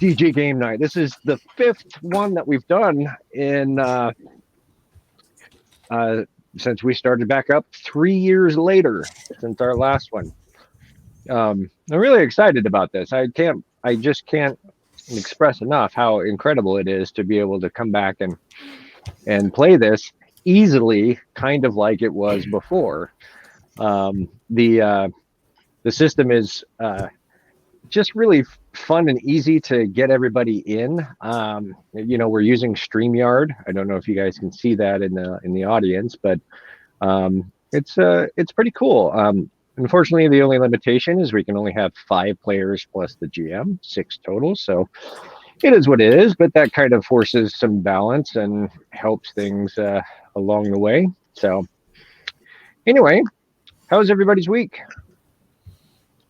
DJ Game Night. This is the 5th one that we've done in since we started back up 3 years later since our last one. I'm really excited about this. I just can't express enough how incredible it is to be able to come back and play this easily, kind of like it was before. The system is just really fun and easy to get everybody in. We're using StreamYard. I don't know if you guys can see that in the audience, but it's pretty cool. Unfortunately, the only limitation is we can only have 5 players plus the GM, 6 total. So it is what it is, but that kind of forces some balance and helps things along the way. So anyway, how was everybody's week?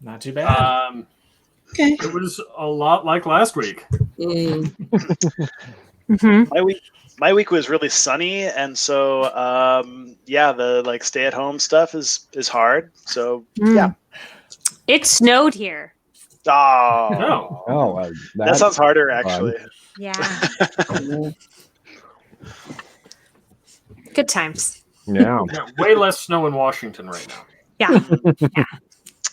Not too bad. Okay. It was a lot like last week. My week was really sunny, and so the stay at home stuff is hard. So yeah, it snowed here. That sounds harder actually. Yeah. Good times. Yeah. Way less snow in Washington right now. Yeah.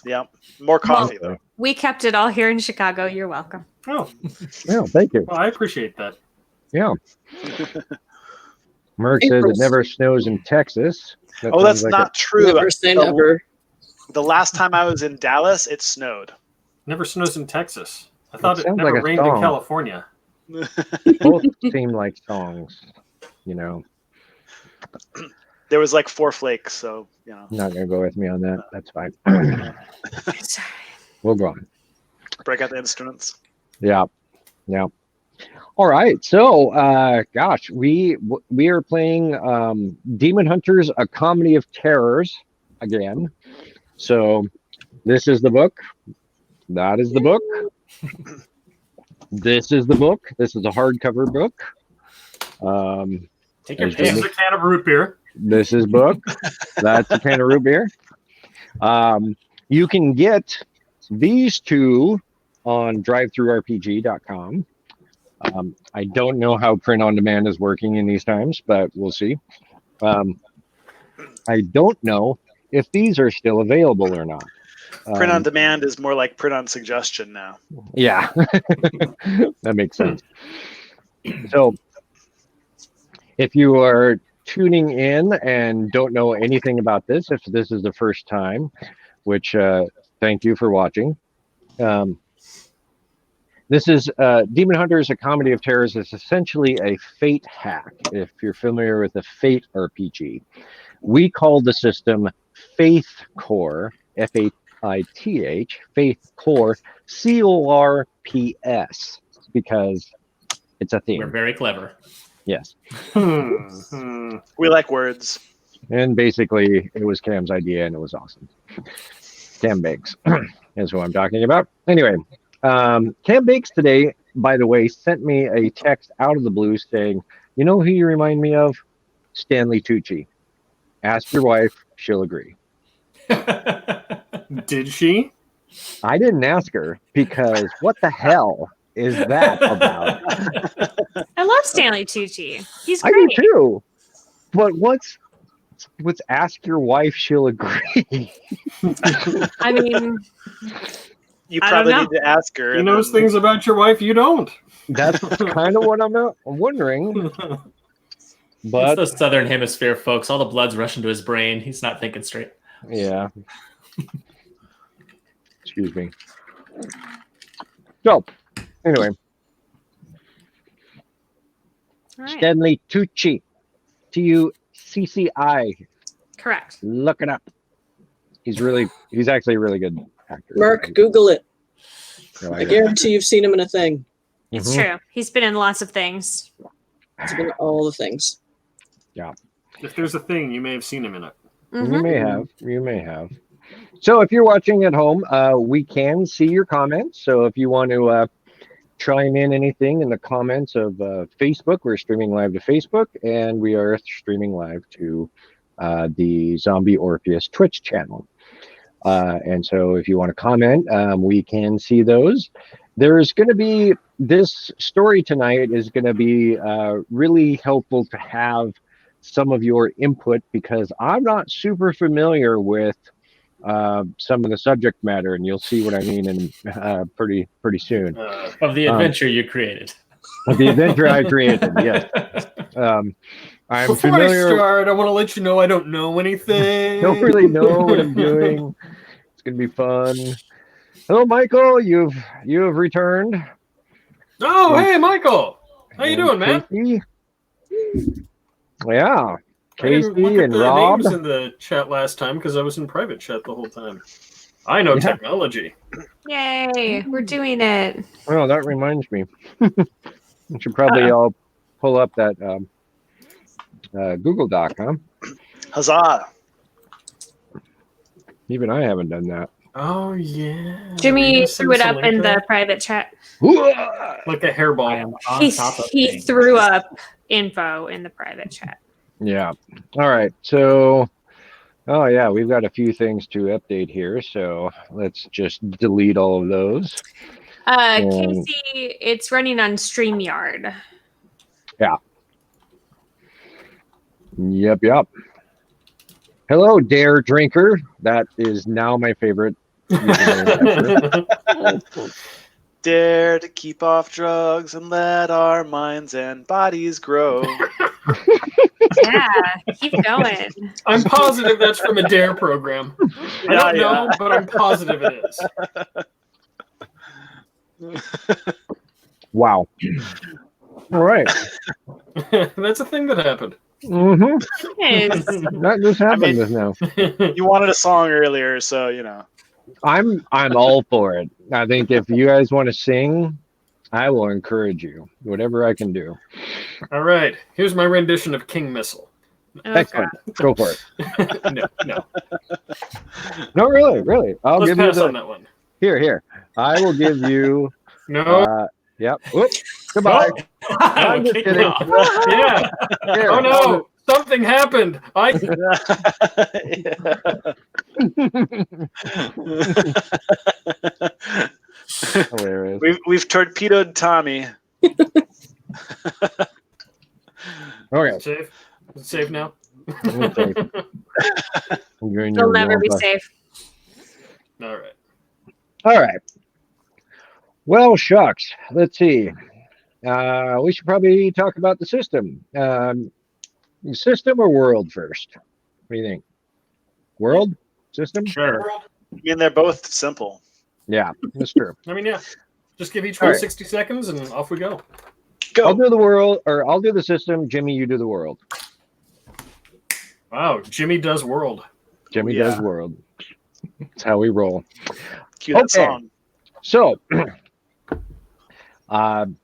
Yeah. More coffee though. We kept it all here in Chicago. You're welcome. Oh. Yeah, thank you. Well, I appreciate that. Yeah. Merck says it never snows in Texas. That's not true. Never say never. The last time I was in Dallas, it snowed. Never snows in Texas. I thought it sounds never like a rained in song. California. Both seem like songs, There was like 4 flakes, so Not gonna go with me on that. That's fine. We'll go on. Break out the instruments. Yeah. All right. So, we are playing Demon Hunters: A Comedy of Terrors again. So, this is the book. That is the book. This is the book. This is a hardcover book. Take your This pick. is a can of root beer. This is book. That's a can of root beer. You can get these two on drivethrurpg.com. I don't know how print on demand is working in these times, but we'll see. I don't know if these are still available or not. Print on demand is more like print on suggestion now. Yeah, that makes sense. So if you are tuning in and don't know anything about this, if this is the first time, which thank you for watching. This is Demon Hunters: A Comedy of Terrors is essentially a Fate hack, if you're familiar with the Fate RPG. We call the system Faith Core, F-A-I-T-H, Faith Core, C-O-R-P-S, because it's a theme. We're very clever. Yes. We like words. And basically, it was Cam's idea, and it was awesome. Cam Bakes is who I'm talking about. Anyway, Cam Bakes today, by the way, sent me a text out of the blue saying, "You know who you remind me of? Stanley Tucci. Ask your wife; she'll agree." Did she? I didn't ask her because what the hell is that about? I love Stanley Tucci. He's I great. do too. But what's ask your wife; she'll agree. I mean, You I probably don't need to ask her. He and knows then- things about your wife you don't. That's kind of what I'm wondering. It's But the Southern Hemisphere, folks. All the blood's rushing to his brain. He's not thinking straight. yeah. Excuse me. So, anyway, all right. Stanley Tucci, Tucci. Correct. Look it up. He's actually a really good actor. Mark, Google it. No, I guarantee you've seen him in a thing. It's Mhm. true. He's been in lots of things. He's been in all the things. If there's a thing, you may have seen him in it. Mhm. You may have. So if you're watching at home, we can see your comments. So if you want to chime in anything in the comments of Facebook, we're streaming live to Facebook, and we are streaming live to the Zombie Orpheus Twitch channel. And so if you want to comment, we can see those. there's going to be this story tonight is going to be really helpful to have some of your input because I'm not super familiar with some of the subject matter, and you'll see what I mean in pretty soon. Of the adventure you created. Of the adventure I created, yes. I'm Before familiar. I start, I want to let you know I don't know anything. Don't really know what I'm doing. It's gonna be fun. Hello, Michael. You have returned. Oh, hey, Michael. How you doing, man? Casey. Yeah, I didn't look Casey at and the Rob. names in the chat last time because I was in private chat the whole time. I know technology. Yay, we're doing it. Oh, that reminds me. We should probably all pull up that Google Doc, huh? Huzzah! Even I haven't done that. Oh, yeah. Jimmy You threw it send up us a in link the there? private chat. Like a I hairball. am on top of He things. threw up info in the private chat. Yeah. All right. So, oh yeah, we've got a few things to update here. So let's just delete all of those. Casey, it's running on StreamYard. Yep. Hello, Dare Drinker. That is now my favorite username ever. Dare to keep off drugs and let our minds and bodies grow. Yeah, keep going. I'm positive that's from a DARE program. I don't know, but I'm positive it is. Wow. All right. That's a thing that happened. Mm-hmm. It is. That just happened just now. You wanted a song earlier, so you know. I'm all for it. I think if you guys want to sing, I will encourage you. Whatever I can do. All right. Here's my rendition of King Missile. Oh, Excellent. Go for it. No. No, really. I'll Let's give you pass the on that one. here. I will give you. No. Yep. Oops. Goodbye. I'm just Kick kidding. off. Yeah. Here. Oh no. Something happened. Hilarious. We've torpedoed Tommy. Okay. Safe. Is it safe now? Okay. You're in You'll your never be world. safe. All right. All right. Well, shucks. Let's see. We should probably talk about the system. System or world first? What do you think? World? System? Sure. I mean, they're both simple. Yeah, that's true. I mean, yeah. Just give each All one right. 60 seconds and off we go. I'll Go. do the world, or I'll do the system. Jimmy, you do the world. Wow. Jimmy does world. Jimmy Yeah. does world. That's how we roll. Cue that Okay. song. So,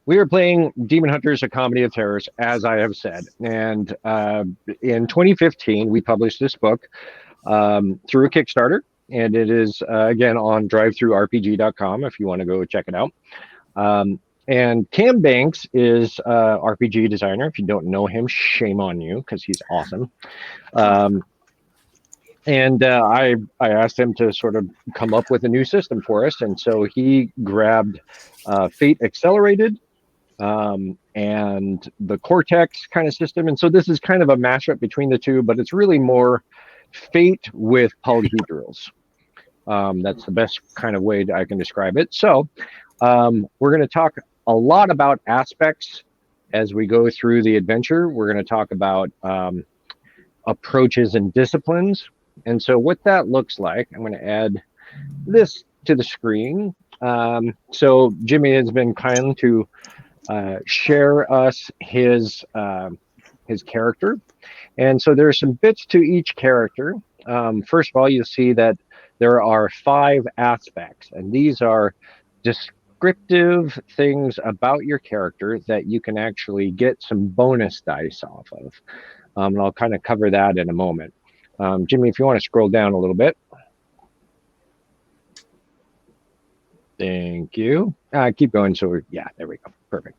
we are playing Demon Hunters, a comedy of terrors, as I have said. And in 2015, we published this book through a Kickstarter. And it is, again, on drivethrurpg.com if you want to go check it out. And Cam Banks is a RPG designer. If you don't know him, shame on you, because he's awesome. And I asked him to sort of come up with a new system for us. And so he grabbed Fate Accelerated and the Cortex kind of system. And so this is kind of a mashup between the two, but it's really more Fate with polyhedrals. That's the best kind of way I can describe it. So we're going to talk a lot about aspects as we go through the adventure. We're going to talk about approaches and disciplines. And so what that looks like, I'm going to add this to the screen. So Jimmy has been kind to share us his character. And so there are some bits to each character. First of all, you'll see that there are 5 aspects, and these are descriptive things about your character that you can actually get some bonus dice off of. And I'll kind of cover that in a moment. Jimmy, if you want to scroll down a little bit. Thank you. Keep going. So yeah, there we go. Perfect.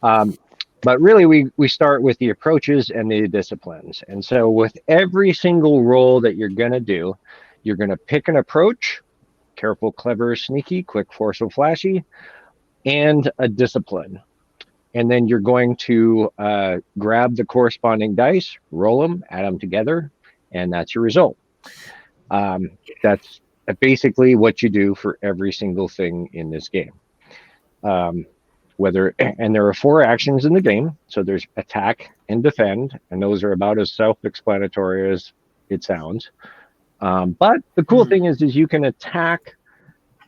But really, we start with the approaches and the disciplines. And so with every single roll that you're going to do, you're going to pick an approach: careful, clever, sneaky, quick, forceful, flashy, and a discipline. And then you're going to grab the corresponding dice, roll them, add them together, and that's your result. That's basically what you do for every single thing in this game. And there are 4 actions in the game. So there's attack and defend, and those are about as self-explanatory as it sounds. But the cool thing is you can attack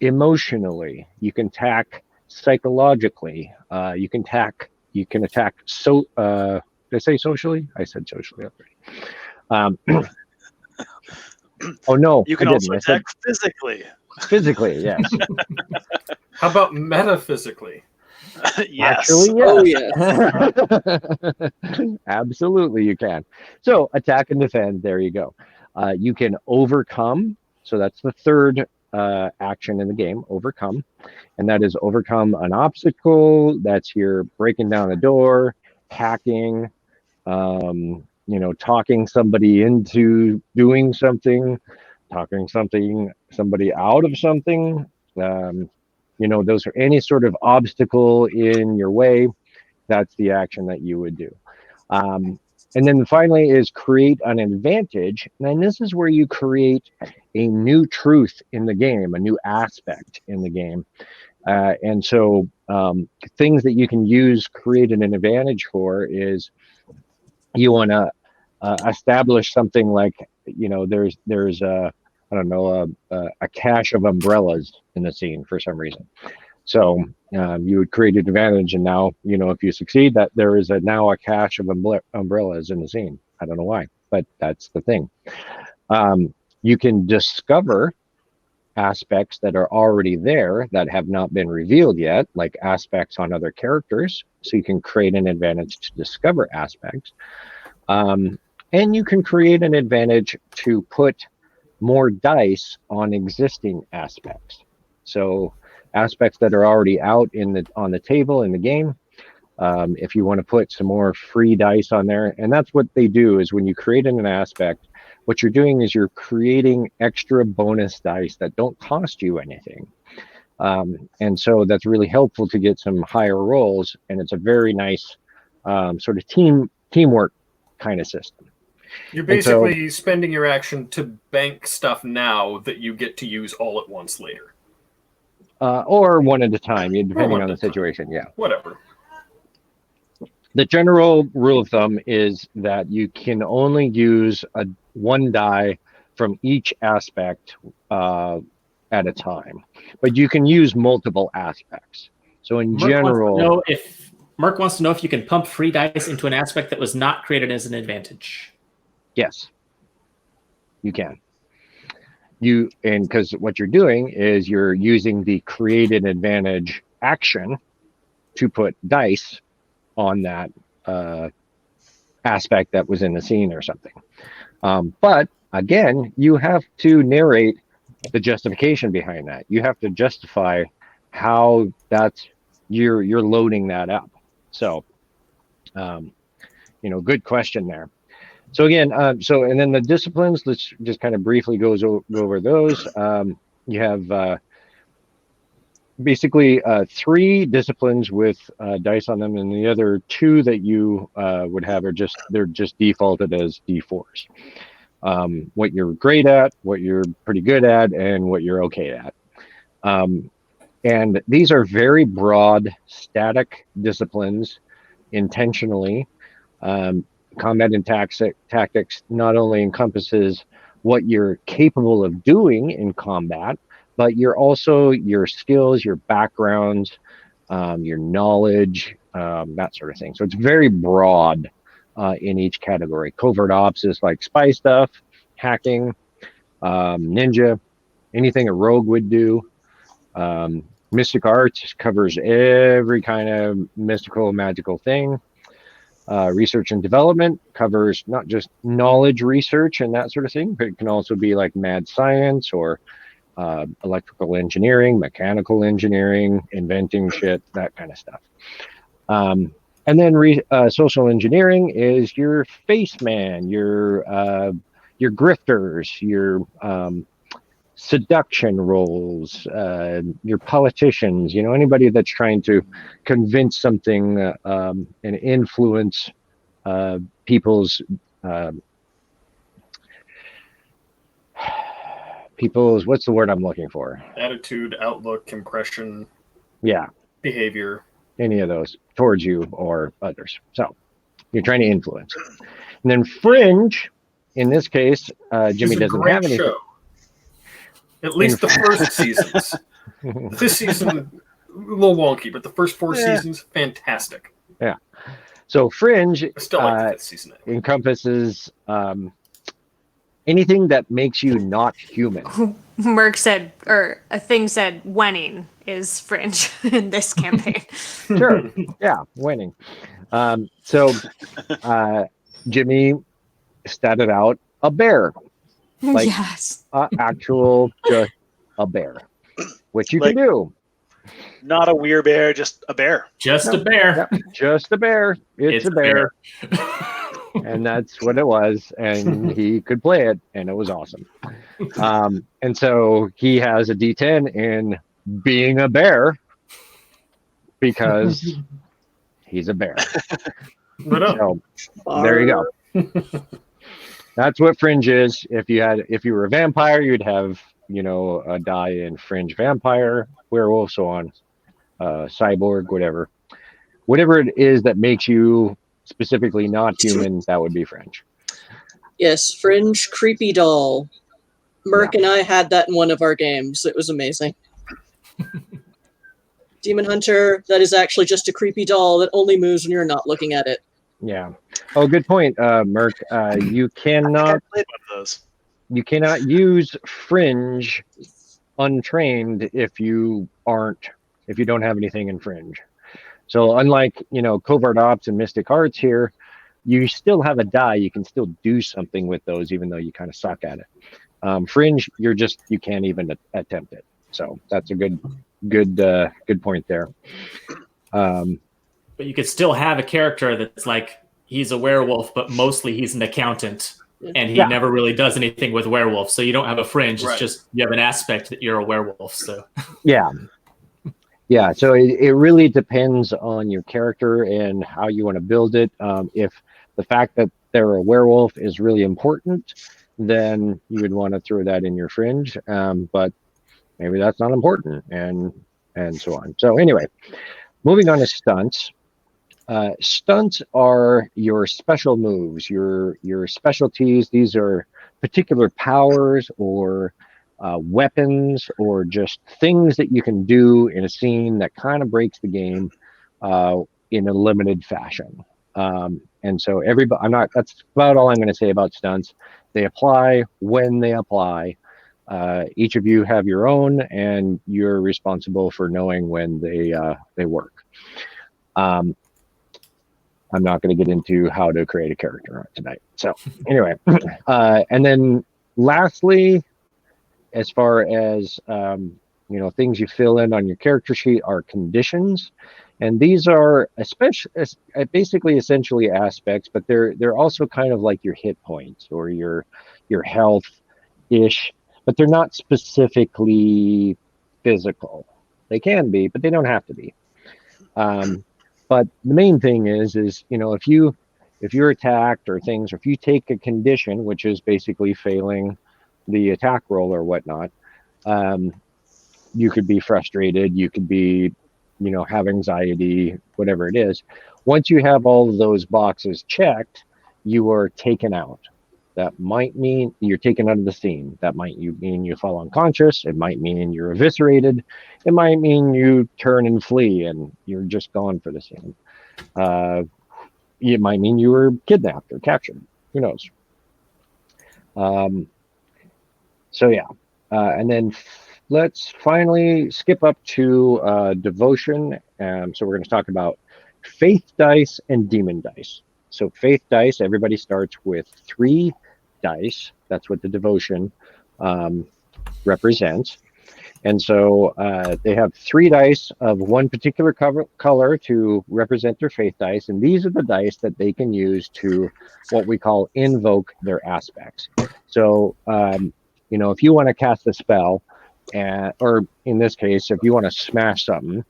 emotionally. You can attack psychologically. You can attack. So did I say socially? I said socially already. Oh no! You can also attack physically. Physically, yes. How about metaphysically? Yes. Actually, yes. Oh, yes. Absolutely, you can. So attack and defend. There you go. You can overcome. So that's the third action in the game. Overcome, and that is overcome an obstacle. That's your breaking down a door, hacking. Talking somebody into doing something, talking somebody out of something. Those are any sort of obstacle in your way. That's the action that you would do. And then finally is create an advantage. And this is where you create a new truth in the game, a new aspect in the game. And so things that you can use create an advantage for is you want to establish something like, there's a cache of umbrellas in the scene for some reason. So you would create an advantage, and now, if you succeed, that there is now a cache of umbrellas in the scene. I don't know why, but that's the thing. You can discover aspects that are already there that have not been revealed yet, like aspects on other characters. So you can create an advantage to discover aspects. And you can create an advantage to put more dice on existing aspects. So aspects that are already out on the table in the game, if you want to put some more free dice on there. And that's what they do, is when you create an aspect, what you're doing is you're creating extra bonus dice that don't cost you anything. And so that's really helpful to get some higher rolls, and it's a very nice sort of teamwork kind of system. You're basically spending your action to bank stuff now that you get to use all at once later. Or one at a time, depending on the situation. Yeah. Whatever. The general rule of thumb is that you can only use one die from each aspect at a time, but you can use multiple aspects. So in general, Mark wants to know if you can pump free dice into an aspect that was not created as an advantage. Yes, you can. Because what you're doing is you're using the created advantage action to put dice on that aspect that was in the scene or something. But again, you have to narrate the justification behind that. You have to justify how you're loading that up. So, good question there. So again, and then the disciplines, let's just kind of briefly go over those. You have basically 3 disciplines with dice on them, and the other 2 that you would have they're just defaulted as D4s. What you're great at, what you're pretty good at, and what you're okay at. And these are very broad, static disciplines intentionally. Combat and tactics not only encompasses what you're capable of doing in combat, but your skills, your backgrounds, your knowledge, that sort of thing. So it's very broad in each category. Covert ops is like spy stuff, hacking, ninja, anything a rogue would do. Mystic arts covers every kind of mystical, magical thing. Research and development covers not just knowledge research and that sort of thing, but it can also be like mad science or electrical engineering, mechanical engineering, inventing shit, that kind of stuff. And then social engineering is your face man, your grifters, your seduction roles, your politicians, anybody that's trying to convince something and influence people's what's the word I'm looking for? Attitude, outlook, impression, Yeah, behavior. any of those towards you or others. So you're trying to influence. And then Fringe, in this case, Jimmy It's a doesn't great have anything. show. At least the first seasons. This season, a little wonky, but the first 4 seasons, fantastic. Yeah. So Fringe I still like the 5th season. encompasses anything that makes you not human. Merc said, or a thing said, winning is Fringe in this campaign. Sure. Yeah, winning. So Jimmy started out a bear. Like, yes. Actual, just a bear. Which you can do. Not a weirbear, just a bear. Just a bear. Yep, just a bear. It's a bear. And that's what it was. And he could play it, and it was awesome. And so he has a D10 in being a bear because he's a bear. So, there you go. That's what Fringe is. If you were a vampire, you'd have, a die in Fringe vampire, werewolf, so on, cyborg, whatever it is that makes you specifically not human, that would be Fringe. Yes, Fringe creepy doll. Merc and I had that in one of our games. It was amazing. Demon Hunter, that is actually just a creepy doll that only moves when you're not looking at it. Yeah. Oh, good point, Merc. You cannot Played one of those. you cannot use Fringe untrained if you don't have anything in Fringe. So unlike Covert Ops and Mystic Arts here, you still have a die. You can still do something with those, even though you kind of suck at it. Fringe, you can't even attempt it. So that's a good point there. But you could still have a character that's like he's a werewolf, but mostly he's an accountant, and he never really does anything with werewolves. So you don't have a Fringe. It's just you have an aspect that you're a werewolf. So yeah. So it really depends on your character and how you want to build it. If the fact that they're a werewolf is really important, then you would want to throw that in your Fringe. But maybe that's not important, and so on. So anyway, moving on to stunts. Stunts are your special moves, your specialties. These are particular powers or weapons or just things that you can do in a scene that kind of breaks the game in a limited fashion. And so that's about all I'm going to say about stunts. They apply when they apply. Each of you have your own, and you're responsible for knowing when they work. I'm not going to get into how to create a character tonight. So anyway, and then lastly, as far as things you fill in on your character sheet are conditions, and these are basically essentially aspects, but they're also kind of like your hit points or your health ish, but they're not specifically physical. They can be, but they don't have to be. But the main thing is if you're attacked or things, or if you take a condition, which is basically failing the attack roll or whatnot, you could be frustrated, you could be, have anxiety, whatever it is. Once you have all of those boxes checked, you are taken out. That might mean you're taken out of the scene. That might mean you fall unconscious. It might mean you're eviscerated. It might mean you turn and flee and you're just gone for the scene. It might mean you were kidnapped or captured. Who knows? And then let's finally skip up to devotion. So we're going to talk about faith dice and demon dice. So faith dice, everybody starts with 3 dice. That's what the devotion represents. And so they have 3 dice of one particular color to represent their faith dice. And these are the dice that they can use to what we call invoke their aspects. So if you want to cast a spell, or in this case, if you want to smash something,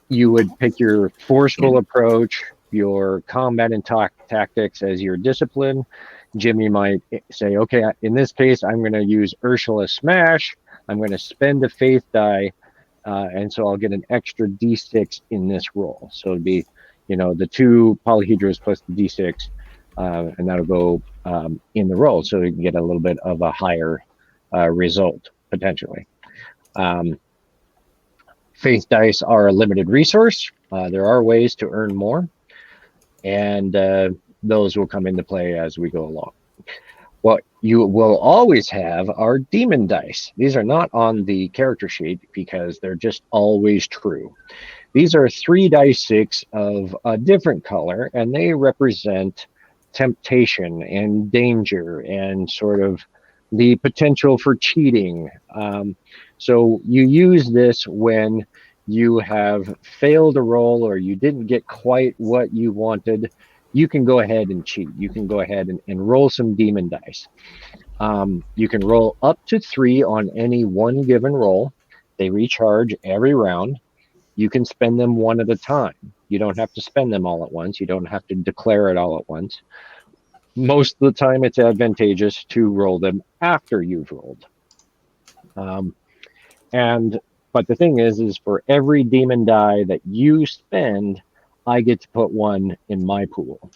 you would pick your forceful approach, your combat and tactics as your discipline. Jimmy might say, okay, in this case, I'm going to use Ursula Smash. I'm going to spend a faith die, and so I'll get an extra d6 in this roll. So it'd be, the 2 polyhedras plus the d6, and that'll go in the roll, so you can get a little bit of a higher result, potentially. Faith dice are a limited resource. There are ways to earn more, and those will come into play as we go along. What you will always have are demon dice. These are not on the character sheet because they're just always true. These are 3 dice 6 of a different color, and they represent temptation and danger and sort of the potential for cheating. So you use this when you have failed a roll or you didn't get quite what you wanted. You can go ahead and cheat. You can go ahead and roll some demon dice. You can roll up to 3 on any one given roll. They recharge every round. You can spend them one at a time. You don't have to spend them all at once. You don't have to declare it all at once. Most of the time, it's advantageous to roll them after you've rolled. But the thing is for every demon die that you spend, I get to put 1 in my pool.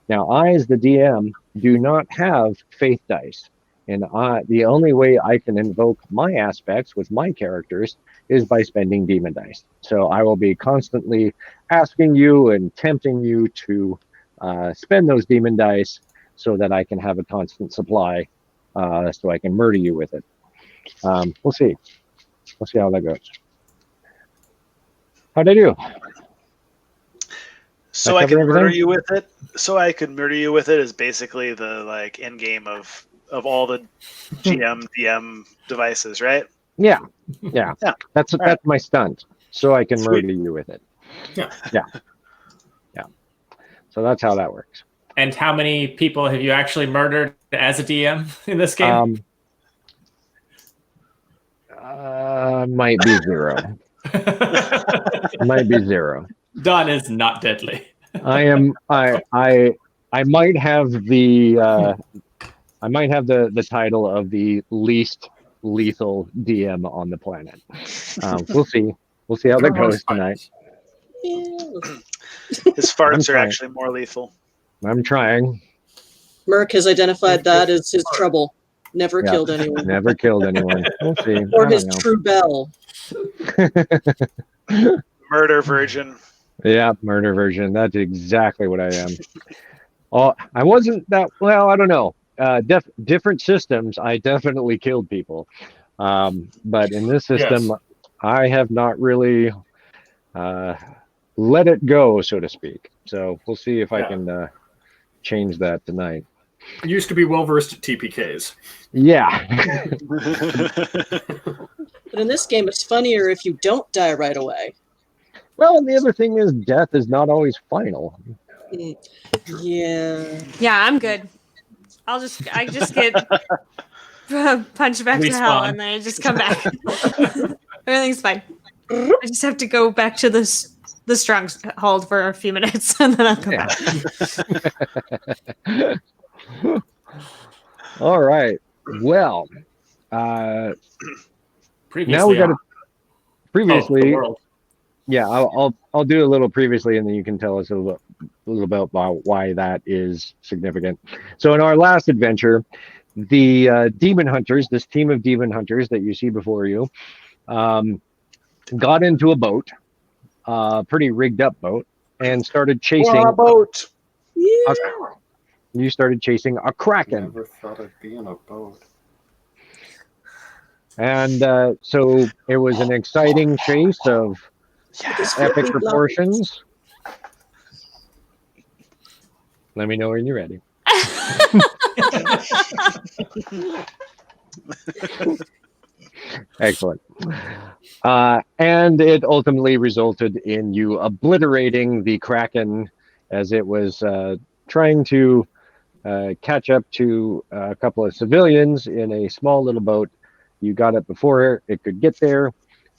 Now, I, as the DM, do not have faith dice. And the only way I can invoke my aspects with my characters is by spending demon dice. So I will be constantly asking you and tempting you to spend those demon dice so that I can have a constant supply, so I can murder you with it. We'll see. We'll see how that goes. How'd I do? So I can murder you with it. So I could murder you with it is basically the end game of all the GM DM devices, right? Yeah. That's my stunt. So I can Sweet. murder you with it. Yeah. So that's how that works. And how many people have you actually murdered as a DM in this game? Might be 0. Might be 0. Don is not deadly. I might have the title of the least lethal DM on the planet. We'll see. We'll see how that goes tonight. His farts are actually more lethal. I'm trying. Merc has identified that as his trouble. Never killed anyone. Never killed anyone. We'll see. Or his true bell. Murder virgin. Yeah, murder virgin. That's exactly what I am. I wasn't that well. I don't know. Different systems, I definitely killed people. But in this system, yes, I have not really let it go, so to speak. So we'll see if I can change that tonight. You used to be well versed at TPKs. Yeah. But in this game, it's funnier if you don't die right away. Well, and the other thing is death is not always final. Yeah. Yeah, I'm good. I just get punched back to hell and then I just come back. Everything's fine. I just have to go back to the stronghold for a few minutes and then I'll come back. All right. Well, now we got to previously. Yeah, I'll do a little previously, and then you can tell us a little about why that is significant. So in our last adventure, the demon hunters, this team of demon hunters that you see before you, got into a boat, pretty rigged up boat, and started chasing a boat. Yeah. You started chasing a kraken. Never thought I'd be in a boat. And so it was an exciting chase of epic proportions. Let me know when you're ready. Excellent. And it ultimately resulted in you obliterating the kraken as it was trying to catch up to a couple of civilians in a small little boat. You got it before it could get there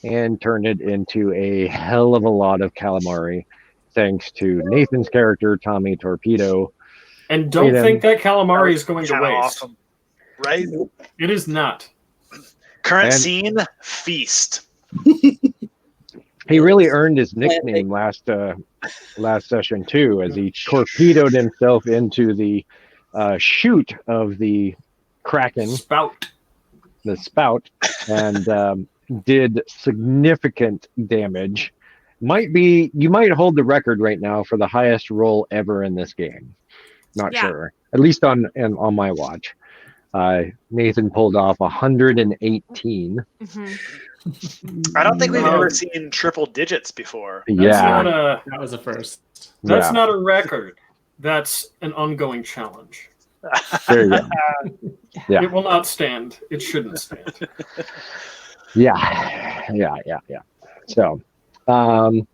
and turned it into a hell of a lot of calamari, thanks to Nathan's character, Tommy Torpedo. And don't think that calamari is going to Kinda waste. awesome, right? It is not. Current And- scene: feast. He really earned his nickname last session too, as he torpedoed himself into the chute of the kraken, the spout, and did significant damage. You might hold the record right now for the highest roll ever in this game. Not sure, at least on my watch. Nathan pulled off 118. I don't think we've ever seen triple digits before. That was a first. That's not a record. That's an ongoing challenge. There you go. Yeah. It will not stand. It shouldn't stand. Yeah. So, and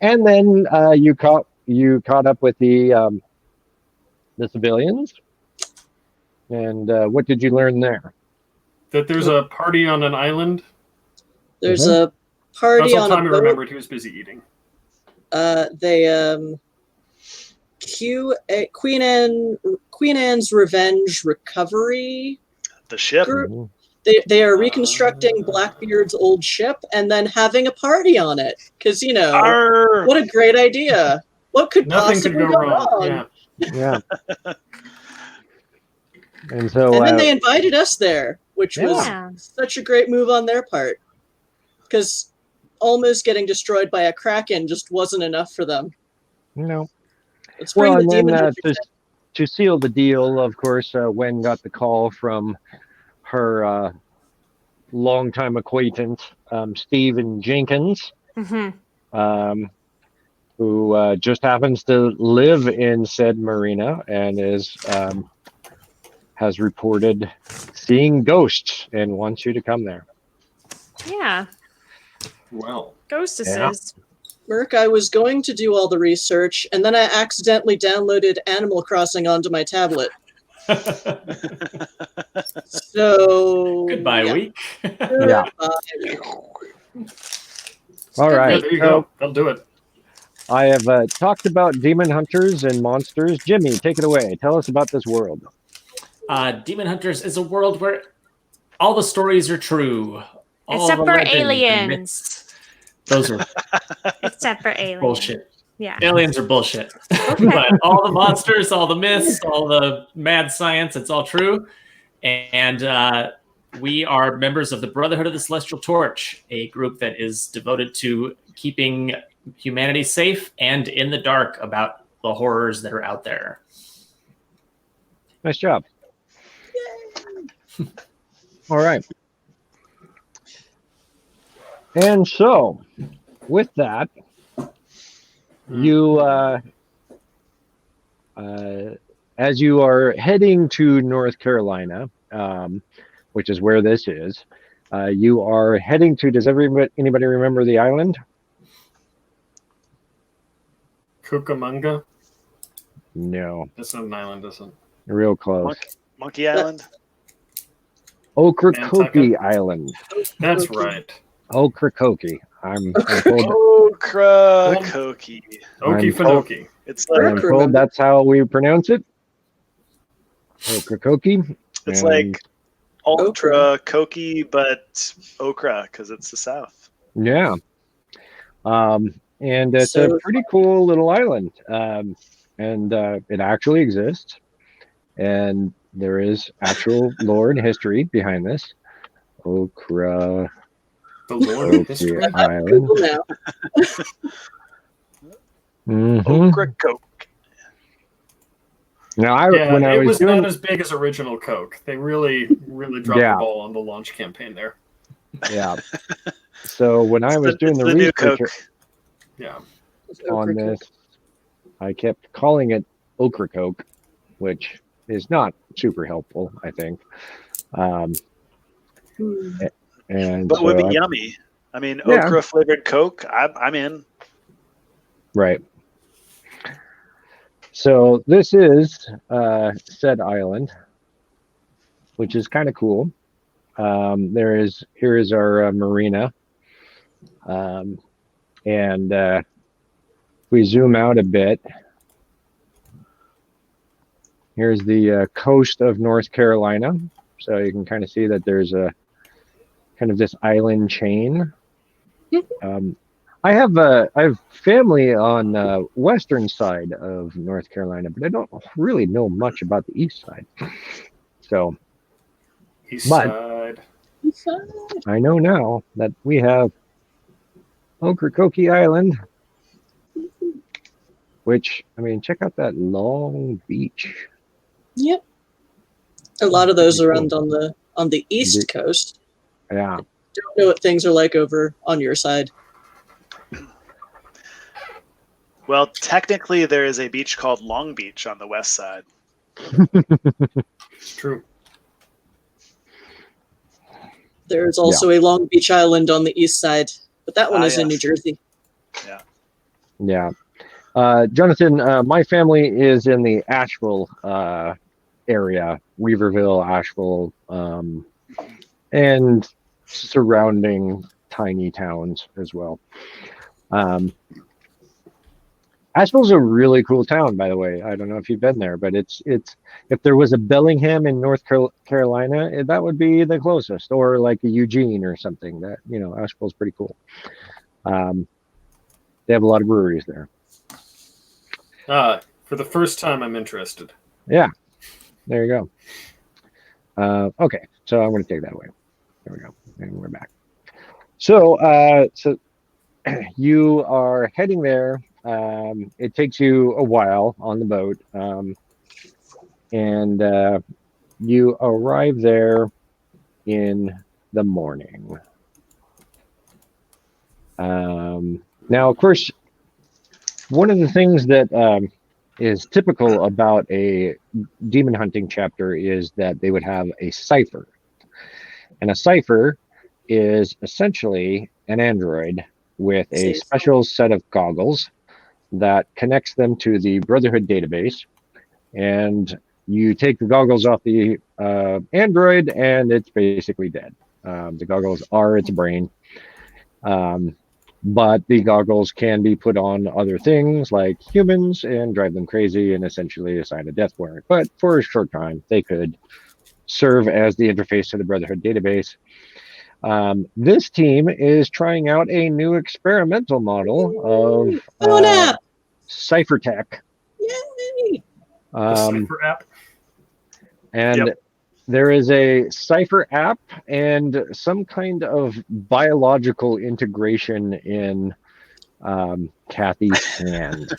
then you caught up with the civilians, and what did you learn there? That there's a party on an island. There's a party That's all on Tommy a boat. remembered. He was busy eating. Queen Anne's Revenge Recovery. The ship. Group. They are reconstructing Blackbeard's old ship and then having a party on it. Because, what a great idea. What could Nothing possibly could go wrong. Yeah. And then they invited us there, which was such a great move on their part. Because almost getting destroyed by a kraken just wasn't enough for them. No. Let's bring the demon to seal the deal, of course, Wen got the call from her longtime acquaintance, Stephen Jenkins, who just happens to live in said marina and has reported seeing ghosts and wants you to come there. Yeah. Well. Ghostesses. Merc, I was going to do all the research, and then I accidentally downloaded Animal Crossing onto my tablet. So goodbye week. Yeah. All right. Yeah, there you go. I'll do it. I have talked about demon hunters and monsters. Jimmy, take it away. Tell us about this world. Demon Hunters is a world where all the stories are true. Except for aliens. Those are Except for aliens. bullshit. Yeah. Aliens are bullshit. But all the monsters, all the myths, all the mad science, it's all true. And we are members of the Brotherhood of the Celestial Torch, a group that is devoted to keeping humanity safe and in the dark about the horrors that are out there. Nice job. All right. And so, with that, you, as you are heading to North Carolina, which is where this is, you are heading to, does anybody remember the island? Cucamonga? No. That's not an island, is it? Real close. Monkey Island? Ocracoke Island. That's right. Ocracoke. I'm told. Ocracoke. Okefenokee. It's like I'm told that's how we pronounce it. Ocracoke. it's like ultra cokey, but okra because it's the South. Yeah. And it's a pretty cool little island. And it actually exists. And there is actual lore and history behind this. The lore and history? Island. Ocracoke. Now, It I was was doing, not as big as original Coke. They really dropped the ball on the launch campaign there. Yeah. So when I was doing the new research Coke. Yeah. on this, I kept calling it Ocracoke, which is not super helpful, I think. And But would be yummy. I mean, okra flavored Coke. I'm in. Right. So this is said island, which is kind of cool. Here is our marina, and we zoom out a bit. Here's the coast of North Carolina, so you can kind of see that there's a kind of this island chain. I have family on western side of North Carolina, but I don't really know much about the east side. So, East but side. I know now that we have Ocracoke Island, which, I mean, check out that long beach. Yep. A lot of those around on the east coast. Yeah. Don't know what things are like over on your side. Well, technically, there is a beach called Long Beach on the west side. It's true. There's also a Long Beach Island on the east side, but that one is in New Jersey. Yeah. Jonathan, my family is in the Asheville area, Weaverville, Asheville, and surrounding tiny towns as well. Asheville's a really cool town, by the way. I don't know if you've been there, but it's if there was a Bellingham in North Carolina, that would be the closest, or like a Eugene or something. That, you know, Asheville's pretty cool. They have a lot of breweries there. For the first time, I'm interested. Yeah, there you go. Okay, so I'm going to take that away. There we go, and we're back. So, you are heading there. It takes you a while on the boat, and you arrive there in the morning. Now, of course, one of the things that is typical about a demon hunting chapter is that they would have a cipher. And a cipher is essentially an android with a special set of goggles that connects them to the Brotherhood database. And you take the goggles off the android, and it's basically dead. The goggles are its brain. But the goggles can be put on other things like humans and drive them crazy and essentially assign a death warrant. But for a short time, they could serve as the interface to the Brotherhood database. This team is trying out a new experimental model of cipher tech. Yay! The cipher app. And there is a cipher app and some kind of biological integration in Kathy's hand.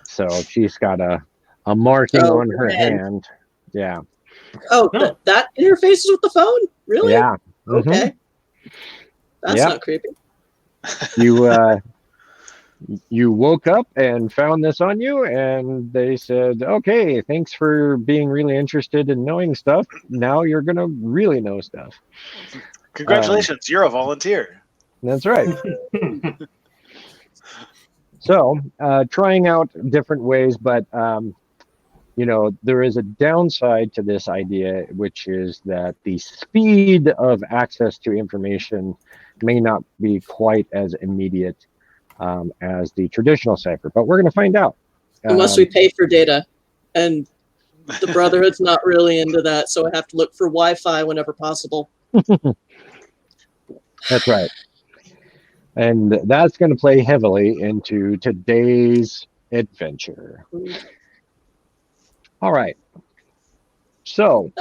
So she's got a marking on her hand. Yeah. Oh, that interfaces with the phone? Really? Yeah. Okay. That's not creepy. You woke up and found this on you, and they said, okay, thanks for being really interested in knowing stuff. Now you're going to really know stuff. Congratulations, you're a volunteer. That's right. So, trying out different ways, but, you know, there is a downside to this idea, which is that the speed of access to information may not be quite as immediate as the traditional cipher, but we're going to find out. Unless we pay for data, and the Brotherhood's not really into that, so I have to look for Wi-Fi whenever possible. That's right. And that's going to play heavily into today's adventure. All right. So,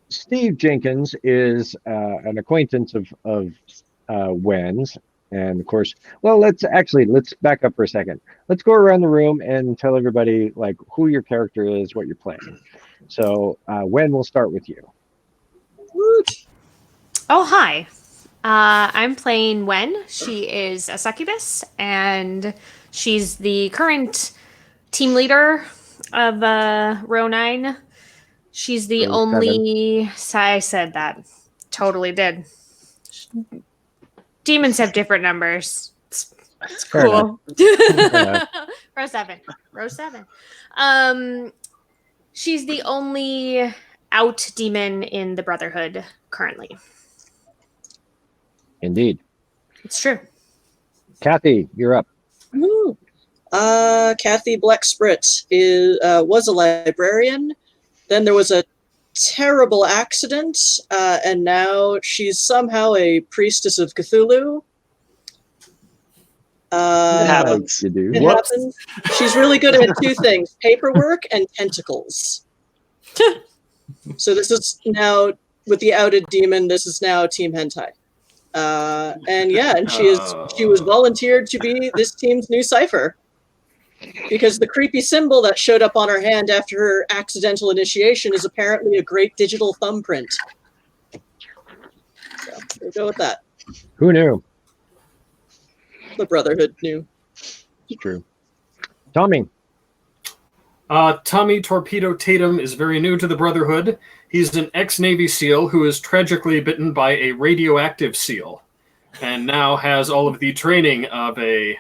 Steve Jenkins is an acquaintance of Wen's. And of course, well, let's back up for a second. Let's go around the room and tell everybody like who your character is, what you're playing. So, Wen, we'll start with you. Oh, hi. I'm playing Wen. She is a succubus, and she's the current team leader of Row 9. She's the only... I said that. Totally did. Demons have different numbers. It's Fair cool. enough. Row 7. Row 7. She's the only out demon in the Brotherhood currently. Indeed. It's true. Kathy, you're up. Woo. Kathy Blecksprit was a librarian. Then there was a terrible accident, and now she's somehow a priestess of Cthulhu. It happens. You do. It happens. She's really good at two things: paperwork and tentacles. So this is now with the outed demon. This is now Team Hentai, and she was volunteered to be this team's new cipher because the creepy symbol that showed up on her hand after her accidental initiation is apparently a great digital thumbprint. So we'll go with that. Who knew? The Brotherhood knew. It's true. Tommy. Tommy Torpedo Tatum is very new to the Brotherhood. He's an ex-Navy SEAL who is tragically bitten by a radioactive seal and now has all of the training of a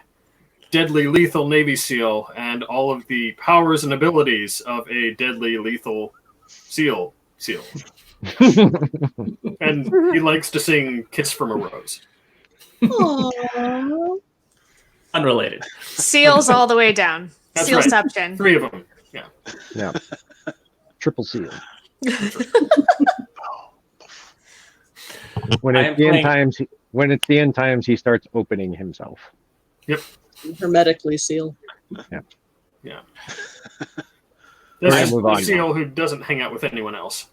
deadly lethal Navy SEAL and all of the powers and abilities of a deadly lethal SEAL. And he likes to sing Kiss from a Rose. Aww. Unrelated. Seals all the way down. That's Sealception. right. 3 of them. Yeah. Yeah. Triple seal. When it's the end times, he starts opening himself. Yep. Hermetically seal. Yeah. We're This gonna is move the on SEAL who doesn't hang out with anyone else.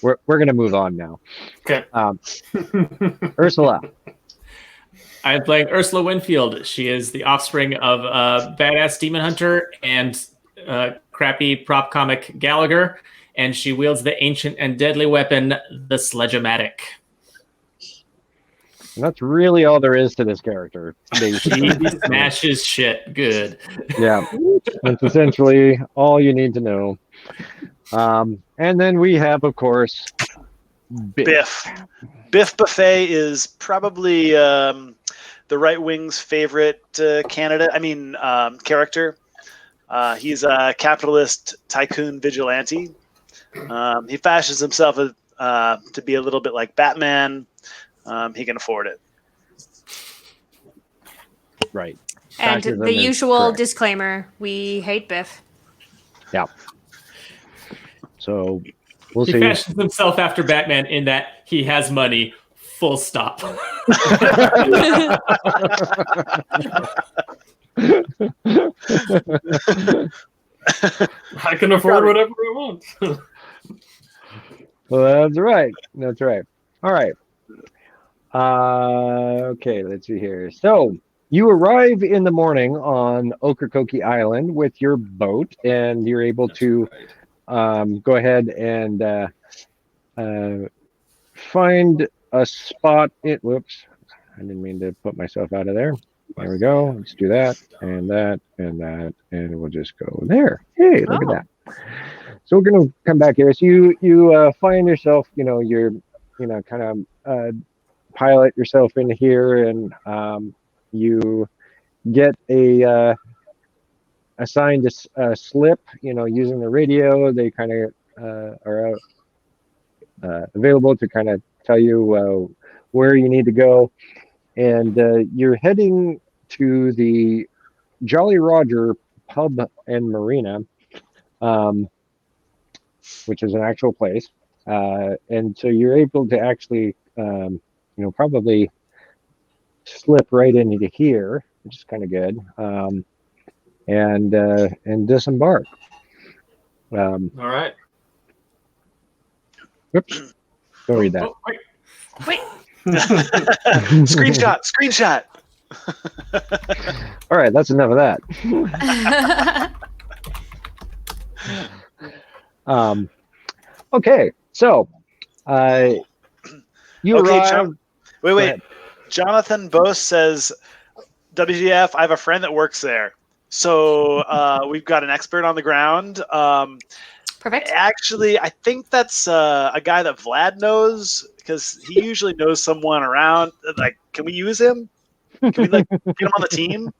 We're gonna move on now. Okay. Ursula. I'm playing Ursula Winfield. She is the offspring of a badass demon hunter and crappy prop comic Gallagher, and she wields the ancient and deadly weapon, the Sledge-O-Matic. And that's really all there is to this character. She smashes shit good. Yeah, that's essentially all you need to know. And then we have, of course, Biff. Biff Buffet is probably the right wing's favorite character. He's a capitalist tycoon vigilante. He fashions himself to be a little bit like Batman. He can afford it. Right. And Fascism the is usual correct. disclaimer, we hate Biff. Yeah. So we'll He see. fashions himself after Batman in that he has money, full stop. I can afford whatever I want. Well, that's right. That's right. All right. Okay, let's see here. So you arrive in the morning on Ocracoke Island with your boat, and you're able to go ahead and find a spot. Whoops, I didn't mean to put myself out of there. There we go. Let's do that and that and that, and we'll just go there. Hey, look at that. So we're gonna come back here. So you find yourself, you're kind of pilot yourself in here, and you get assigned a slip. Using the radio, they kind of are available to kind of tell you where you need to go, and you're heading to the Jolly Roger Pub and Marina, which is an actual place, and so you're able to actually probably slip right into here, which is kind of good, and disembark. All right. Oops, don't read that. Oh, wait. Wait. Screenshot. All right, that's enough of that. Okay, so you arrive. Wait. Jonathan Bose says, WGF, I have a friend that works there. So we've got an expert on the ground. Perfect. Actually, I think that's a guy that Vlad knows, because he usually knows someone around. Like, can we use him? Can we like get him on the team?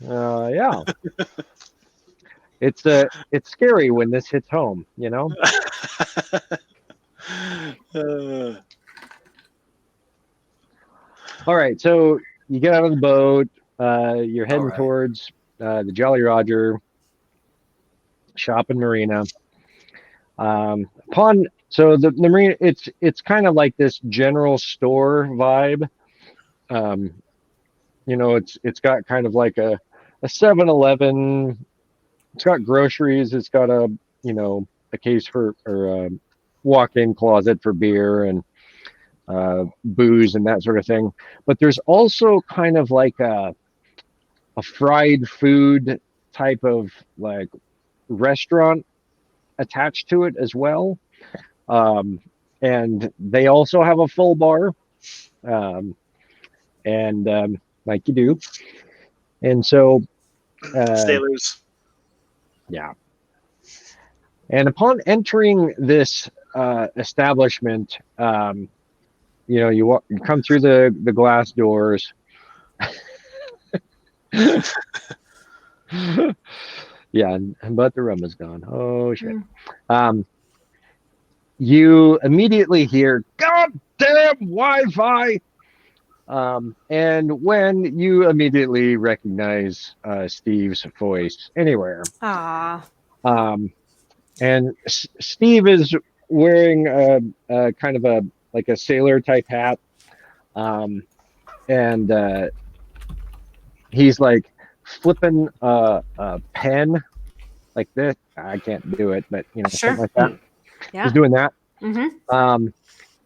Yeah. It's scary when this hits home, you know. All right, so you get out of the boat. You're heading towards the Jolly Roger shop and marina. So the marina, it's kind of like this general store vibe. You know, it's got kind of like a 7-Eleven. It's got groceries. It's got a case for or a walk-in closet for beer and booze and that sort of thing. But there's also kind of like a fried food type of like restaurant attached to it as well. And they also have a full bar. Like you do. And so stay loose. Yeah. And upon entering this establishment, you come through the glass doors. Yeah, but the rum is gone. Oh shit. You immediately hear "goddamn Wi-Fi," and when you immediately recognize Steve's voice anywhere. And Steve is wearing a kind of a sailor type hat, and he's like flipping a pen like this. I can't do it, but something like that. Yeah. He's doing that. Mm-hmm.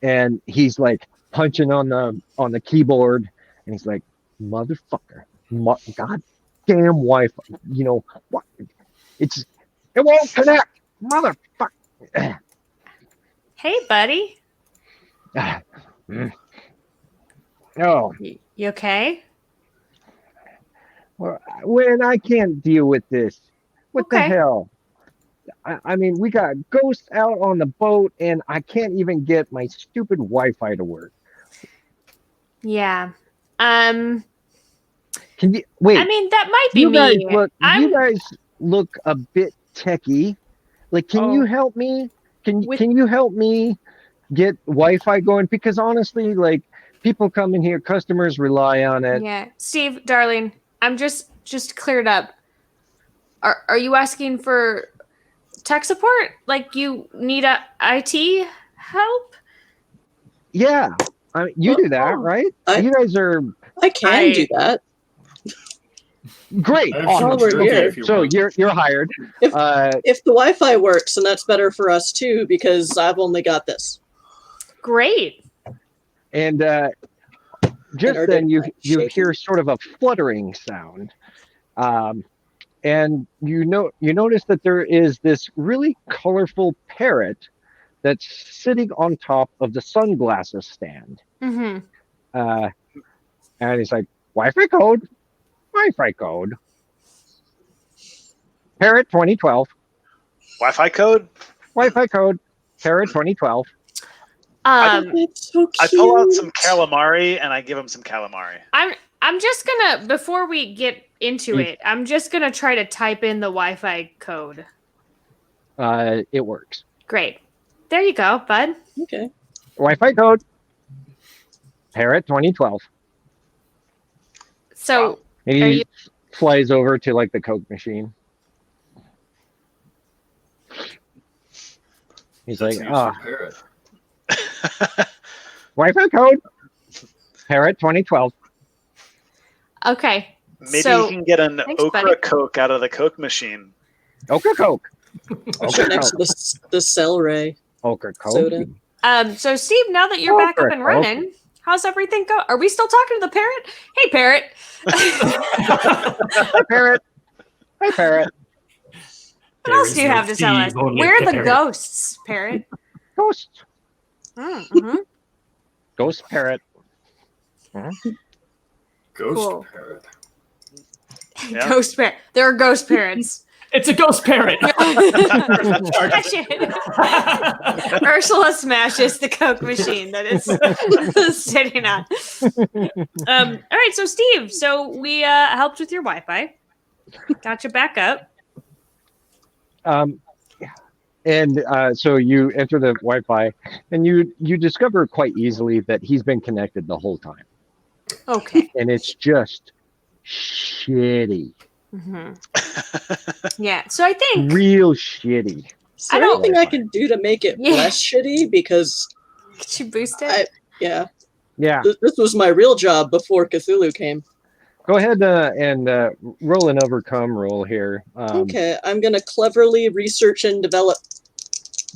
And he's like punching on the keyboard, and he's like, "Motherfucker, goddamn Wi-Fi, what? It won't connect, motherfucker." Hey, buddy. Oh, you okay? Well, when I can't deal with this, what the hell? I mean, we got ghosts out on the boat, and I can't even get my stupid Wi-Fi to work. Yeah. Can you wait? I mean, that might be me. You guys look a bit techie. Like, can you help me? Can you help me get Wi-Fi going? Because honestly, like, people come in here, customers rely on it. Yeah, Steve, darling, I'm just cleared up. Are you asking for tech support? Like, you need a IT help? Yeah, you do that, right? You guys are. I can do that. Great. Awesome. Okay, so you're hired. If the Wi-Fi works, then that's better for us too, because I've only got this. Great. And just then you hear sort of a fluttering sound, and you notice that there is this really colorful parrot that's sitting on top of the sunglasses stand. Mm-hmm. And he's like, Wi-Fi code. Parrot 2012. Wi-Fi code. Parrot 2012. It's so cute. I pull out some calamari and I give him some calamari. I'm just gonna, before we get into it, I'm just gonna try to type in the Wi-Fi code. It works. Great. There you go, bud. Okay. Wi-Fi code. Parrot 2012. So and he flies over to like the Coke machine. He's like, Parrot. Wi-Fi code. Parrot 2012. Okay. Maybe you can get an Ocracoke out of the Coke machine. Ocracoke. Next to the celery. Ocracoke. Soda. So Steve, now that you're back up and running, how's everything go? Are we still talking to the parrot? Hey, parrot. Hi, parrot. Hi, parrot. What else do you have to tell us? Where are the ghosts, parrot? Ghosts. Mm-hmm. Ghost parrot. Ghost parrot. Yeah. Ghost parrot. There are ghost parrots. It's a ghost parrot. Smash it. Ursula smashes the Coke machine that is sitting on. All right, so Steve, so we helped with your Wi-Fi. Got you back up. And so you enter the Wi-Fi, and you discover quite easily that he's been connected the whole time, Okay. and it's just shitty, Yeah. So I think real shitty. Is there anything I can do to make it less shitty? Because could you boost it? Yeah. This was my real job before Cthulhu came. Go ahead and roll an overcome roll here. Okay, I'm gonna cleverly research and develop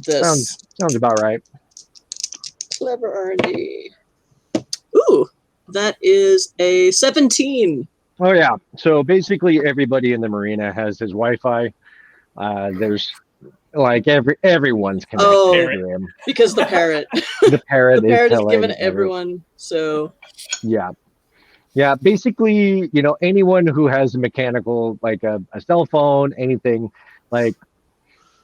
this. Sounds about right. Clever R&D. Ooh, that is a 17. Oh yeah. So basically, everybody in the marina has his Wi-Fi. There's like everyone's connected to him. Because the parrot. The parrot the parrot is is given telling everyone. So yeah. Basically, anyone who has a mechanical, like a cell phone, anything, like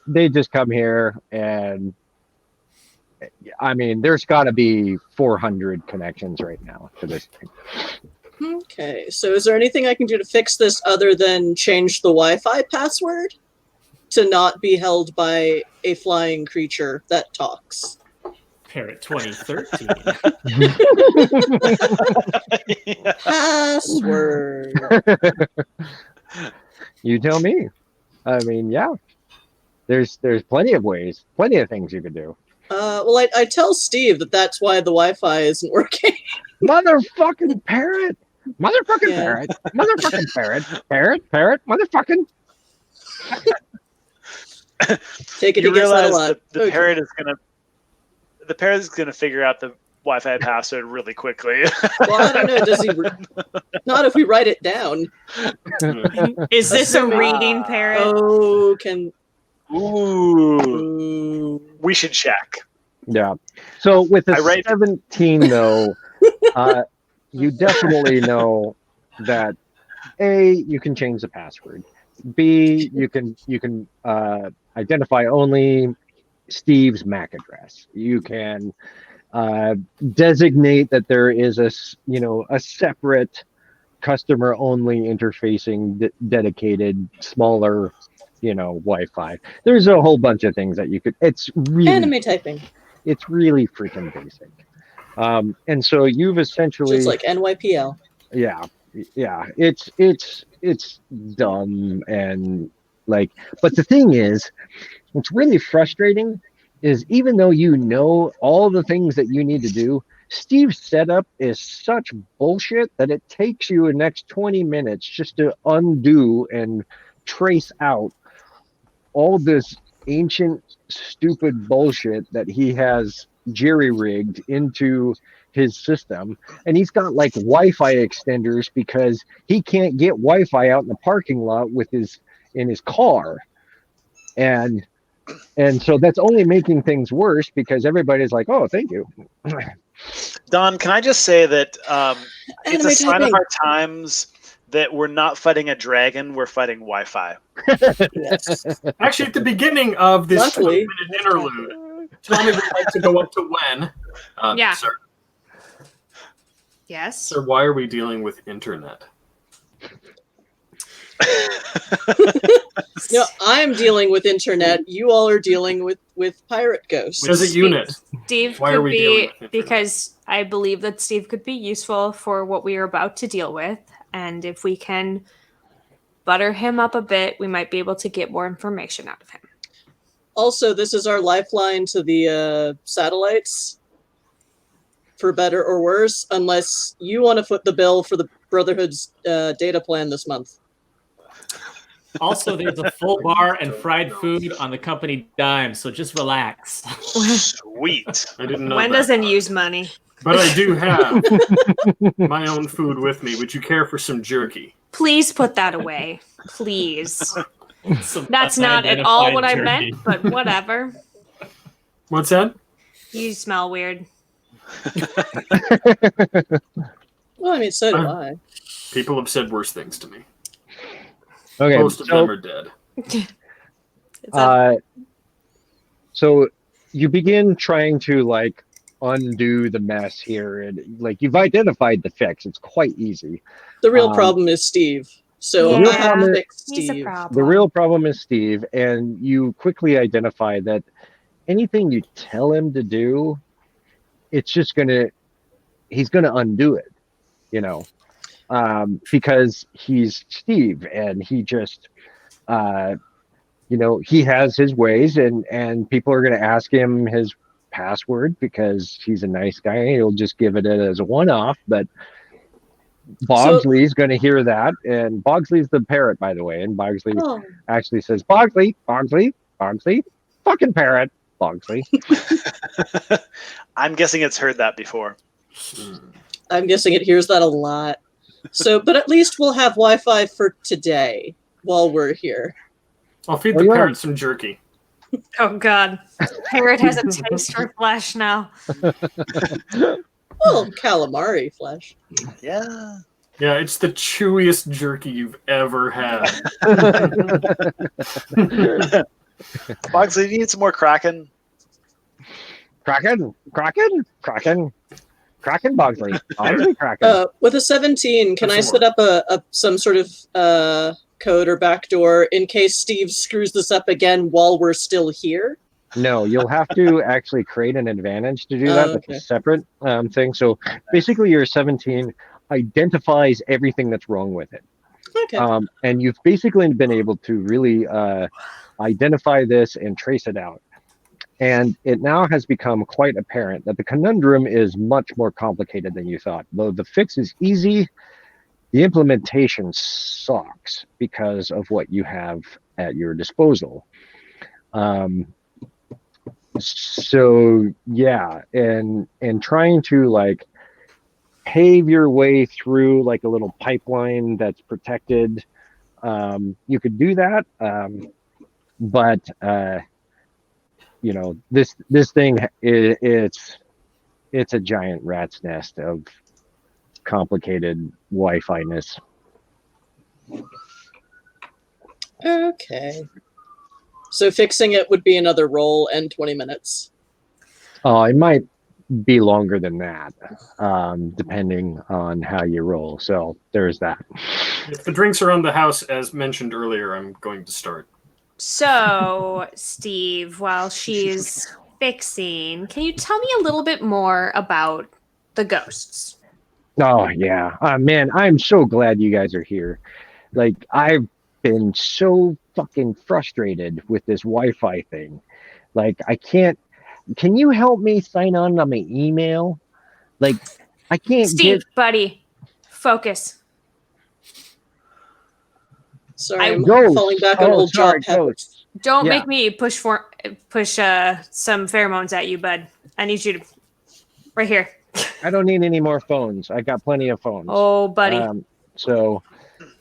they just come here, and I mean, there's got to be 400 connections right now to this thing. Okay, so is there anything I can do to fix this other than change the Wi-Fi password to not be held by a flying creature that talks? Parrot 2013. Password. You tell me. I mean, yeah. There's plenty of ways, plenty of things you could do. Well, I tell Steve that's why the Wi-Fi isn't working. Motherfucking parrot. Motherfucking parrot. Motherfucking parrot. Motherfucking. Take it You against that a realize lot. the parrot is gonna figure out the Wi-Fi password really quickly. Well, I don't know. Does he? Not if we write it down. Is this a reading parrot? Oh, can. Ooh. We should check. Yeah. So with the 17 though, you definitely know that A, you can change the password. B, you can identify only Steve's MAC address. You can designate that there is a separate customer only interfacing dedicated smaller Wi-Fi. There's a whole bunch of things that you could. It's really anime typing. It's really freaking basic. And so you've essentially just like NYPL. Yeah. It's dumb and like. But the thing is, what's really frustrating is even though you know all the things that you need to do, Steve's setup is such bullshit that it takes you the next 20 minutes just to undo and trace out all this ancient stupid bullshit that he has jerry-rigged into his system. And he's got like Wi-Fi extenders because he can't get Wi-Fi out in the parking lot in his car. And so that's only making things worse because everybody's like, oh, thank you. Don, can I just say that it's a sign of our times that we're not fighting a dragon, we're fighting Wi-Fi. Yes. Actually, at the beginning of this 20-minute interlude, Tommy would like to go up to when. Yeah. Sir, Yes. sir, why are we dealing with internet? No, I'm dealing with internet. You all are dealing with pirate ghosts. Which is a unit. Steve Why are could we dealing be with internet? because I believe that Steve could be useful for what we are about to deal with, and if we can butter him up a bit, we might be able to get more information out of him. Also, this is our lifeline to the satellites, for better or worse, unless you want to foot the bill for the Brotherhood's data plan this month. Also, there's a full bar and fried food on the company dime, so just relax. Sweet. I didn't know Gwen that. doesn't use money. But I do have my own food with me. Would you care for some jerky? Please put that away. Please. Some That's not at all what I unidentified meant, but whatever. What's that? You smell weird. Well, I mean, so do I. People have said worse things to me. Okay, Most of them are dead. It's a- so you begin trying to like undo the mess here. And like you've identified the fix. It's quite easy. The real problem is Steve. So Yeah. I have to fix He's a Steve. problem. The real problem is Steve, and you quickly identify that anything you tell him to do, he's gonna undo it, you know, because he's Steve, and he just, he has his ways, and people are gonna ask him his password because he's a nice guy. He'll just give it as a one-off, but Bogglsey's going to hear that, and Bogglsey's the parrot, by the way, and Bogglsey actually says, Bogglsey, fucking parrot, Bogglsey. I'm guessing it's heard that before. I'm guessing it hears that a lot. So, but at least we'll have Wi-Fi for today while we're here. I'll feed the parrot some jerky. Oh God, parrot has a taste for flesh now. Well, calamari flesh. Yeah. Yeah, it's the chewiest jerky you've ever had. Bogglsey, do you need some more kraken? Kraken, Bogglsey. Bogglsey, Kraken. With a 17, can I set up some sort of code or backdoor in case Steve screws this up again while we're still here? No, you'll have to actually create an advantage to do that. Okay. That's a separate thing. So basically, your 17 identifies everything that's wrong with it. Okay. And you've basically been able to really identify this and trace it out. And it now has become quite apparent that the conundrum is much more complicated than you thought. Though the fix is easy, the implementation sucks because of what you have at your disposal. So yeah, and trying to like pave your way through like a little pipeline that's protected, you could do that, but this thing it's a giant rat's nest of complicated Wi-Fi-ness. Okay. So fixing it would be another roll and 20 minutes. Oh, it might be longer than that, depending on how you roll. So there's that. If the drinks are on the house, as mentioned earlier, I'm going to start. So, Steve, while she's fixing, can you tell me a little bit more about the ghosts? Oh, yeah. Man, I'm so glad you guys are here. Like, I've been so fucking frustrated with this Wi-Fi thing. Like, can you help me sign on my email? Like, I can't Steve, buddy, focus. Sorry, I'm falling back on old job habits. Don't make me push some pheromones at you, bud. I need you to right here. I don't need any more phones. I got plenty of phones. Oh, buddy.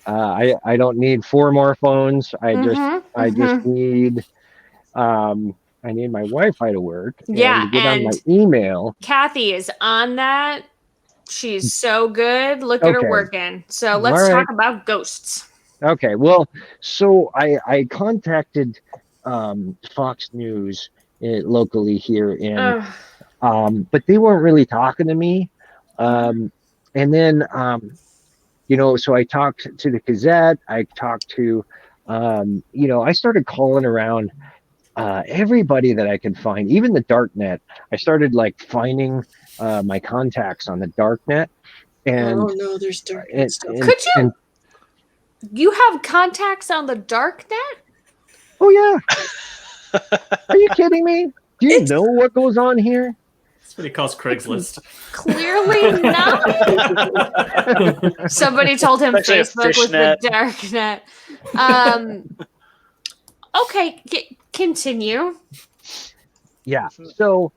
I don't need 4 more phones. I just need I need my Wi-Fi to work. Yeah, and to get on my email. Kathy is on that. She's so good. Look at her working. So let's talk about ghosts. Okay, well, so I contacted Fox News locally here but they weren't really talking to me. And then so I talked to the Gazette. I talked to I started calling around everybody that I could find, even the darknet. I started like finding my contacts on the darknet. And oh no, there's darknet stuff. Could you? You have contacts on the darknet? Oh yeah. Are you kidding me? Do you know what goes on here? That's what he calls Craigslist. Clearly not. Somebody told him Facebook was the darknet. Okay, continue. Yeah. So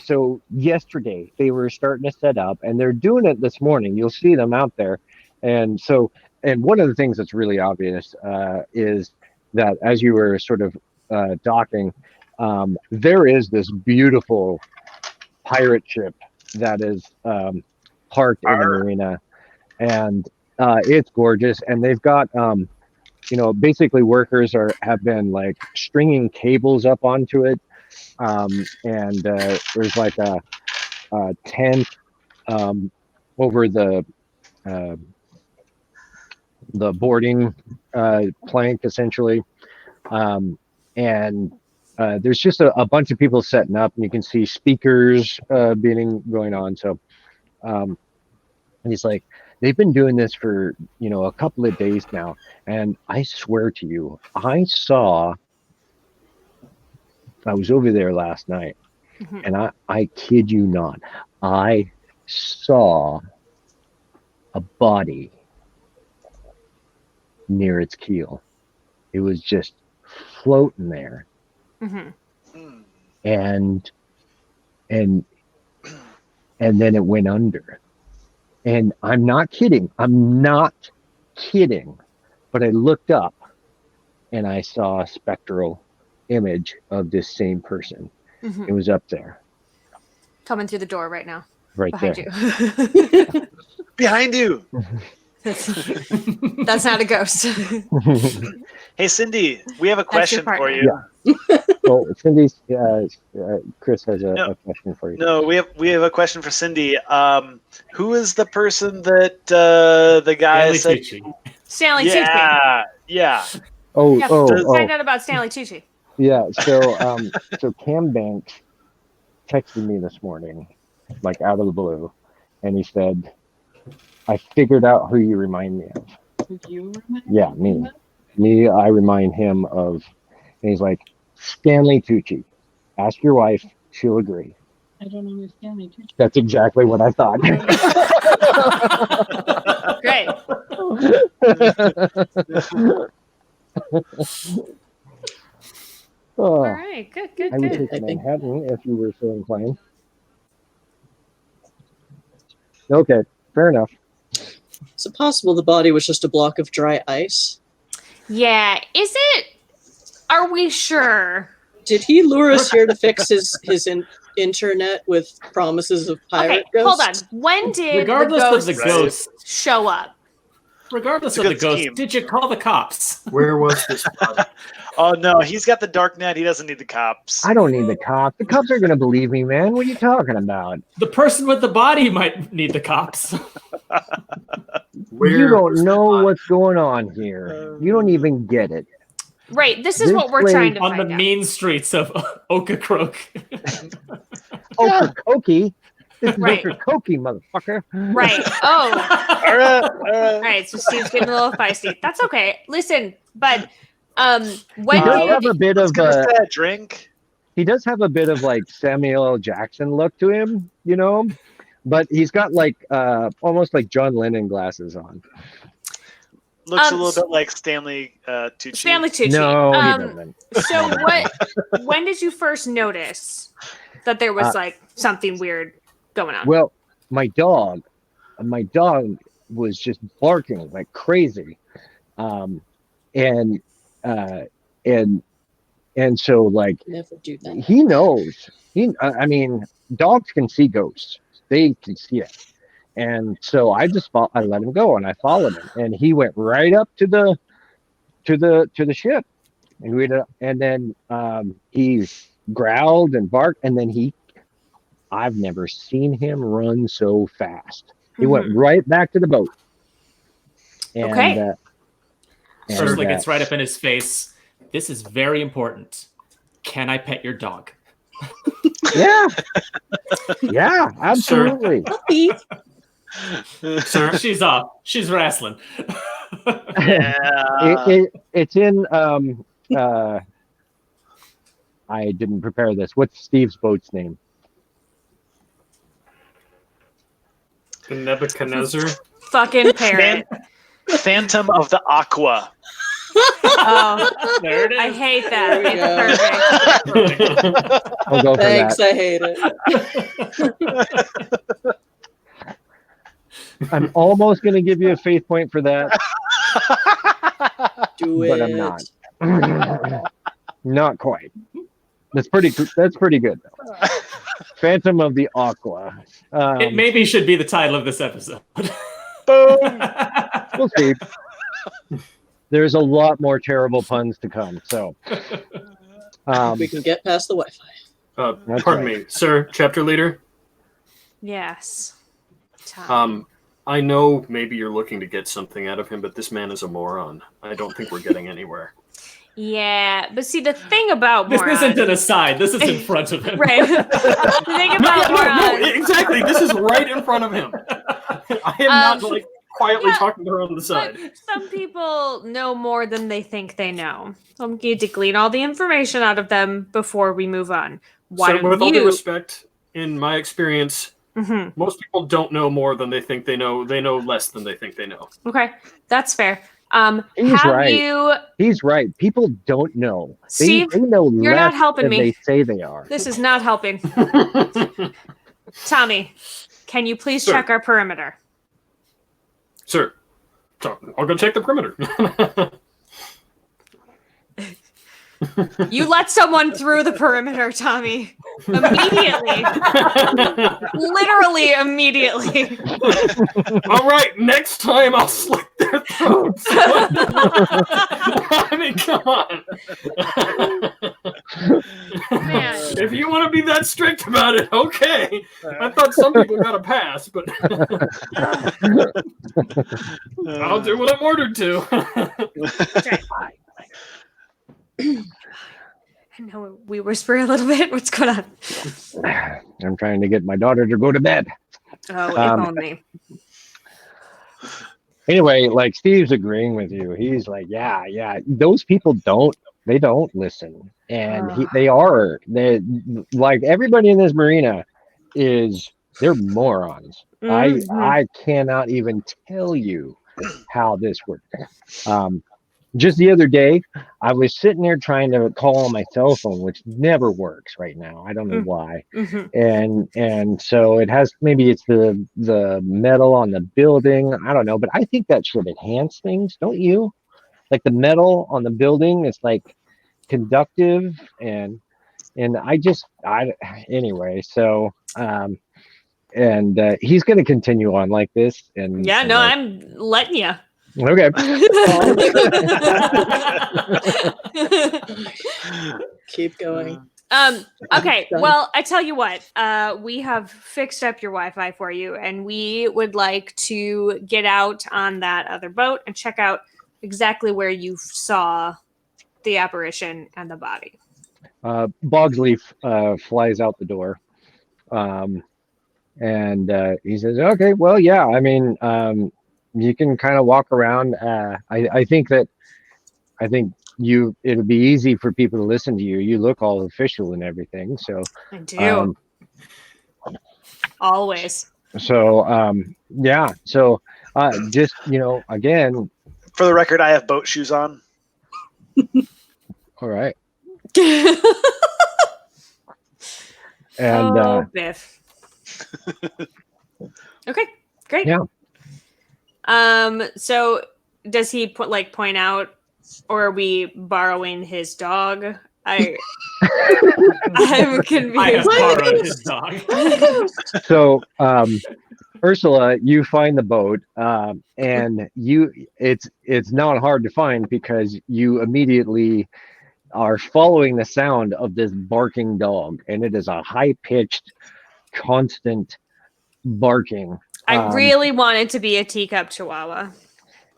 so yesterday they were starting to set up, and they're doing it this morning. You'll see them out there. And one of the things that's really obvious is that as you were sort of docking, there is this beautiful pirate ship that is parked in the marina, and it's gorgeous. And they've got basically workers have been like stringing cables up onto it, and there's like tent over the boarding plank, essentially. And there's just a bunch of people setting up, and you can see speakers going on. So he's like, they've been doing this for, a couple of days now. And I swear to you, I was over there last night, and I kid you not, I saw a body near its keel. It was just floating there. And then it went under. And I'm not kidding. But I looked up and I saw a spectral image of this same person. It was up there. Coming through the door right now. Right behind there. you. Behind you. That's not a ghost. Hey, Cindy, we have a question for you. Yeah. Well, Cindy's, Chris has a question for you. No, we have a question for Cindy. Who is the person that the guy said? Stanley Tucci. Yeah. Find out about Stanley Tucci. Yeah. So Cam Banks texted me this morning, like out of the blue, and he said, I figured out who you remind me of. You remind Yeah, me. I remind him of, and he's like, Stanley Tucci. Ask your wife; she'll agree. I don't know who Stanley Tucci. That's exactly what I thought. Great. All right. Good. I would take Manhattan if you were so inclined. Okay, fair enough. Is it possible the body was just a block of dry ice? Yeah. Is it? Are we sure? Did he lure us here to fix his internet with promises of pirate ghosts? Hold on. When did Regardless the of the ghost show up? Regardless of the ghost, did you call the cops? Where was this body? Oh no, he's got the dark net. He doesn't need the cops. I don't need the cops. The cops are gonna believe me, man. What are you talking about? The person with the body might need the cops. You don't know what's going on here. You don't even get it. Right. This is what we're trying to on find the out. mean streets of Ocracoke. Ocracoke? This is Right. Ocracoke, motherfucker. Right. Oh. All right. All right. So Steve's getting a little feisty. That's okay. Listen, but when He does have a bit of drink. He does have a bit of like Samuel L. Jackson look to him, but he's got like almost like John Lennon glasses on. Looks a little bit like Stanley Tucci. Stanley Tucci. No, he doesn't. So when did you first notice that there was like something weird going on? Well, my dog was just barking like crazy, and so like Never do that. he knows. I mean, dogs can see ghosts. They can see it. And so I let him go, and I followed him, and he went right up to the ship, and then he growled and barked, and then I've never seen him run so fast. He went right back to the boat. And, Okay. Ursula gets right up in his face. This is very important. Can I pet your dog? Yeah. Yeah, absolutely. Sir? She's off. She's wrestling. Yeah. It's in I didn't prepare this. What's Steve's boat's name? The Nebuchadnezzar? Fucking parrot. Phantom of the Aqua. Oh, There it is. I hate that. There we It's perfect. I'll go for Thanks, that. I hate it. I'm almost going to give you a faith point for that, Do it. but I'm not. Not quite. That's pretty good though. Phantom of the Aqua. It maybe should be the title of this episode. Boom. We'll see. There's a lot more terrible puns to come. So, We can get past the Wi-Fi. That's Pardon right. me, sir, chapter leader. Yes. Tommy. I know maybe you're looking to get something out of him, but this man is a moron. I don't think we're getting anywhere. Yeah, but see, the thing about This morons... isn't an aside. This is in front of him. Right. The thing about morons... No, exactly. This is right in front of him. I am not quietly talking to her on the side. Some people know more than they think they know. So I'm going to glean all the information out of them before we move on. Why don't with all you... due respect, in my experience, most people don't know more than they think they know. They know less than they think they know. Okay, that's fair. He's right. He's right. People don't know. Steve, they know you're less not helping than me. they say they are. This is not helping. Tommy, can you please check our perimeter? Sir, I'll go check the perimeter. You let someone through the perimeter, Tommy. Immediately. Literally immediately. All right, next time I'll slit their throats. I mean, come on. Man. If you want to be that strict about it, okay. I thought some people got a pass, but I'll do what I'm ordered to. I know we whisper a little bit. What's going on? I'm trying to get my daughter to go to bed. Oh, if only. Anyway, like Steve's agreeing with you. He's like, yeah. Those people don't listen, and they like everybody in this marina they're morons. I cannot even tell you how this works. Just the other day, I was sitting there trying to call on my cell phone, which never works right now. I don't know why. And so it has, maybe it's the metal on the building. I don't know, but I think that should enhance things, don't you? Like the metal on the building is like conductive, and anyway. So he's going to continue on like this. And I'm letting you. Okay. Keep going. Okay. Well, I tell you what, we have fixed up your Wi-Fi for you, and we would like to get out on that other boat and check out exactly where you saw the apparition and the body. Bogglsey flies out the door, and he says, "Okay, well, yeah. I mean, you can kind of walk around. I think it'll be easy for people to listen to you. You look all official and everything. So I do. Always. So yeah. So just again. For the record, I have boat shoes on. All right. And Biff. Okay, great. Yeah. So does he point out, or are we borrowing his dog? I'm confused. I have borrowed his dog. So Ursula, you find the boat, and it's not hard to find because you immediately are following the sound of this barking dog, and it is a high-pitched, constant barking. I really wanted to be a teacup chihuahua.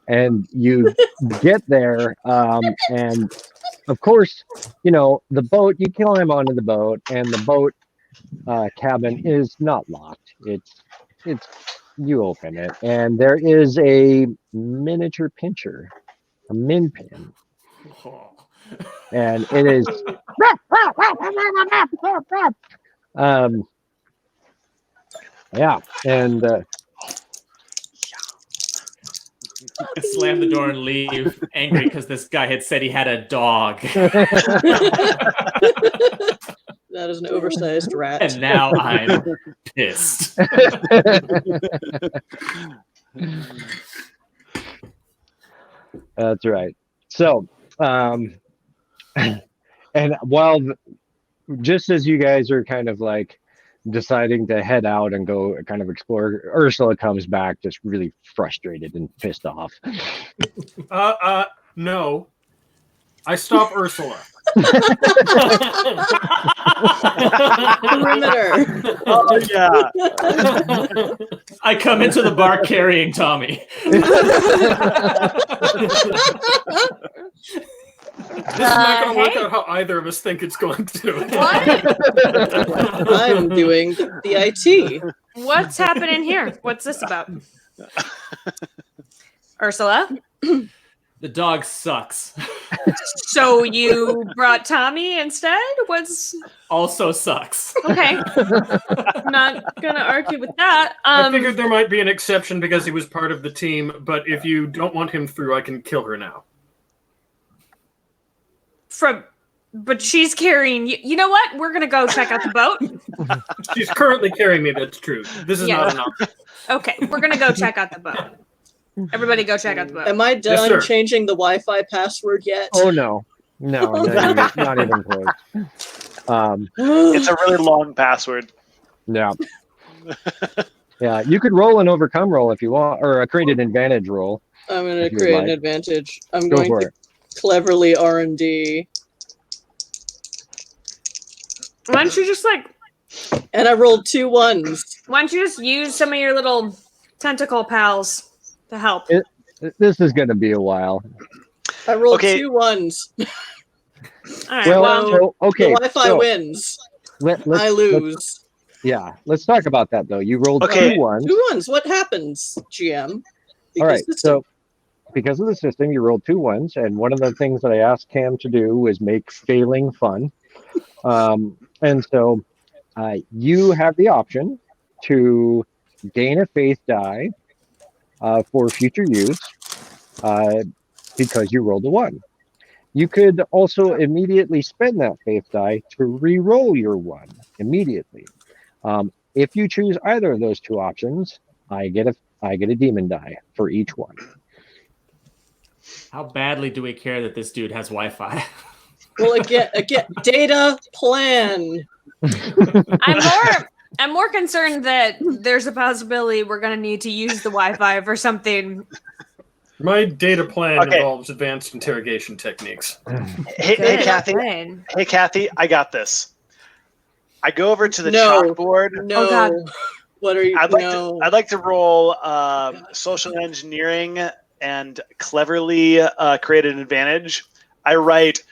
And you get there, and of course, the boat, you climb onto the boat, and the boat cabin is not locked. It's you open it, and there is a miniature pincher, a min pin. And it is yeah, and I slam the door and leave, angry because this guy had said he had a dog. That is an oversized rat. And now I'm pissed. That's right. So and while just as you guys are kind of like deciding to head out and go kind of explore, Ursula comes back just really frustrated and pissed off. No. I stop Ursula. Perimeter. Oh yeah. I come into the bar carrying Tommy. This is not going to work Hey. out how either of us think it's going to. What? I'm doing the IT. What's happening here? What's this about? Ursula? The dog sucks. So you brought Tommy instead? What's Also sucks. okay? Not gonna argue with that. I figured there might be an exception because he was part of the team, but if you don't want him through, I can kill her now. But she's carrying you. You know what? We're gonna go check out the boat. She's currently carrying me, that's true. This is Yeah. not an option. Okay, we're gonna go check out the boat. Everybody, go check out the boat. Am I done sir. changing the Wi-Fi password yet? Oh no, not even close. It's a really long password. Yeah. Yeah, you could roll an overcome roll if you want, or create an advantage roll. I'm going If to you'd create like. an advantage. I'm Go going for to it. cleverly R&D. Why don't you just And I rolled 2 1s. why don't you just use some of your little tentacle pals to help? This is going to be a while. I rolled Okay. 2 1s. All right. Well, Well, so, okay. The Wi-Fi so wins. let's, I lose. yeah, let's talk about that though. You rolled Okay. 2 1s. 2 1s. What happens, GM? All right, Because so because of the system, you rolled 2 1s, and one of the things that I asked Cam to do was make failing fun. And so you have the option to gain a faith die for future use because you rolled a 1. You could also immediately spend that faith die to re-roll your 1 immediately. If you choose either of those 2 options, I get a demon die for each one. How badly do we care that this dude has Wi-Fi? well, again, data plan. I'm more concerned that there's a possibility we're gonna need to use the Wi-Fi for something. My data plan Okay. involves advanced interrogation techniques. Hey, Good Kathy. plan. Hey, Kathy. I got this. I go over to the No. chalkboard. No. Oh, God. What are you? I'd like to roll social engineering and cleverly create an advantage. I write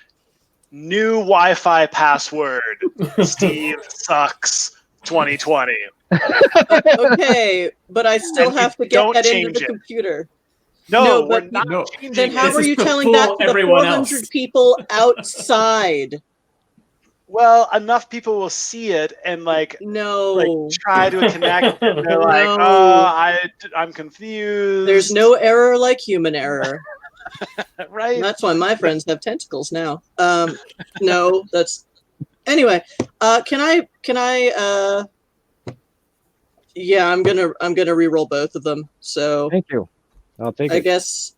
new Wi-Fi password. Steve sucks 2020. Okay, but I still And have to don't get that into change the it. computer. No, No, we're but- not No. changing Then how This are is you to telling fool that to the everyone 400 else. people outside? Well, enough people will see it and No. try to connect. And they're like, No. oh, I'm confused. There's no error like human error. right. And that's why my friends have tentacles now. No, that's anyway. Can I? Yeah, I'm gonna re-roll both of them. So Thank you. I'll take I it. guess.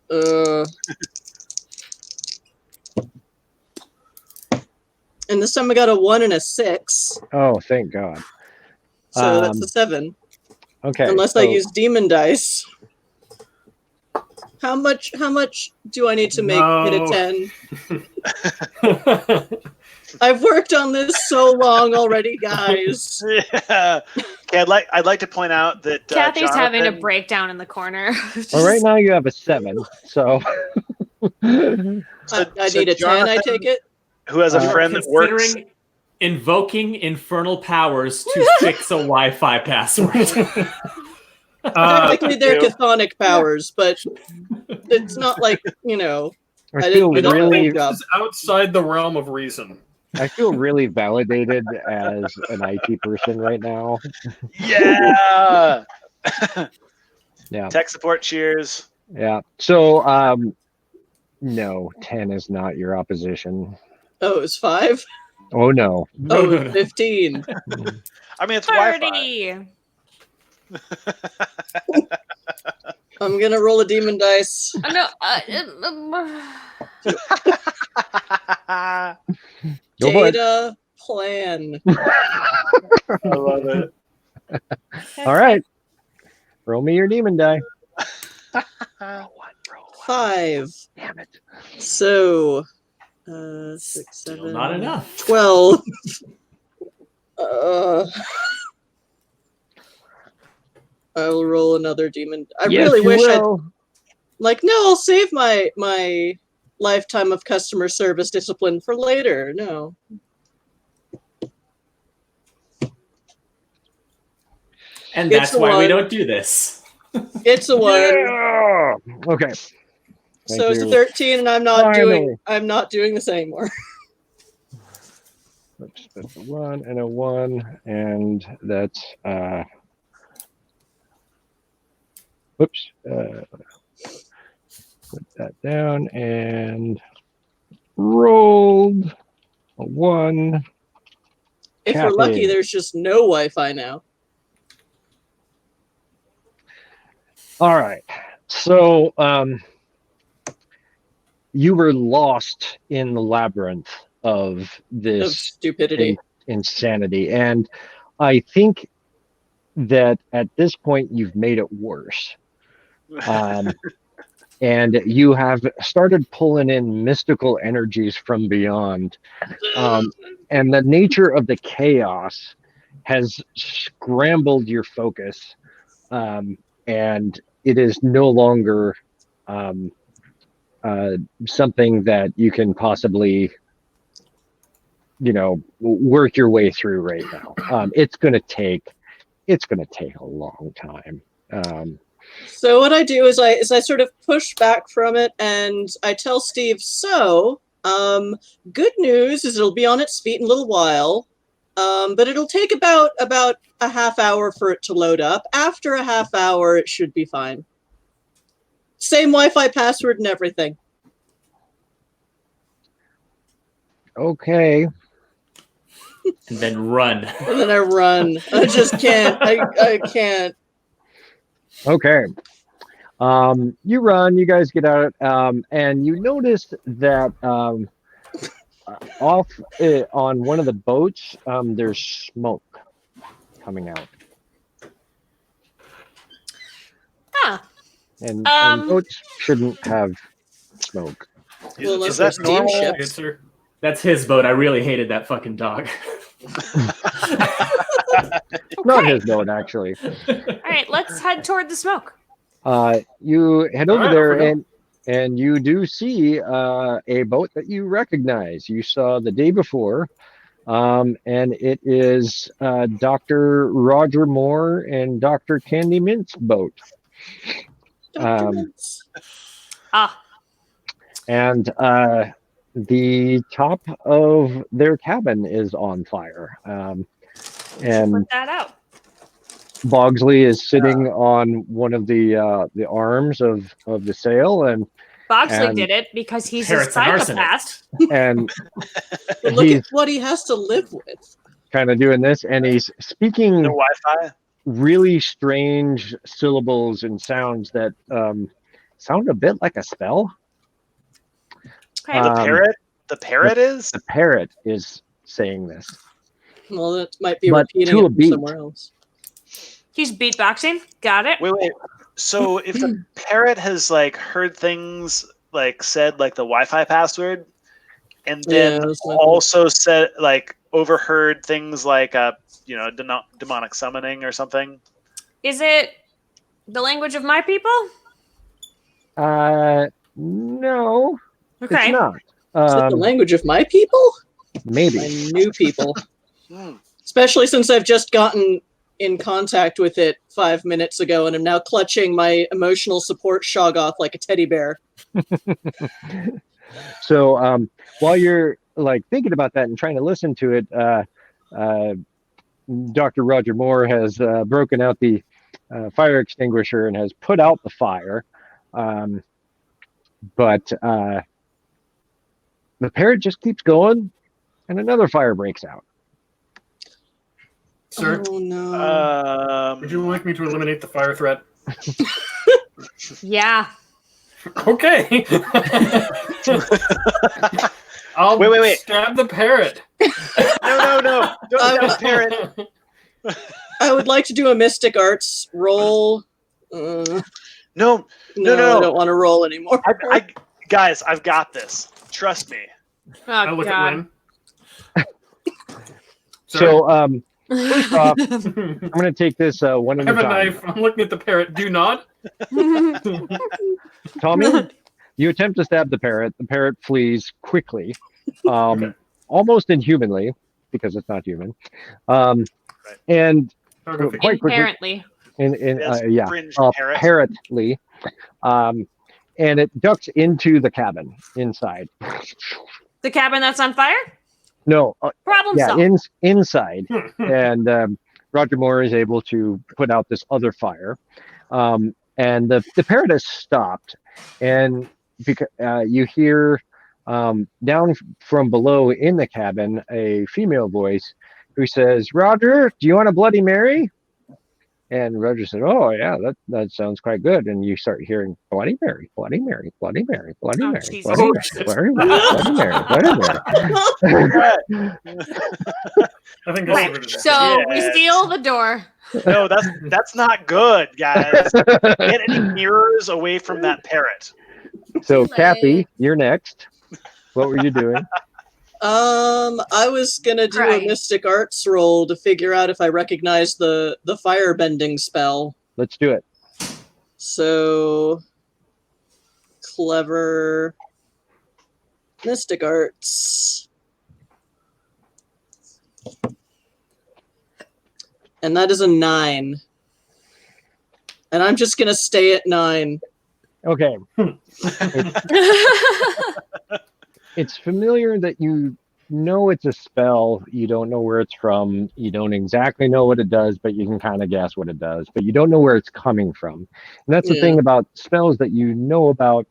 And this time I got a 1 and a 6, Oh, thank God. so that's a 7. Okay. Unless I use demon dice. How much do I need to make it a 10? I've worked on this so long already, guys. Yeah. Okay, I'd like to point out that Kathy's having a Jonathan, breakdown in the corner. Well, right now you have a 7, so. I need a 10, I take it? who has a friend that works. Considering invoking infernal powers to fix a Wi-Fi password. Technically, they're you. chthonic powers, but it's not like, I I feel didn't do a really, good job. This is outside the realm of reason. I feel really validated as an IT person right now. Yeah. Yeah. Tech support cheers. Yeah. So, no, 10 is not your opposition. Oh, it was 5? Oh no. Oh, it was 15. I mean, it's Wi-Fi. 30. I'm gonna roll a demon dice. No. Go for it. Data plan. I love it. All right. Roll me your demon die. 5. Damn it. So, 6, Still 7, not enough. 12. I will roll another demon. I really wish I'd like. No, I'll save my lifetime of customer service discipline for later. No. And It's that's why we one. don't do this. It's a 1. Yeah! Okay. So it's a you. 13, and I'm not Finally. doing this anymore. Oops, that's a 1 and a 1, and that's whoops. Put that down and rolled a 1. If we're lucky, Kathy. there's just no Wi-Fi now. All right. So you were lost in the labyrinth of this Of stupidity. insanity, and I think that at this point you've made it worse. And you have started pulling in mystical energies from beyond, and the nature of the chaos has scrambled your focus, and it is no longer something that you can possibly, work your way through right now. It's going to take a long time. So what I do is I sort of push back from it, and I tell Steve, so, good news is it'll be on its feet in a little while, but it'll take about a half hour for it to load up. After a half hour, it should be fine. Same Wi-Fi password and everything. Okay. And then run. And then I run. I just can't. I can't. Okay. You run, you guys get out, and you notice that off on one of the boats, there's smoke coming out. Ah. And boats shouldn't have smoke. Well, Is unless that they're steam normal? ships. That's his boat. I really hated that fucking dog. Not his boat, actually. All right, let's head toward the smoke. You head over Alright, there, off we go. and you do see a boat that you recognize. You saw the day before, and it is Dr. Roger Moore and Dr. Candy Mint's boat. Documents. And the top of their cabin is on fire. And Put that out. Bogglsey is sitting on one of the arms of the sail, and Bogglsey did it because he's a Parrot's an arsonist. psychopath. and But look he's at what he has to live with. kind of doing this, and he's speaking No Wi-Fi. really strange syllables and sounds that sound a bit like a spell. Okay. The parrot is. The parrot is saying this. Well, that might be But repeating to a it from beat. somewhere else. He's beatboxing. Got it. Wait. So if the parrot has like heard things like said like the Wi-Fi password, and then Yeah, that's my also said like overheard things like demonic summoning or something. Is it the language of my people? No, Okay. it's not. Is it the language of my people? Maybe. My new people. Hmm. Especially since I've just gotten in contact with it 5 minutes ago and am now clutching my emotional support Shoggoth like a teddy bear. So while you're like thinking about that and trying to listen to it, Dr. Roger Moore has broken out the fire extinguisher and has put out the fire. But the parrot just keeps going, and another fire breaks out. Sir, Oh no. would you like me to eliminate the fire threat? Yeah. Okay. I'll Wait. stab the parrot. No. Don't stab the parrot. I would like to do a Mystic Arts roll. No. No, I don't want to roll anymore. Guys, I've got this. Trust me. I Oh look at God. Lynn. So, first off, I'm going to take this one I at a have a time. knife. I'm looking at the parrot. Do not. Tommy, you attempt to stab the parrot. The parrot flees quickly, Okay. almost inhumanly, because it's not human, and I'll go figure. quite quickly, Apparently. yeah, Fringe parrot. apparently, and it ducks into the cabin inside. The cabin that's on fire? No, Problem yeah, solved. inside, and Roger Moore is able to put out this other fire, and the parrot has stopped, and because you hear down from below in the cabin a female voice who says, "Roger, do you want a Bloody Mary?" And Roger said, "Oh yeah, that sounds quite good." And you start hearing Bloody Mary, Bloody Mary, Bloody Mary, Bloody Oh, Mary, Jesus. Bloody Oh, Mary, shit. Bloody Mary, Bloody Mary. I think I see what it is. So we Yes. steal the door. No, that's not good, guys. Get any mirrors away from that parrot. So, Too Kathy, late. you're next. What were you doing? I was gonna do Right. a mystic arts roll to figure out if I recognize the firebending spell. Let's do it. So clever mystic arts. And that is a 9. And I'm just gonna stay at 9. Okay. It's familiar that you know it's a spell. You don't know where it's from. You don't exactly know what it does, but you can kind of guess what it does. But you don't know where it's coming from. And that's the Yeah. thing about spells that you know about,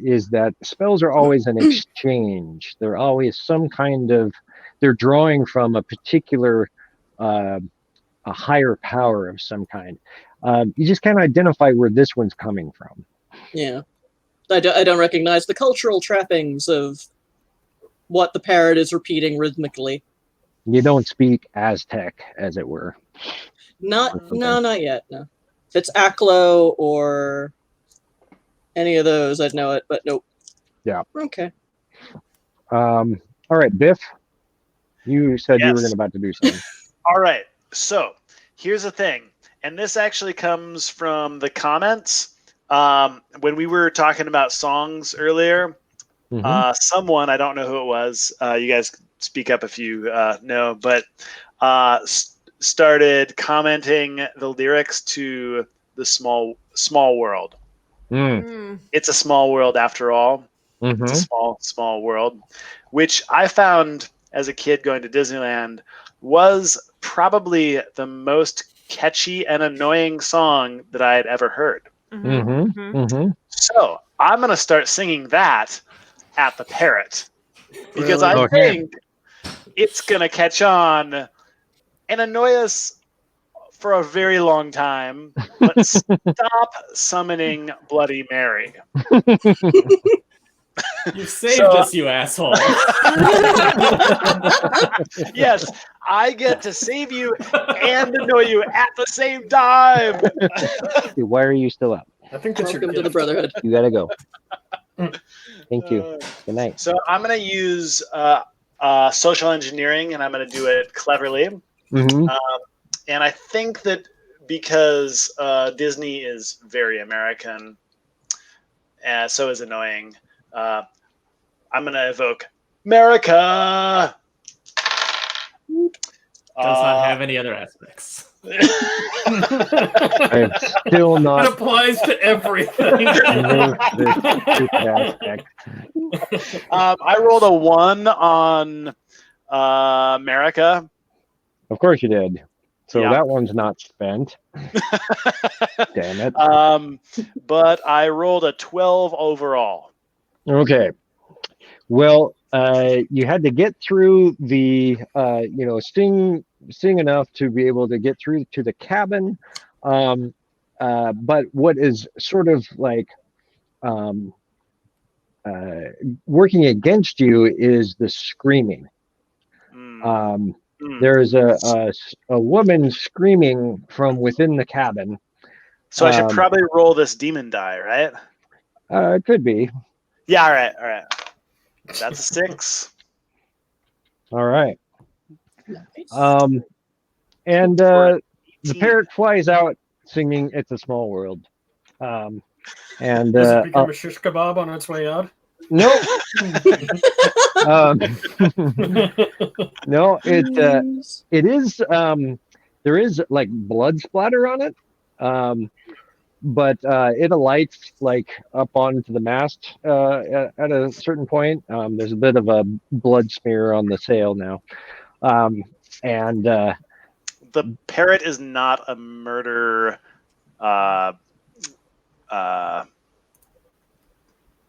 is that spells are always an exchange. They're always some kind of, they're drawing from a particular, a higher power of some kind. You just can't identify where this one's coming from. Yeah. I don't recognize the cultural trappings of what the parrot is repeating rhythmically. You don't speak Aztec, as it were. Not Okay. not yet, no. If it's Aklo or any of those, I'd know it, but nope. Yeah. Okay. All right, Biff, you said you were Yes. about to do something. All right. So here's the thing, and this actually comes from the comments. When we were talking about songs earlier, someone, I don't know who it was, you guys speak up if you know, but started commenting the lyrics to the small world. It's a small world after all. It's a small world, which I found as a kid going to Disneyland was probably the most catchy and annoying song that I had ever heard. So I'm going to start singing that at the parrot because I think it's going to catch on and annoy us for a very long time, but stop summoning Bloody Mary. You saved us, you asshole. Yes, I get to save you and annoy you at the same time. Why are you still up? I think that's Welcome your to the gift. Brotherhood. You gotta go. Thank you. Good night. So I'm going to use social engineering, and I'm going to do it cleverly. And I think that because Disney is very American, and so is annoying, I'm going to evoke America. Does not have any other aspects. I have still It not applies to everything. moved this stupid aspect. I rolled a 1 on America. Of course you did. So Yeah. that one's not spent. Damn it. But I rolled a 12 overall. Okay. Well, you had to get through the, sing enough to be able to get through to the cabin. But what is sort of like working against you is the screaming. There's a woman screaming from within the cabin. So I should probably roll this demon die, right? It could be. Yeah, all right. That's a 6. All right. Nice. And the parrot flies out singing "It's a Small World." And Does it become a shish kebab on its way out? no, no, it is. There is like blood splatter on it, but it alights like up onto the mast at a certain point. There's a bit of a blood smear on the sail now, and the parrot is not a murder.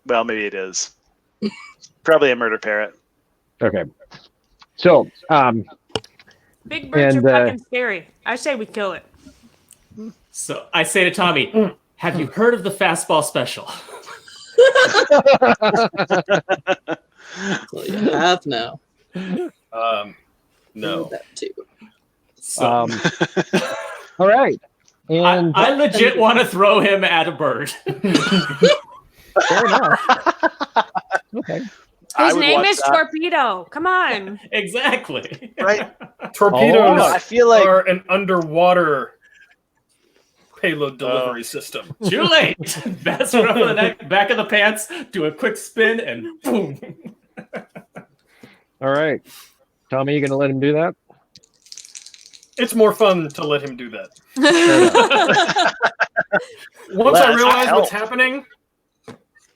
Well, maybe it is. Probably a murder parrot. okay. So, Big birds and, are fucking scary. I say we kill it. So I say to Tommy, have you heard of the fastball special? Well, you have now. No. That too. So all right. And I legit want to throw him at a bird. fair enough. Okay. His name is Torpedo. Come on. Exactly. Right? Torpedoes No, I feel like are an underwater payload delivery system. Too late. Best rub of the neck, back of the pants, do a quick spin, and boom. All right. Tommy, you going to let him do that? It's more fun to let him do that. Once I realize what's happening,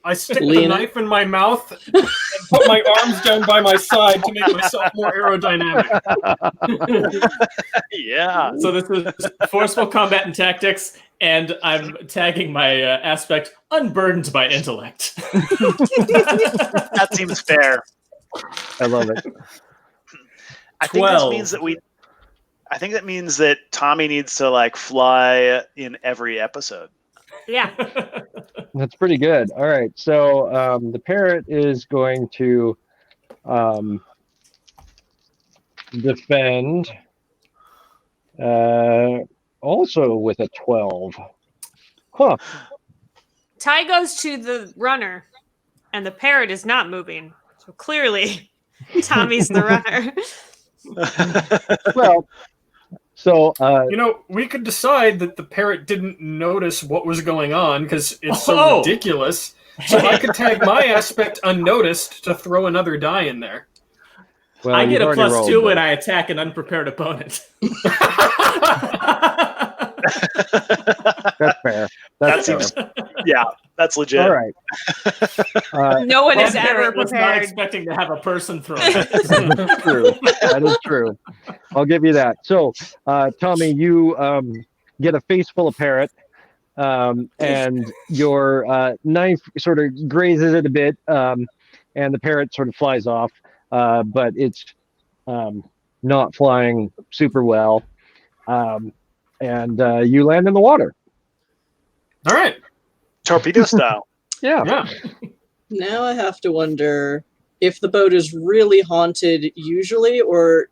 I stick the knife in my mouth and put my arms down by my side to make myself more aerodynamic. yeah. So this is forceful combat and tactics, and I'm tagging my aspect unburdened by intellect. That seems fair. I love it. I think this means that I think that means that Tommy needs to like fly in every episode. Yeah. That's pretty good. All right. So the parrot is going to defend also with a 12. Huh. Ty goes to the runner, and the parrot is not moving. So clearly, Tommy's the runner. Well, so we could decide that the parrot didn't notice what was going on because it's so ridiculous. So I could tag my aspect unnoticed to throw another die in there. well, I get a +2 when I. I attack an unprepared opponent. That's fair. That seems, yeah, that's legit. All right. No one is That ever parrot was not prepared. expecting to have a person throw. That's true. That is true. I'll give you that. So, Tommy, you get a face full of parrot, and your knife sort of grazes it a bit, and the parrot sort of flies off, but it's not flying super well, and you land in the water. All right. Torpedo style. Yeah. Now I have to wonder if the boat is really haunted usually, or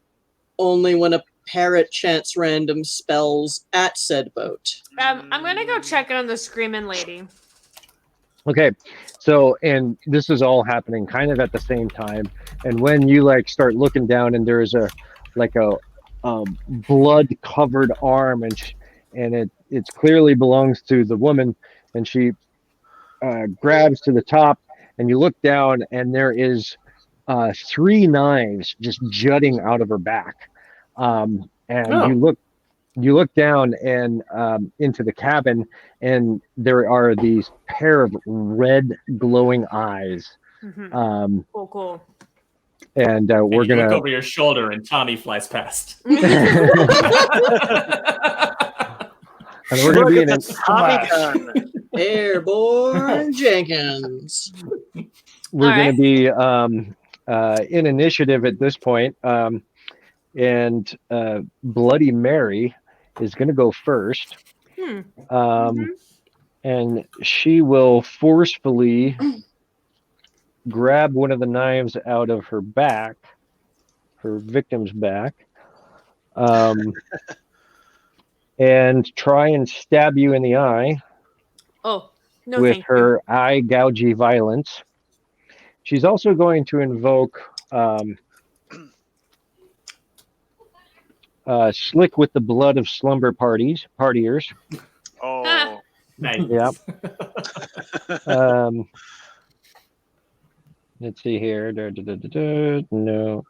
only when a parrot chants random spells at said boat. I'm gonna go check on the screaming lady. Okay, so and this is all happening kind of at the same time, and when you like start looking down, and there's a blood covered arm, and it clearly belongs to the woman, and she grabs to the top, and you look down, and there is 3 knives just jutting out of her back, and you look down and into the cabin, and there are these pair of red glowing eyes. Mm-hmm. Cool. And we're you gonna look over your shoulder, and Tommy flies past. and we're gonna be in a Tommy gun. Airborne Jenkins. we're All gonna right. be in initiative at this point, and Bloody Mary is gonna go first. And she will forcefully grab one of the knives out of her back, her victim's back, and try and stab you in the eye Oh, no, with thank her eye gougy violence. she's also going to invoke Slick with the Blood of Slumber partiers. Oh, Nice. Yep. Let's see here. No,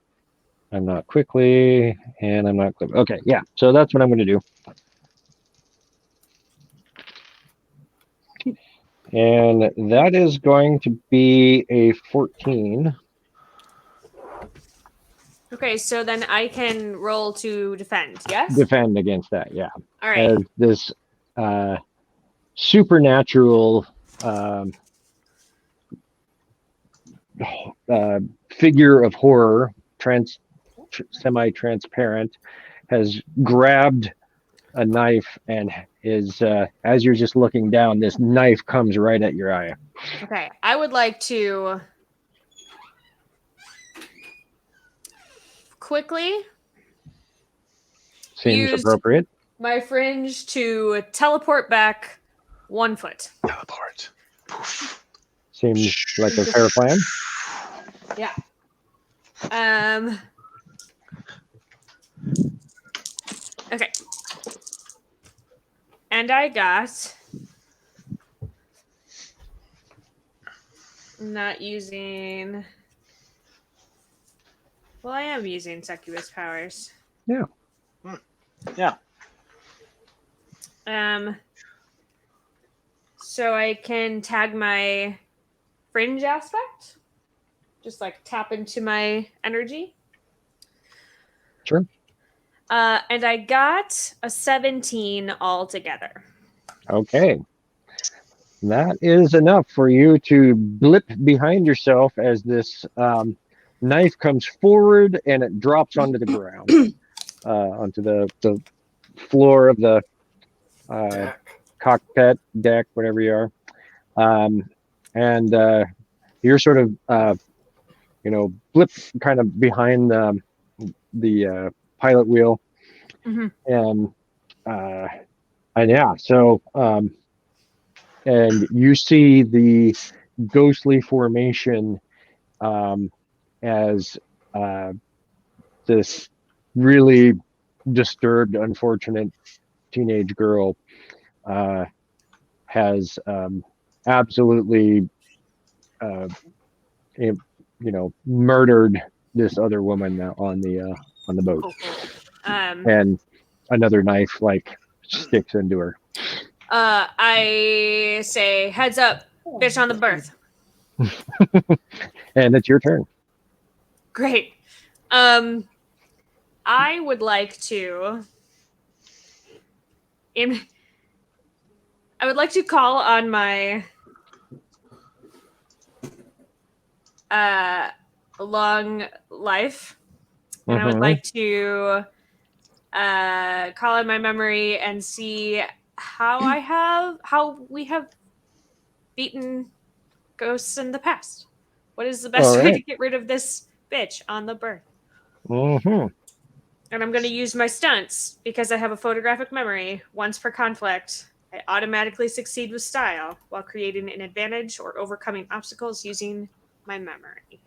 I'm not quickly, and I'm not quick. Okay, yeah. So that's what I'm going to do. And that is going to be a 14. Okay, so then I can roll to defend, yes? Defend against that, yeah. All right. As this supernatural figure of horror, semi-transparent, has grabbed a knife and is, as you're just looking down, this knife comes right at your eye. Okay, I would like to quickly Seems Used- appropriate. my fringe to teleport back 1 foot. teleport. Poof. Seems like a fair plan. Yeah. Okay. And I got not using. Well, I am using succubus powers. Yeah. Yeah. So I can tag my fringe aspect. Just like tap into my energy. Sure. And I got a 17 altogether. Okay. That is enough for you to blip behind yourself as this knife comes forward and it drops onto the ground, onto the floor of the cockpit, deck, whatever you are. And you're sort of, blip kind of behind the pilot wheel. Mm-hmm. And yeah, so and you see the ghostly formation as this really disturbed, unfortunate teenage girl has absolutely murdered this other woman on the boat. And another knife sticks into her. I say, heads up, bitch on the berth. And it's your turn. Great. I would like to call on my long life. And I would like to call on my memory and see how we have beaten ghosts in the past. What is the best way to get rid of this bitch on the berth? Mm-hmm. And I'm going to use my stunts because I have a photographic memory. Once per conflict, I automatically succeed with style while creating an advantage or overcoming obstacles using my memory.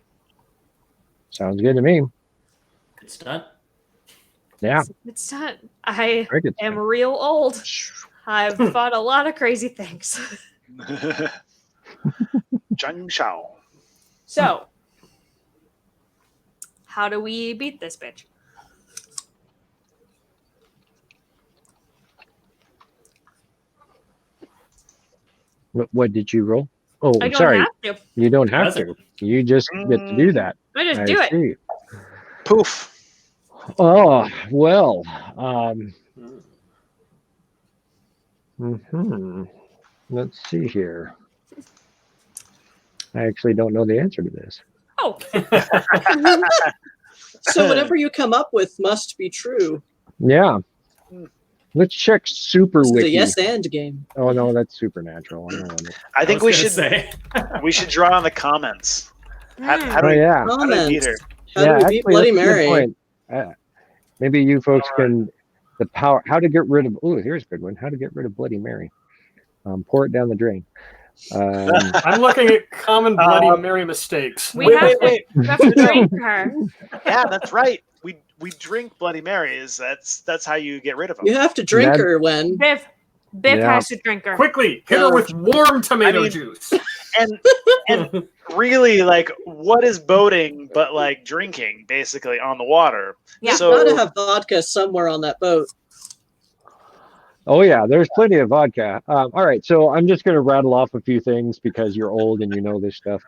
Sounds good to me. Good stunt. Yeah. It's done. I am real old. I've fought a lot of crazy things. Zhang Shao. So, how do we beat this bitch? What did you roll? Oh, I don't sorry. have to. You don't have to. You just get to do that. I just do it. See. Poof. Oh, well. Let's see here. I actually don't know the answer to this. Oh. So whatever you come up with must be true. Yeah. Let's check Super This is Wiki. a yes and game. Oh no, that's supernatural. I think we should say. we should draw on the comments. How do we, yeah. how do we beat her? How do we beat Bloody that's a good Mary? point. Maybe you folks can the power. How to get rid of? Oh, here's a good one. How to get rid of Bloody Mary? Pour it down the drain. I'm looking at common Bloody Mary mistakes. We have to drink her. Yeah, that's right. We drink Bloody Marys. That's how you get rid of them. You have to drink her when Biff has to drink her. Quickly, hit her with warm tomato juice. And really, like, what is boating but like drinking, basically, on the water? Yeah. You've got to have vodka somewhere on that boat. Oh yeah, there's plenty of vodka. All right, so I'm just going to rattle off a few things because you're old and you know this stuff.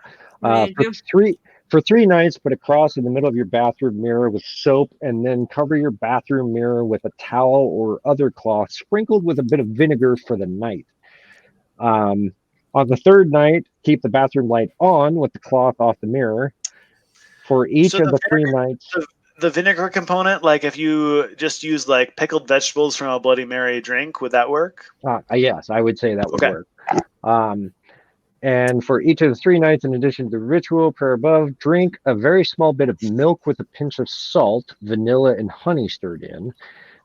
For 3 nights, put a cross in the middle of your bathroom mirror with soap, and then cover your bathroom mirror with a towel or other cloth sprinkled with a bit of vinegar for the night. On the 3rd night, keep the bathroom light on with the cloth off the mirror. For each of the 3 nights. The vinegar component, like if you just use like pickled vegetables from a Bloody Mary drink, would that work? Yes, I would say that would work. And for each of the 3 nights, in addition to the ritual prayer above, drink a very small bit of milk with a pinch of salt, vanilla, and honey stirred in.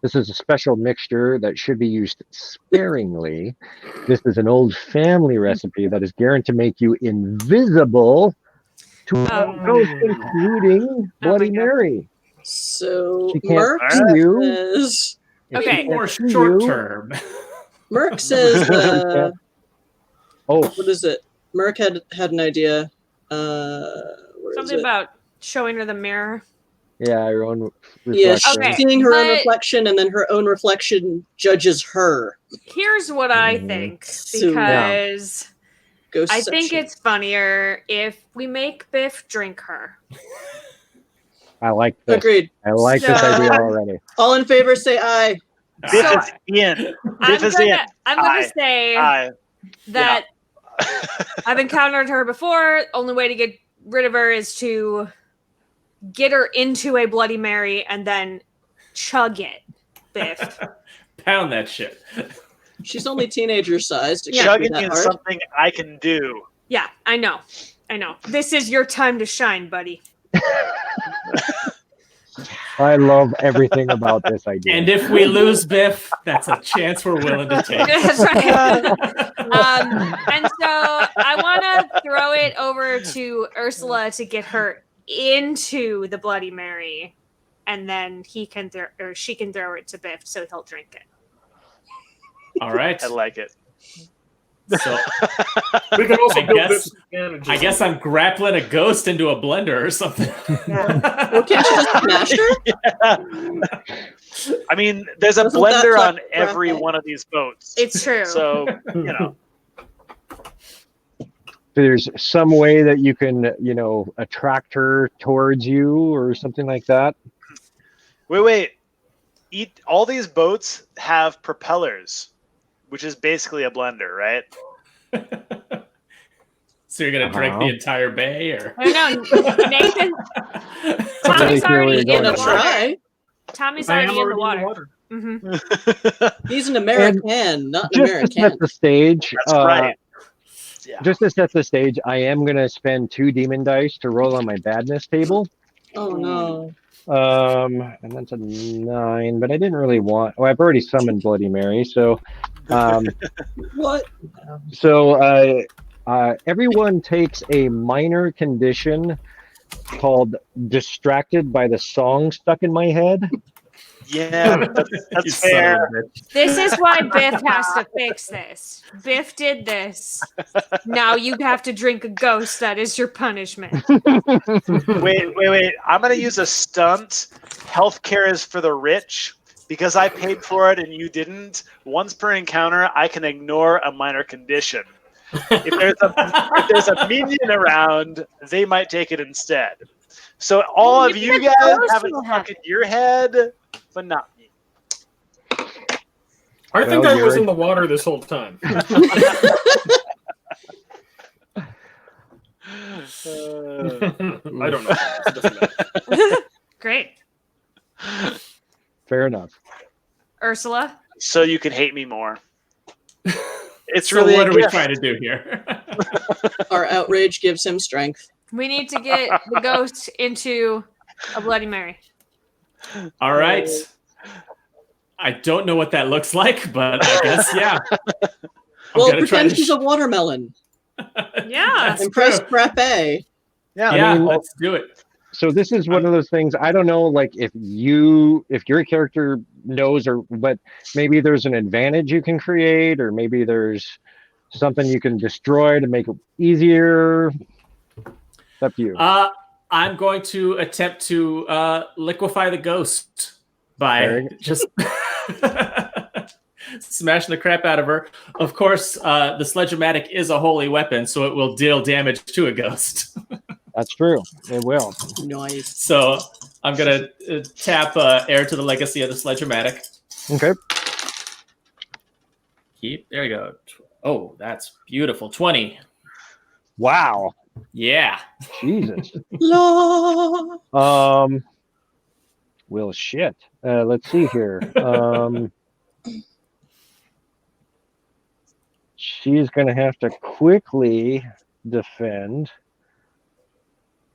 This is a special mixture that should be used sparingly. This is an old family recipe that is guaranteed to make you invisible to ghosts, including Bloody Mary. So Merc says, okay, more short term. Merc says, what is it? Merc had an idea. Something about showing her the mirror. Yeah, your own reflection. Yeah, she's seeing her own reflection, and then her own reflection judges her. Here's what I think, because I think it's funnier if we make Biff drink her. I like this. Agreed. I like this idea already. All in favor, say aye. Biff is in. I'm gonna say that I've encountered her before. Only way to get rid of her is to get her into a Bloody Mary and then chug it, Biff. Pound that shit. She's only teenager sized. Chugging is something I can do. Yeah, I know. This is your time to shine, buddy. I love everything about this idea. And if we lose Biff, that's a chance we're willing to take. That's right. And so I want to throw it over to Ursula to get her into the Bloody Mary, and then she can throw it to Biff so he'll drink it. All right. I like it. So we can also I guess I'm grappling a ghost into a blender or something. Well, can't you just smash her? Yeah. I mean, there's a blender on every one of these boats. It's true. So, There's some way that you can, attract her towards you or something like that. Wait. All these boats have propellers, which is basically a blender, right? So you're gonna drink the entire bay, or I don't know, Nathan. Tommy's already in the water. Tommy's already in the water. Mm-hmm. He's an American, not an American. To set the stage, that's right. Yeah. Just to set the stage, I am gonna spend 2 demon dice to roll on my badness table. Oh no. And that's a 9, but I didn't really want. I've already summoned Bloody Mary, so. What? So everyone takes a minor condition called "distracted by the song stuck in my head." Yeah, that's fair. This is why Biff has to fix this. Biff did this. Now you have to drink a ghost. That is your punishment. Wait. I'm going to use a stunt. Healthcare is for the rich. Because I paid for it and you didn't, once per encounter, I can ignore a minor condition. If there's a minion around, they might take it instead. So all of you guys have it stuck in your head, but not me. I think I was in the water this whole time. I don't know. Great. Fair enough. Ursula? So you can hate me more. It's so really what are we trying to do here? Our outrage gives him strength. We need to get the ghost into a Bloody Mary. All right. I don't know what that looks like, but I guess, yeah. Well, pretend she's a watermelon. Yeah. Impressed Frappe. Yeah. Yeah, I mean, let's do it. So this is one of those things. I don't know, like if your character knows, but maybe there's an advantage you can create, or maybe there's something you can destroy to make it easier. It's up to you. I'm going to attempt to liquefy the ghost by just smashing the crap out of her. Of course, the sledge-o-matic is a holy weapon, so it will deal damage to a ghost. That's true. It will. Nice. So I'm going to tap heir to the legacy of the sledge-o-matic. Okay. There you go. Oh, that's beautiful. 20. Wow. Yeah. Jesus. La. Well, shit. Let's see here. She's going to have to quickly defend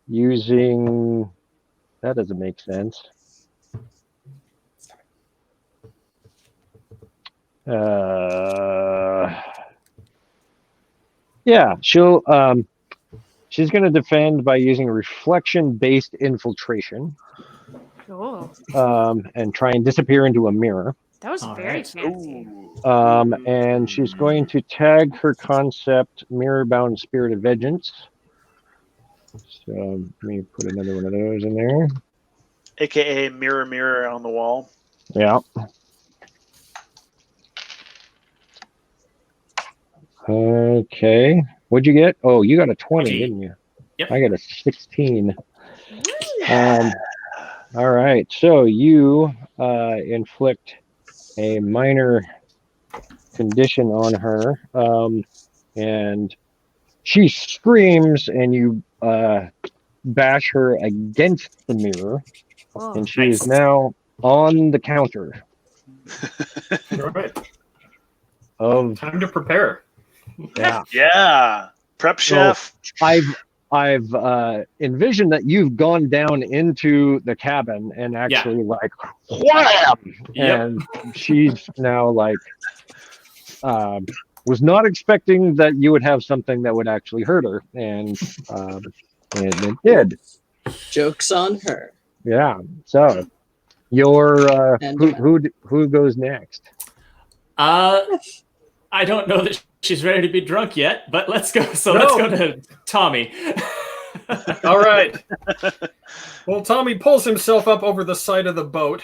using... That doesn't make sense. Yeah, she's going to defend by using reflection-based infiltration. Oh, And try and disappear into a mirror. that was very fancy. And she's going to tag her concept mirror-bound spirit of vengeance. So let me put another one of those in there. AKA mirror, mirror on the wall. Yeah. Okay. What'd you get? Oh, you got a 20, didn't you? Yep. I got a 16. All right. So you inflict a minor condition on her, and she screams, and you bash her against the mirror, and she is now on the counter. All right. Time to prepare. Yeah. Yeah. Prep chef. So I've envisioned that you've gone down into the cabin and actually like wham! And she's now like was not expecting that you would have something that would actually hurt her, and it did. Joke's on her. Yeah. So your who goes next? I don't know that she's ready to be drunk yet, but let's go. So let's go to Tommy. All right. Well, Tommy pulls himself up over the side of the boat.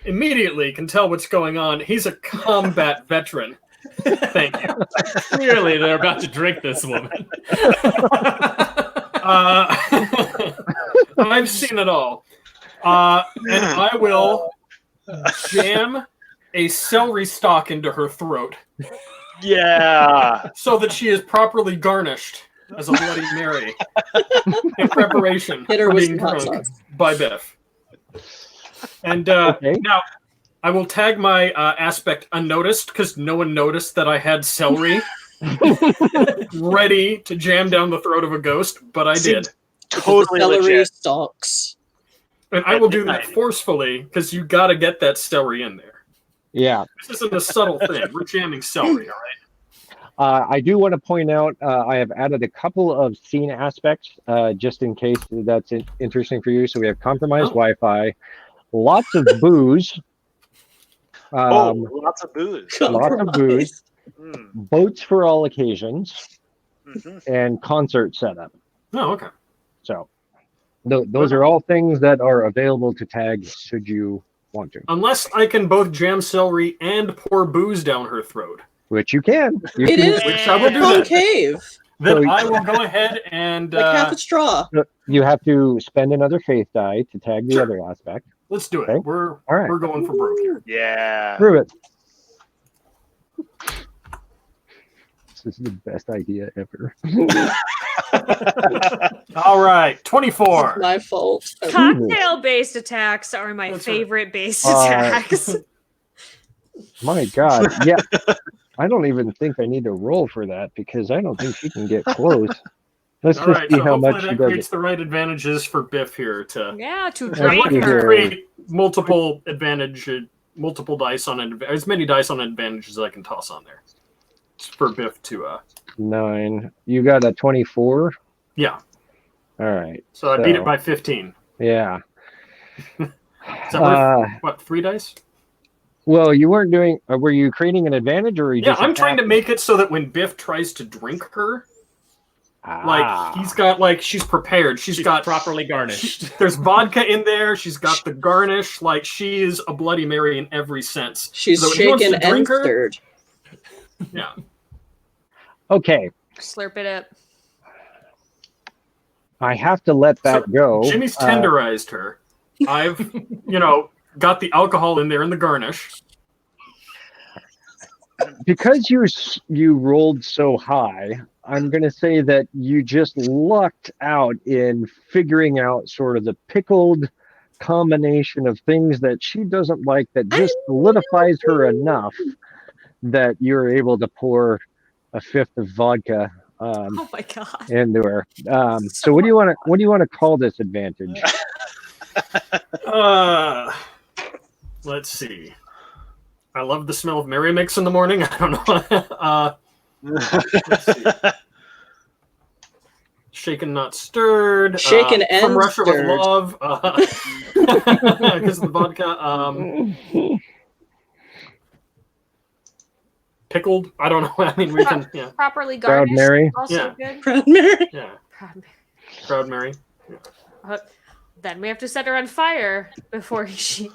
Immediately can tell what's going on. He's a combat veteran. Thank you. Clearly, they're about to drink this woman. I've seen it all. And I will jam a celery stalk into her throat. Yeah. So that she is properly garnished as a Bloody Mary in preparation Hit her for with being some hot drunk sauce. by Biff. And now I will tag my aspect unnoticed because no one noticed that I had celery ready to jam down the throat of a ghost, but I did. Totally Celery legit. stalks. And I will do that forcefully because you got to get that celery in there. Yeah. This isn't a subtle thing. We're jamming celery, all right? I do want to point out I have added a couple of scene aspects just in case that's interesting for you. So we have compromised Wi-Fi, lots of booze. Lots of booze. Lots of booze. Boats for all occasions, and concert setup. Oh, okay. So those are all things that are available to tag should you want to. Unless I can both jam celery and pour booze down her throat. Which you can. It is Which I will do that. concave. Then I will go ahead and... Like half a straw. You have to spend another faith die to tag the other aspect. Let's do it. Okay. We're right. We're going for broke here. Yeah. Prove it. This is the best idea ever. All right, 24. My fault. Cocktail-based attacks are my favorite based attacks. My God. Yeah. I don't even think I need to roll for that because I don't think she can get close. Let's All just right, see so how hopefully much she that does. creates the right advantages for Biff here to To Let's drain see her. here. create multiple advantage, multiple dice on as many dice on advantage as I can toss on there. for Biff to 9. You got a 24. Yeah. All right. So I beat it by 15. Yeah. Is that worth, what, 3 dice? Well, you weren't doing. Were you creating an advantage, or were you Yeah, just I'm trying to make it so that when Biff tries to drink her, like he's got like she's prepared. She's got properly garnished. There's vodka in there. She's got the garnish. Like she is a Bloody Mary in every sense. She's so shaken and stirred. Yeah. Okay. Slurp it up. I have to let that go. Jimmy's tenderized her. I've, got the alcohol in there in the garnish. Because you rolled so high, I'm going to say that you just lucked out in figuring out sort of the pickled combination of things that she doesn't like that just solidifies her enough that you're able to pour a fifth of vodka oh my god! into her. So what do you want to call this advantage? Let's see. I love the smell of Mary Mix in the morning. I don't know. Let's see. Shaken, not stirred. Shaken and from Russia stirred. with love. Because of the vodka. Pickled. I don't know. I mean, we can. Yeah. Properly Proud garnished. Mary. Also good. Proud Mary. Yeah. Proud Mary. Proud Mary. Yeah. Then we have to set her on fire before she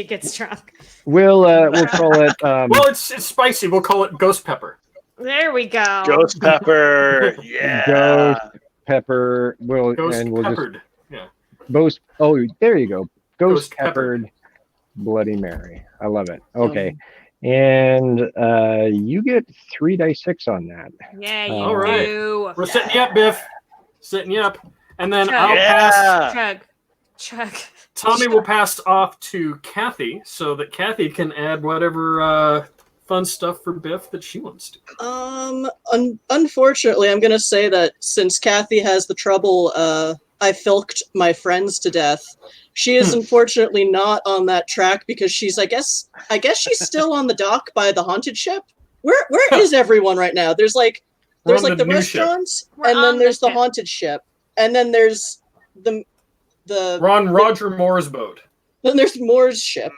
gets drunk. We'll call it. Well, it's spicy. We'll call it ghost pepper. There we go. Ghost pepper. Yeah. Ghost pepper. We'll peppered. Ghost. Oh, there you go. Ghost peppered. peppered Bloody Mary. I love it. Okay. And you get 3 dice 6 on that. Yeah, you All right. do. We're setting you up, Biff. Setting you up. And then Chug. I'll pass. Chug. Tommy will pass off to Kathy so that Kathy can add whatever fun stuff for Biff that she wants to. Unfortunately, I'm going to say that since Kathy has the trouble, I filked my friends to death. She is unfortunately not on that track because she's, I guess she's still on the dock by the haunted ship. Where is everyone right now? There's like the restaurants, and then there's the haunted ship, and then there's the We're on Roger Moore's boat. Then there's Moore's ship.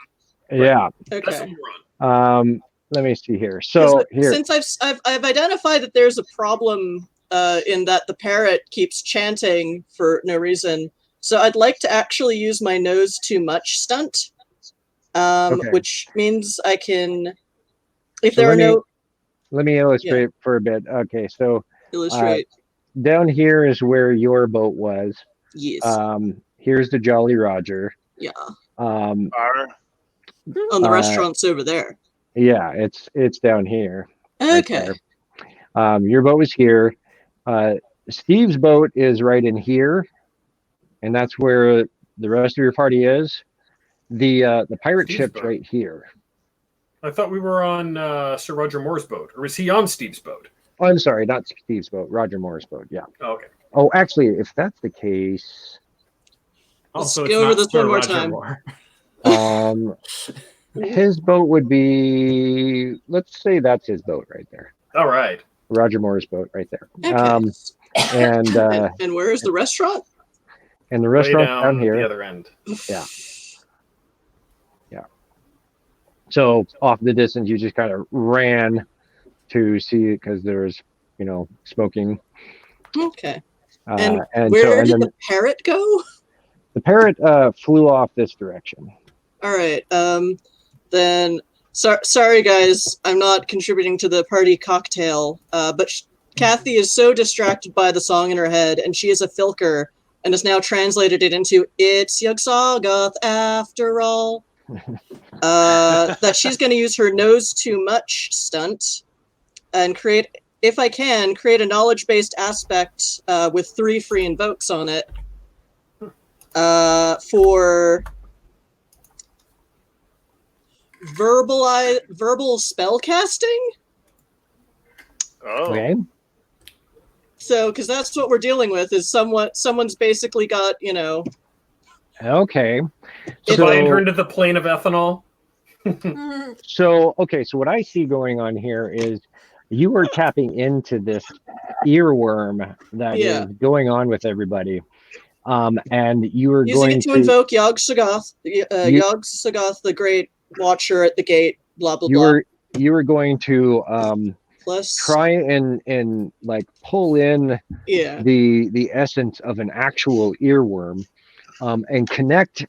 Yeah. Okay. That's what we're on. Let me see here. So here, since I've identified that there's a problem in that the parrot keeps chanting for no reason, so I'd like to actually use my nose too much stunt, which means I can, if there are no. Let me illustrate for a bit. Okay, so illustrate. Down here is where your boat was. Yes. Here's the Jolly Roger. Yeah. On the restaurant's over there. Yeah, it's down here. Okay. Right, your boat was here. Steve's boat is right in here, and that's where the rest of your party is. The pirate Steve's ship's boat. right here. I thought we were on Sir Roger Moore's boat. Or was he on Steve's boat? Oh, I'm sorry, not Steve's boat. Roger Moore's boat. Yeah. Oh, okay. Oh, actually, if that's the case, Let's Also, go over this one more time. Moore. his boat would be. Let's say that's his boat right there. All right. Roger Moore's boat right there. Okay. And where is the restaurant? and the Way restaurant down down at here. the other end. Yeah. So off the distance, you just kind of ran to see it because there was, smoking. Okay. And Where then did the parrot go? the parrot flew off this direction. All right. Then sorry guys, I'm not contributing to the party cocktail. But Kathy is so distracted by the song in her head, and she is a filker, and has now translated it into "It's Yog-Sothoth after all." That she's going to use her nose too much stunt and create a knowledge-based aspect with 3 free invokes on it for verbal spell casting. Oh. Okay. So, because that's what we're dealing with, is someone's basically got, Okay. To bind her into the plane of ethanol. So what I see going on here is you are tapping into this earworm that is Yeah. going on with everybody. And you are Using going it to invoke Yog-Sothoth, Yog-Sothoth, the Great Watcher at the gate. Blah blah blah. You are going to Plus, try and like pull in yeah. the essence of an actual earworm, and connect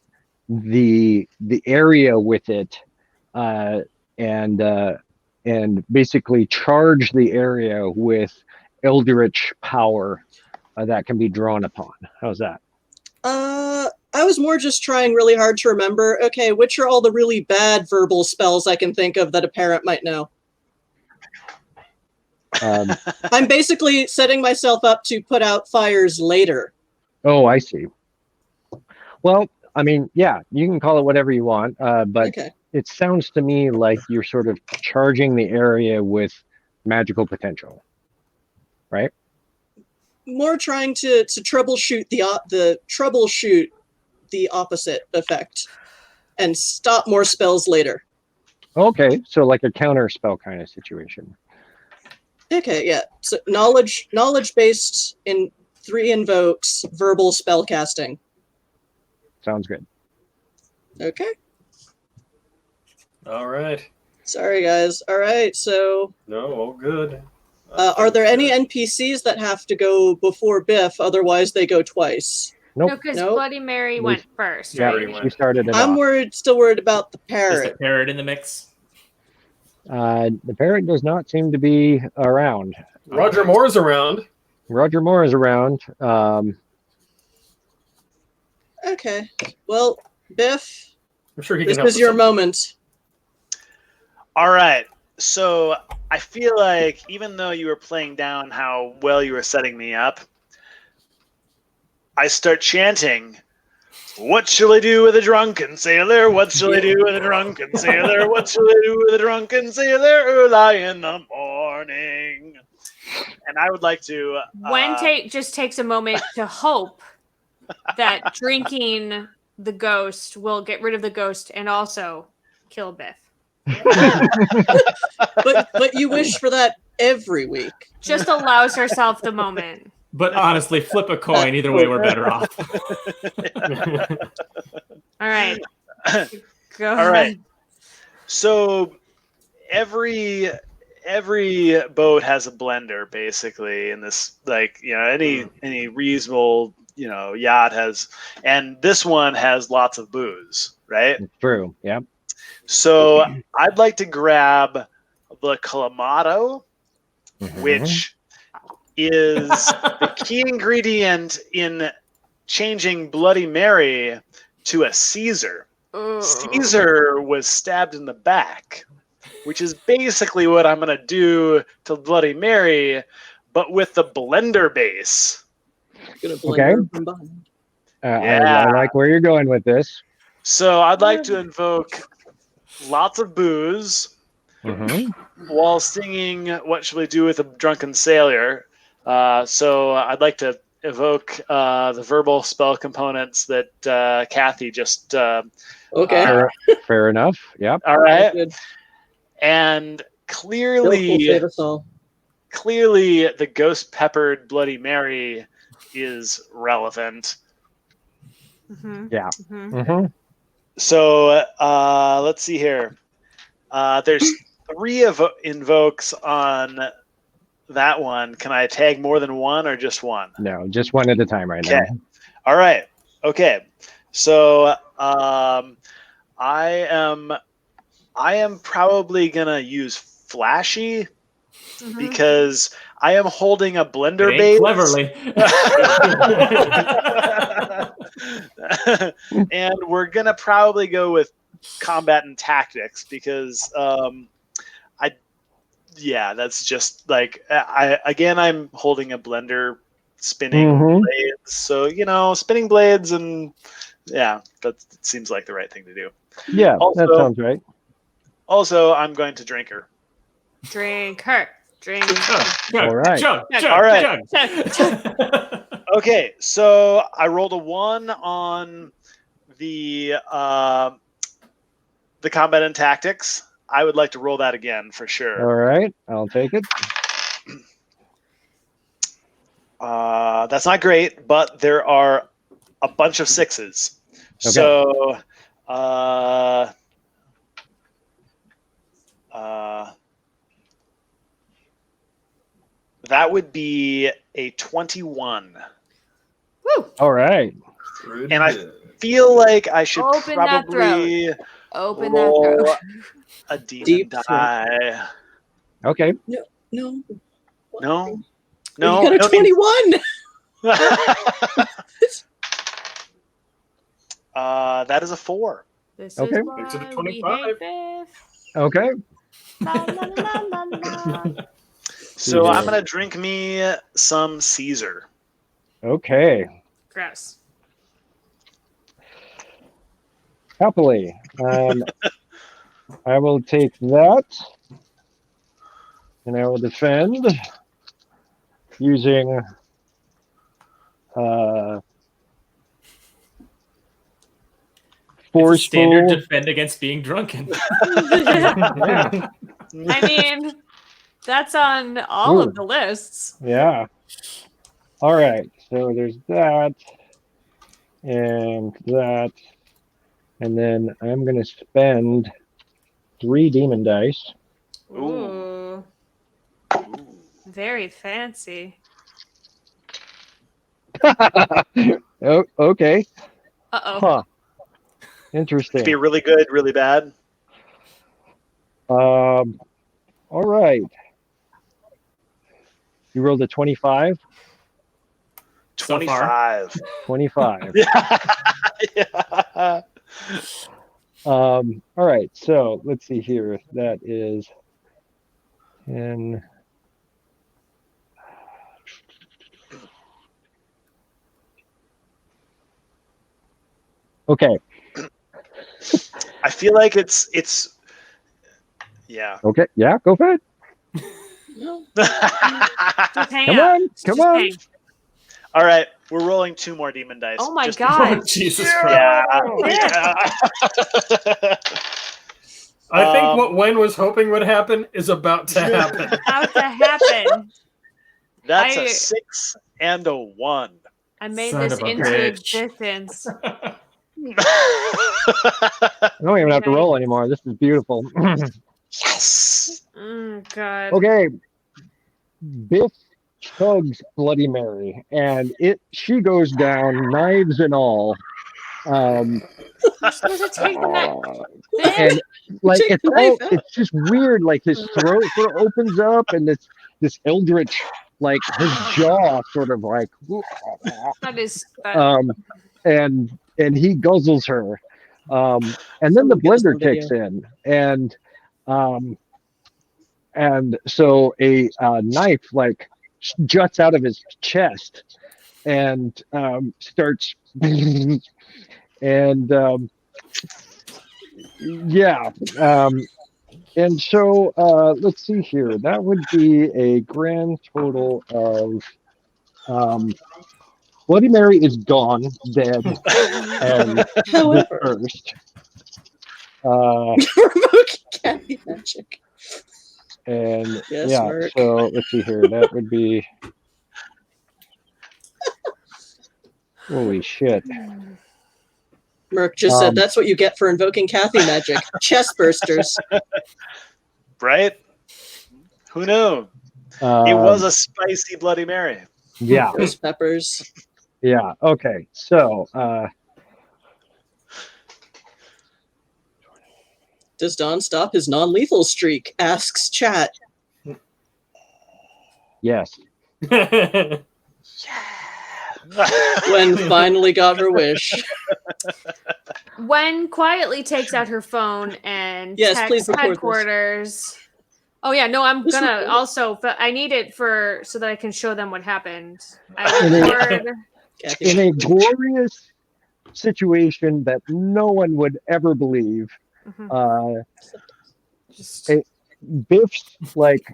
the area with it, and basically charge the area with eldritch power that can be drawn upon. How's that? I was more just trying really hard to remember. Okay, which are all the really bad verbal spells I can think of that a parent might know? I'm basically setting myself up to put out fires later. Oh, I see. Well, I mean, yeah, you can call it whatever you want, but Okay. it sounds to me like you're sort of charging the area with magical potential, right? More trying to troubleshoot the opposite effect and stop more spells later. Okay, so like a counter spell kind of situation. Okay, yeah. So knowledge based in 3 invokes, verbal spell casting. Sounds good. Okay. All right. Sorry guys. All right. So No, all good. are there any NPCs that have to go before Biff? Otherwise, they go twice. No, Nope. because Nope. Bloody Mary went first, Yeah, right? Right. she started it I'm off. still worried about the Is the parrot. parrot in the mix? The parrot does not seem to be around. Roger Moore's around. Roger Moore is around. Okay. Well, Biff, I'm sure he this can help. is your moment. All right. So I feel like even though you were playing down how well you were setting me up, I start chanting, "What shall I do with a drunken sailor? What shall I do with a drunken sailor? What shall I do with a drunken sailor early in the morning?" And I would like to. Just takes a moment to hope that drinking the ghost will get rid of the ghost and also kill Biff. But you wish for that every week. Just allows herself the moment. But honestly, flip a coin. Either way, we're better off. All right. Go All right. ahead. So every boat has a blender basically in this, like, any reasonable yacht has, and this one has lots of booze, right? True. Yeah. So I'd like to grab the Clamato, which is the key ingredient in changing Bloody Mary to a Caesar. Ooh. Caesar was stabbed in the back, which is basically what I'm going to do to Bloody Mary, but with the blender base. Gonna blend Okay. her from behind. Yeah. I like where you're going with this. So I'd like to invoke lots of booze while singing "What Shall We Do with a Drunken Sailor?" So I'd like to evoke the verbal spell components that Kathy just. Okay. Fair enough. Yep. All right, Good. and Biff will clearly, save us all. the ghost peppered Bloody Mary is relevant. Mhm. Yeah. Mhm. Mm-hmm. So let's see here. There's 3 invokes on that one. Can I tag more than one or just one? No, just one at a time right Okay. now. All right. Okay. So I am probably gonna use Flashy because I am holding a blender It base. ain't cleverly. And we're gonna probably go with combat and tactics because that's just like I'm holding a blender spinning blades, so spinning blades, and that seems like the right thing to do. Yeah, Also- that sounds right. Also, I'm going to drink her. Drink her. Drink. All right. Chug, chug, All right. chug. Okay, so I rolled a 1 on the combat and tactics. I would like to roll that again for All sure. right, I'll take it. That's not great, but there are a bunch of 6s. Okay. So, that would be a 21. Woo! All right. And I feel like I should Open that probably Open that roll throat. a demon Deep throat. die. Okay. No. No, You no, got a no need- 21. That is a 4. This Okay. is Makes it a why 25. we hate Biff. Okay. La, la, la, la, la. So Yeah. I'm gonna drink me some Caesar. Okay. Gross. Happily. I will take that, and I will defend using It's a standard forceful. defend against being drunken. Yeah. I mean, that's on all of the lists. Yeah. All right. So there's that, and that, and then I'm gonna spend 3 demon dice. Ooh. Very fancy. Oh, okay. Uh-oh. Huh. Could be Interesting. really good, really bad. All right. You rolled a 25? So far. 25. 25. Yeah. All right. So let's see here. That is 10. Okay. I feel like it's yeah. Okay. Yeah. Go for it. No. Just hang Come out. on. Just Come on. hang. All right, we're rolling 2 more demon dice. Oh my Just- god. Oh, Jesus Christ. Yeah. I think what Wayne was hoping would happen is about to happen. About to happen. That's I- a 6 and a 1. I made Son this of a into bitch. existence. I don't even have to Okay. roll anymore. This is beautiful. Yes. God. Okay. Biff chugs Bloody Mary, and she goes down, knives and all. You're supposed to take the knife. And like Take it's the knife out. it's just weird. Like his throat sort of opens up, and this eldritch, like his jaw sort of like, That is. and he guzzles her, and then the Someone get us blender on video. kicks in, and so a knife like juts out of his chest and starts and yeah. And so let's see here. That would be a grand total of Bloody Mary is gone, dead, and However, dispersed. provoking candy magic. And Yes, yeah, Merc. so let's see here. That would be holy shit. Merc just said that's what you get for invoking Kathy magic. Chest bursters. Right? Who knew? It was a spicy Bloody Mary. Yeah, Those peppers. yeah. Okay, so Does Don stop his non-lethal streak? Asks chat. yes. When finally got her wish. When quietly takes out her phone and Yes, please texts record this. headquarters. Oh yeah, no, I'm Just gonna record. also, but I need it so that I can show them what happened. I In a- record. Kathy. In a glorious situation that no one would ever believe, Mhm. Just Biff's like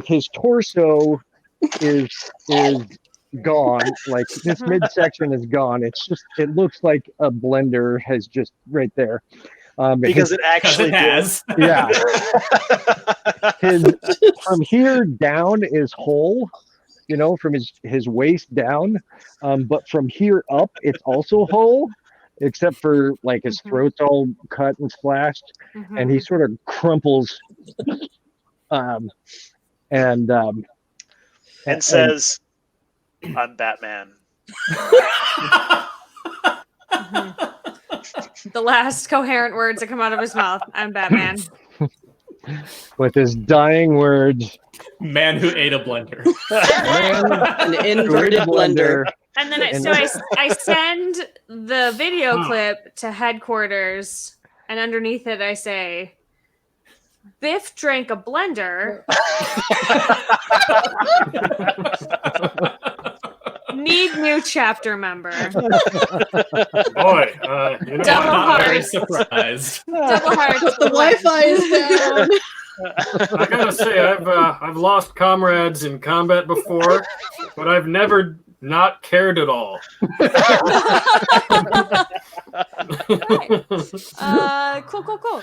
his torso is gone, like this midsection is gone. It looks like a blender has just right there. Because it actually has. Yeah. From here down is whole, from his waist down. But from here up, it's also whole, except for like his throat's all cut and slashed, and he sort of crumples, and says, "I'm Batman." The last coherent words that come out of his mouth. I'm Batman. With his dying words. Man who ate a blender. An inverted blender. And then I send the video clip to headquarters, and underneath it I say, Biff drank a blender. Need new chapter member. Boy, Double I'm very heart. surprised. Double heart. But the Wi-Fi is down. I gotta say, I've lost comrades in combat before, but I've never not cared at all. Cool.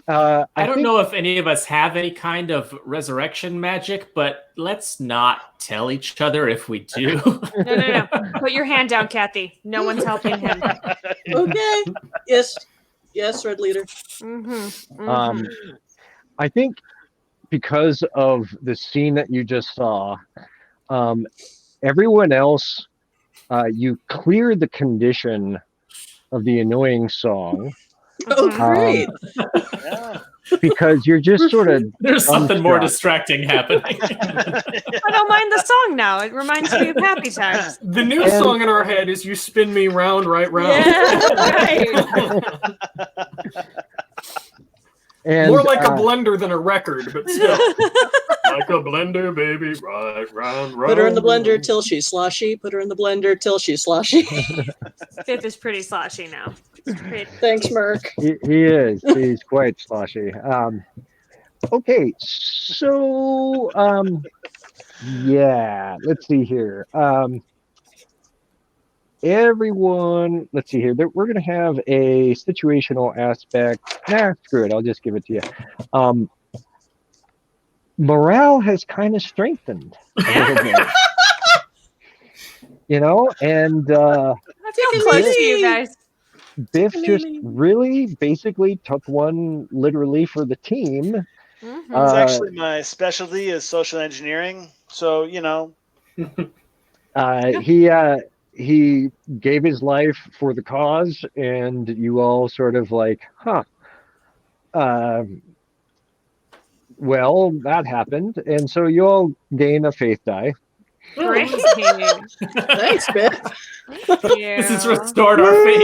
I don't know if any of us have any kind of resurrection magic, but let's not tell each other if we do. No. Put your hand down, Kathy. No one's helping him. Okay. Yes, Red Leader. I think because of the scene that you just saw, everyone else, you cleared the condition of the annoying song. Oh, great. Because you're just sort of There's something more distracting happening. I don't mind the song now. It reminds me of happy times. The new song in our head is "You Spin Me Round, Right Round." Yeah, right. And, More like a blender than a record, but still. Like a blender, baby, right round, round. Put her in the blender till she's sloshy. Put her in the blender till she's sloshy. Biff is pretty sloshy now. Thanks, Merc. He is. He's quite sloshy. Okay, so yeah, let's see here. Everyone, let's see here. We're going to have a situational aspect. Screw it. I'll just give it to you. Morale has kind of strengthened a little bit. And I feel close to you guys. Biff just really basically took one literally for the team. It's actually my specialty is social engineering. So, he gave his life for the cause, and you all sort of like, well, that happened, and so you all gain a faith die. Great. Thanks, Biff. This has restored our faith.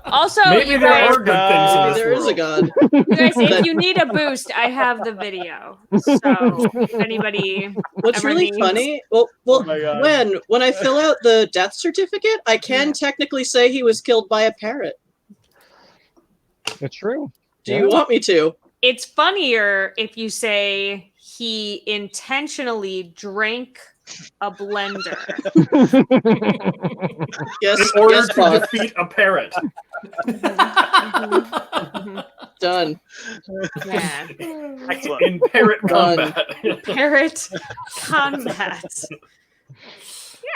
Also, maybe you there guys, are good things in this There is a world. God. you guys, if you need a boost, I have the video. So if anybody What's ever really needs- funny? Well, my God. when I fill out the death certificate, I can technically say he was killed by a parrot. It's true. Do you want me to? It's funnier if you say he intentionally drank a blender. Yes. In order yes, to Bob. defeat a parrot. Done. Yeah. excellent. In parrot Done. combat. Parrot combat.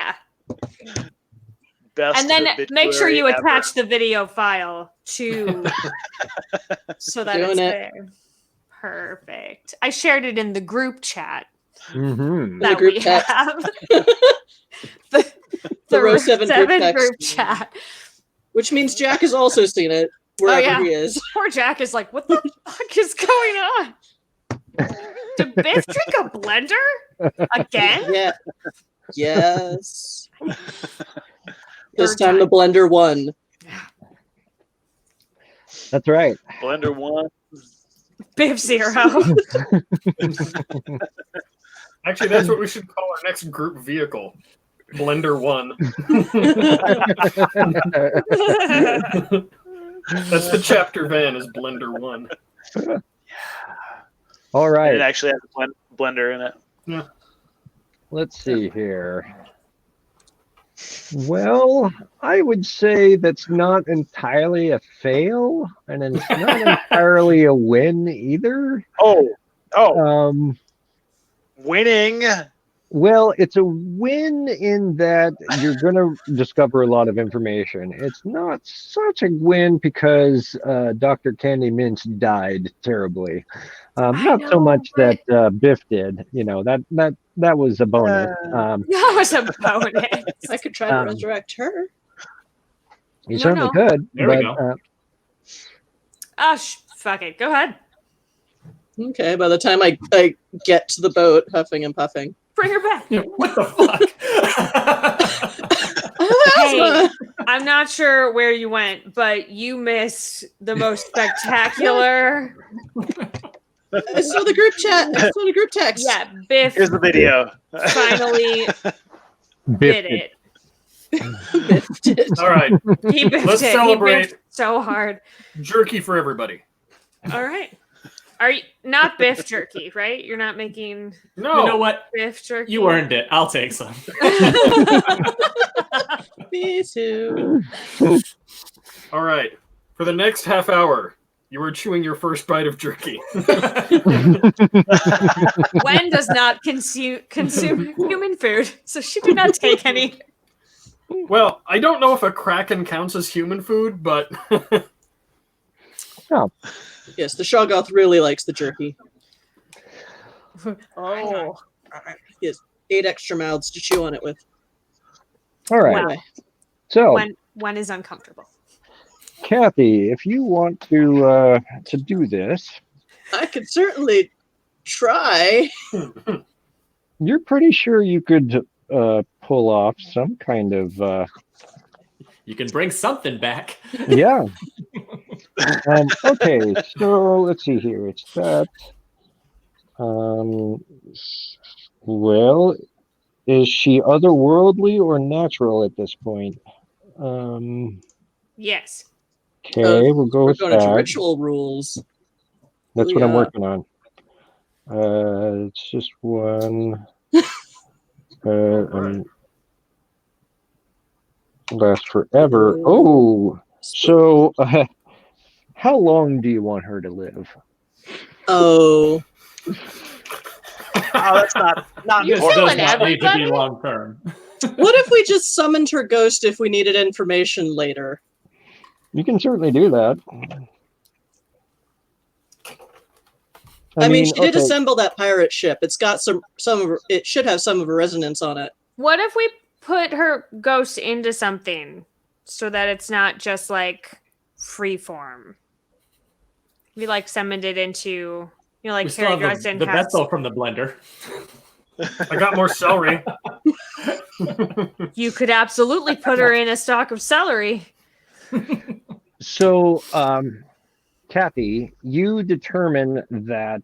Yeah. Best And then make sure you obituary attach the video file to so that Doing it's it. there. Perfect. I shared it in the group chat Mm-hmm. that group we text. have. The Row 7 group text. group chat. Which means Jack has also seen it wherever yeah. he is. Poor Jack is like, what the fuck is going on? Did Biff drink a blender? Again? Yeah. Yes. This Third time the blender won. That's right. Blender 1. Biff 0. Actually, that's what we should call our next group vehicle. Blender 1. That's the chapter van is Blender 1. All And right. it actually has a blender in it. Yeah. Let's see here. Well, I would say that's not entirely a fail, and it's not entirely a win either. Oh, Um, winning. well, it's a win in that you're going to discover a lot of information. It's not such a win because Dr. Candy Minch died terribly. Not so much that Biff did. That was a bonus. That was a bonus. I could try to resurrect her. You No, certainly no. could. There but, we go. Fuck it. Go ahead. Okay, by the time I get to the boat, huffing and puffing. Bring her back. What the fuck? Hey, I'm not sure where you went, but you missed the most spectacular. I saw the group chat. I saw the group text. Yeah, Biff Here's the video. finally Biff did it. Biff did. All right, He biffed Let's it. He celebrate. biffed so hard. jerky for everybody. All right. Are you not Biff jerky, right? You're not making No, You know what? Biff jerky. You earned it. I'll take some. Me too. All right, for the next half hour, you are chewing your first bite of jerky. Gwen does not consume human food, so she did not take any. Well, I don't know if a kraken counts as human food, but Yes, the Shoggoth really likes the jerky. Oh. Yes, 8 extra mouths to chew on it with. All right. Wow. Anyway, So, One is uncomfortable. Kathy, if you want to do this, I could certainly try. you're pretty sure you could pull off some kind of You can bring something back. yeah. Okay, so let's see here. It's that. Well, is she otherworldly or natural at this point? Yes. Okay, we'll go We're with going into that. ritual rules. That's what I'm Yeah. working on. It's just one. Last forever. Oh, so how long do you want her to live? Oh, Oh, that's not You This killing does not need to be everybody? long term. what if we just summoned her ghost if we needed information later? You can certainly do that. I mean, she did okay, assemble that pirate ship. It's got some of it should have some of a resonance on it. What if we put her ghost into something so that it's not just like free form? We like summoned it into, like We still Harry have Dresden the has. vessel from the blender. I got more celery. You could absolutely put her in a stalk of celery. So, Kathy, you determine that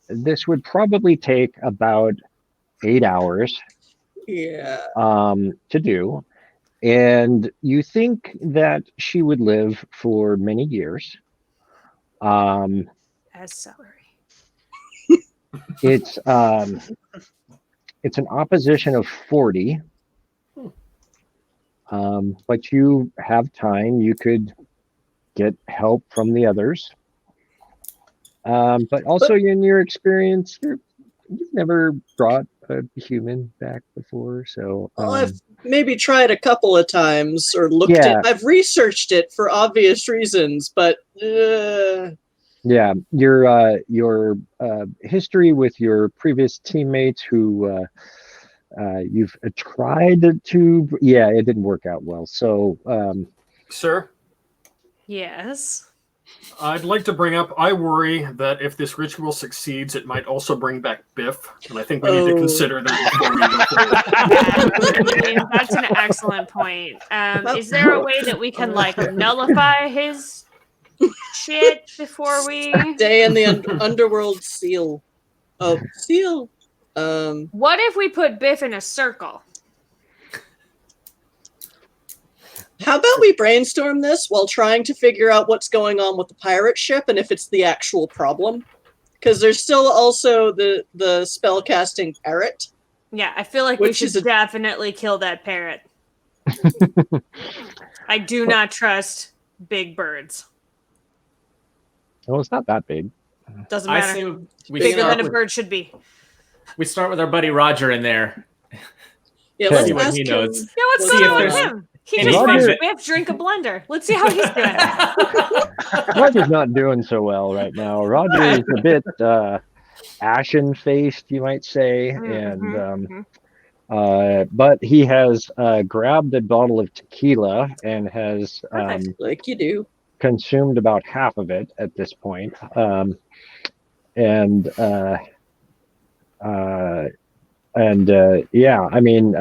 this would probably take about 8 hours Yeah. to do, and you think that she would live for many years. As celery. It's an opposition of 40. But you have time. You could get help from the others. But also, in your experience, you've never brought a human back before, so Well, I've maybe tried a couple of times or looked Yeah. at. I've researched it for obvious reasons, but yeah, your history with your previous teammates who you've tried to, yeah, it didn't work out well. So, Sir, Yes. I'd like to bring up, I worry that if this ritual succeeds, it might also bring back Biff, and I think we need to consider that before we go forward. I mean, that's an excellent point. Is there a way that we can like nullify his shit before we? stay in the underworld seal. Oh, seal. What if we put Biff in a circle? How about we brainstorm this while trying to figure out what's going on with the pirate ship and if it's the actual problem? Because there's still also the spell casting parrot. Yeah, I feel like we Which is should a- definitely kill that parrot. I do not trust big birds. Well, it's not that big. Doesn't I matter. say we Bigger start than a with, bird should be. we start with our buddy Roger in there. Yeah, Okay. let's See what ask he him. knows. Yeah, what's See going if on with there's him? He any just Roger- wants we have to drink a blender. Let's see how he's doing. Roger's not doing so well right now. Roger is a bit ashen-faced, you might say, and but he has grabbed a bottle of tequila and has Perfect. Like you do. consumed about half of it at this point. Yeah, I mean,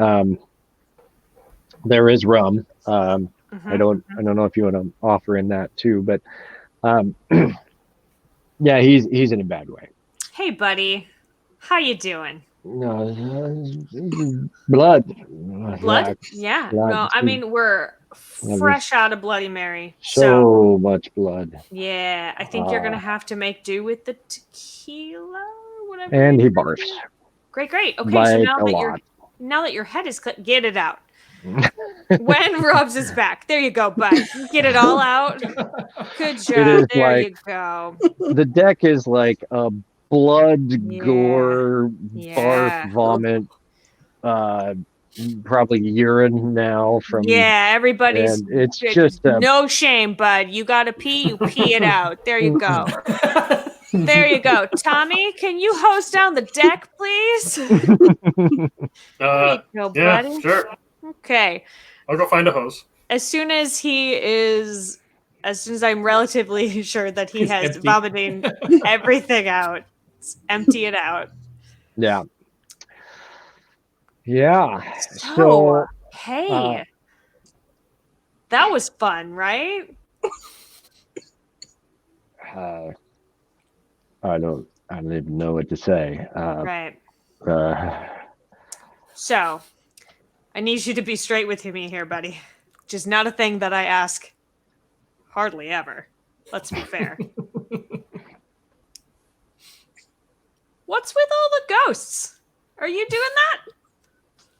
there is rum. I don't know if you want to offer in that too, but yeah, he's in a bad way. Hey, buddy, how you doing? No, blood. Blood? Yeah. blood. No, I mean we're fresh out of Bloody Mary, So much blood. yeah, I think you're gonna have to make do with the tequila, or whatever. And you're he gonna barfs. do. Great. Okay, so Like now a that lot. your head is get it out. When Rob's is back, there you go, bud. Get it all out. Good is job. There like- you go. The deck is like a blood, Yeah. gore, Yeah. barf, vomit, probably urine now from. Yeah, everybody's. And it's just no shame, bud. You gotta pee, you pee it out. There you go. There you go. Tommy, can you hose down the deck, please? There you go, Yeah, buddy. sure. Okay. I'll go find a hose. As soon as I'm relatively sure that he He's has empty. vomiting everything out, empty it out. Yeah. Yeah. So, hey, uh, that was fun, right? I don't even know what to say. Right. Uh, So, I need you to be straight with me here, buddy. Which is not a thing that I ask hardly ever. Let's be fair. What's with all the ghosts? Are you doing that?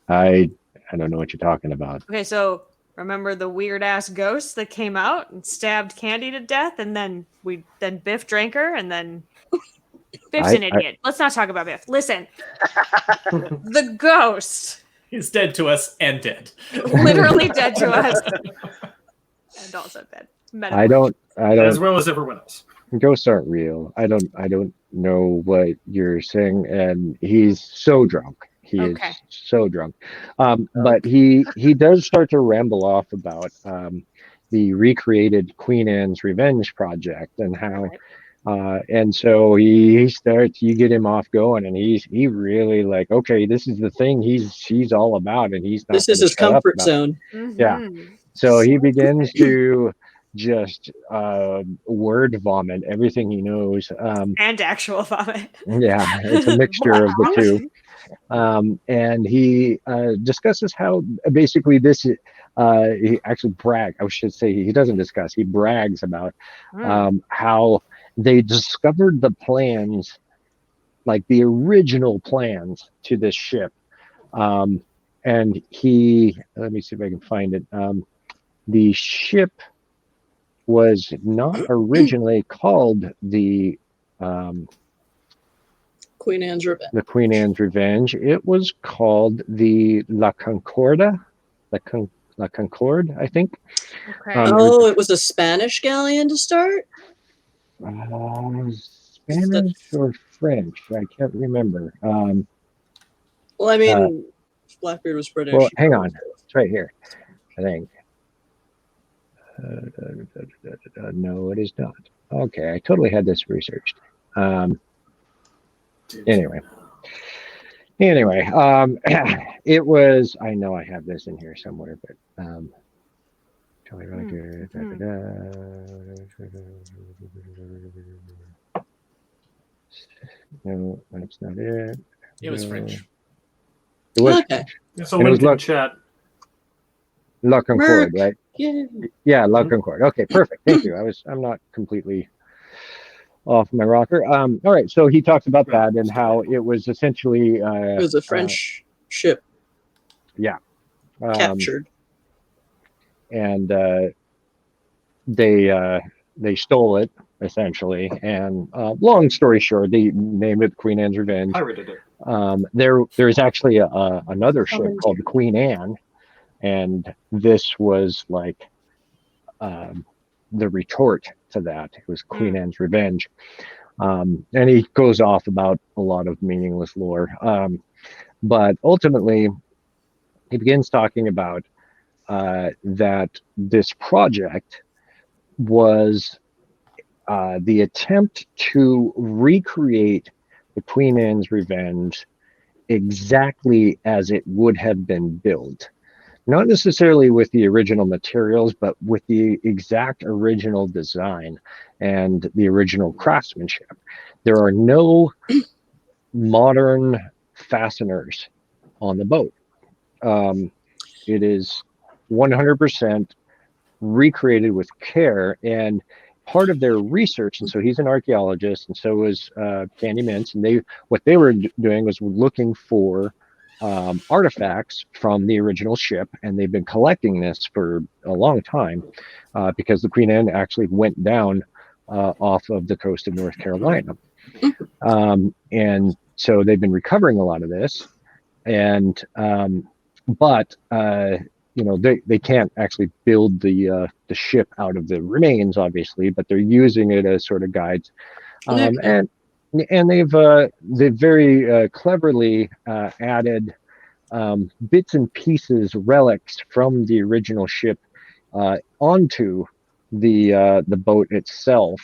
I don't know what you're talking about. Okay, so remember the weird ass ghost that came out and stabbed Candy to death, and then Biff drank her, and then Biff's an idiot. Let's not talk about Biff. Listen, the ghost, He's dead to us and dead. literally dead to us, and also dead. I don't As well as everyone else. ghosts aren't real. I don't know what you're saying, and he's so drunk. He Okay. is so drunk. But he does start to ramble off about the recreated Queen Anne's Revenge project and how and so he starts, you get him off going, and he really like, okay, this is the thing he's all about, and he's not This is gonna his shut up comfort about it. zone. Yeah. Mhm. So he begins to just word vomit everything he knows. And actual vomit. Yeah, it's a mixture of the two. And he discusses how basically this he actually I should say he doesn't discuss, he brags about how they discovered the plans, like the original plans to this ship. And he, let me see if I can find it. The ship was not originally called the Queen Anne's Revenge. the Queen Anne's Revenge. It was called the La Concorda, La Concorde, I think. Okay. Oh, it was a Spanish galleon to start? Spanish or French? I can't remember. Well, I mean, Blackbeard was British. Well, hang on. It's right here, I think. No, it is not. Okay, I totally had this researched. Anyway, it was, I know I have this in here somewhere, but no, that's not it. It was French. It was Okay. It's a And it was link in luck- chat. La Concorde, right? Yeah. Yeah, La Concorde. Okay, perfect. Thank you. I'm not completely off my rocker. All right, so he talks about that and how it was essentially It was a French ship captured. and they stole it essentially. And long story short, they named it Queen Anne's Revenge. Pirated it. There's actually another ship called the Queen Anne, and this was like the retort to that. It was Queen Anne's Revenge. And he goes off about a lot of meaningless lore. But ultimately, he begins talking about that this project was the attempt to recreate the Queen Anne's Revenge exactly as it would have been built. Not necessarily with the original materials, but with the exact original design and the original craftsmanship. There are no modern fasteners on the boat. It is 100% recreated with care, and part of their research, and so he's an archaeologist, and so is Candy Mintz, and what they were doing was looking for artifacts from the original ship, and they've been collecting this for a long time because the Queen Anne actually went down off of the coast of North Carolina. And so they've been recovering a lot of this, and but they can't actually build the ship out of the remains, obviously, but they're using it as sort of guides. And they've very cleverly added bits and pieces, relics from the original ship onto the boat itself.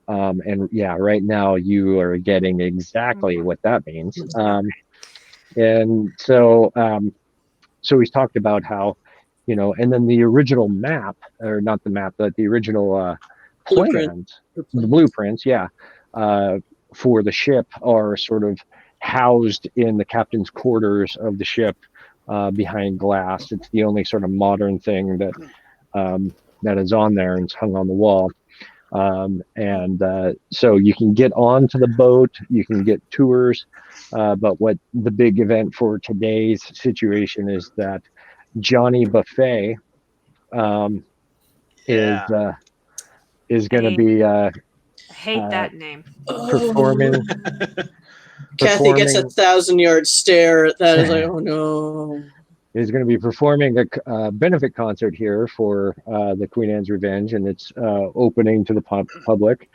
And yeah, right now you are getting exactly what that means. And so he's talked about how, and then the original map, or not the map, but the original plans, the blueprints, yeah, for the ship are sort of housed in the captain's quarters of the ship behind glass. It's the only sort of modern thing that is on there, and it's hung on the wall. So you can get onto the boat, you can get tours, but what the big event for today's situation is that Johnny Buffet is going to be I hate that name. performing. Kathy gets a 1,000-yard stare. That is like, oh no. Is going to be performing a benefit concert here for the Queen Anne's Revenge, and it's opening to the public.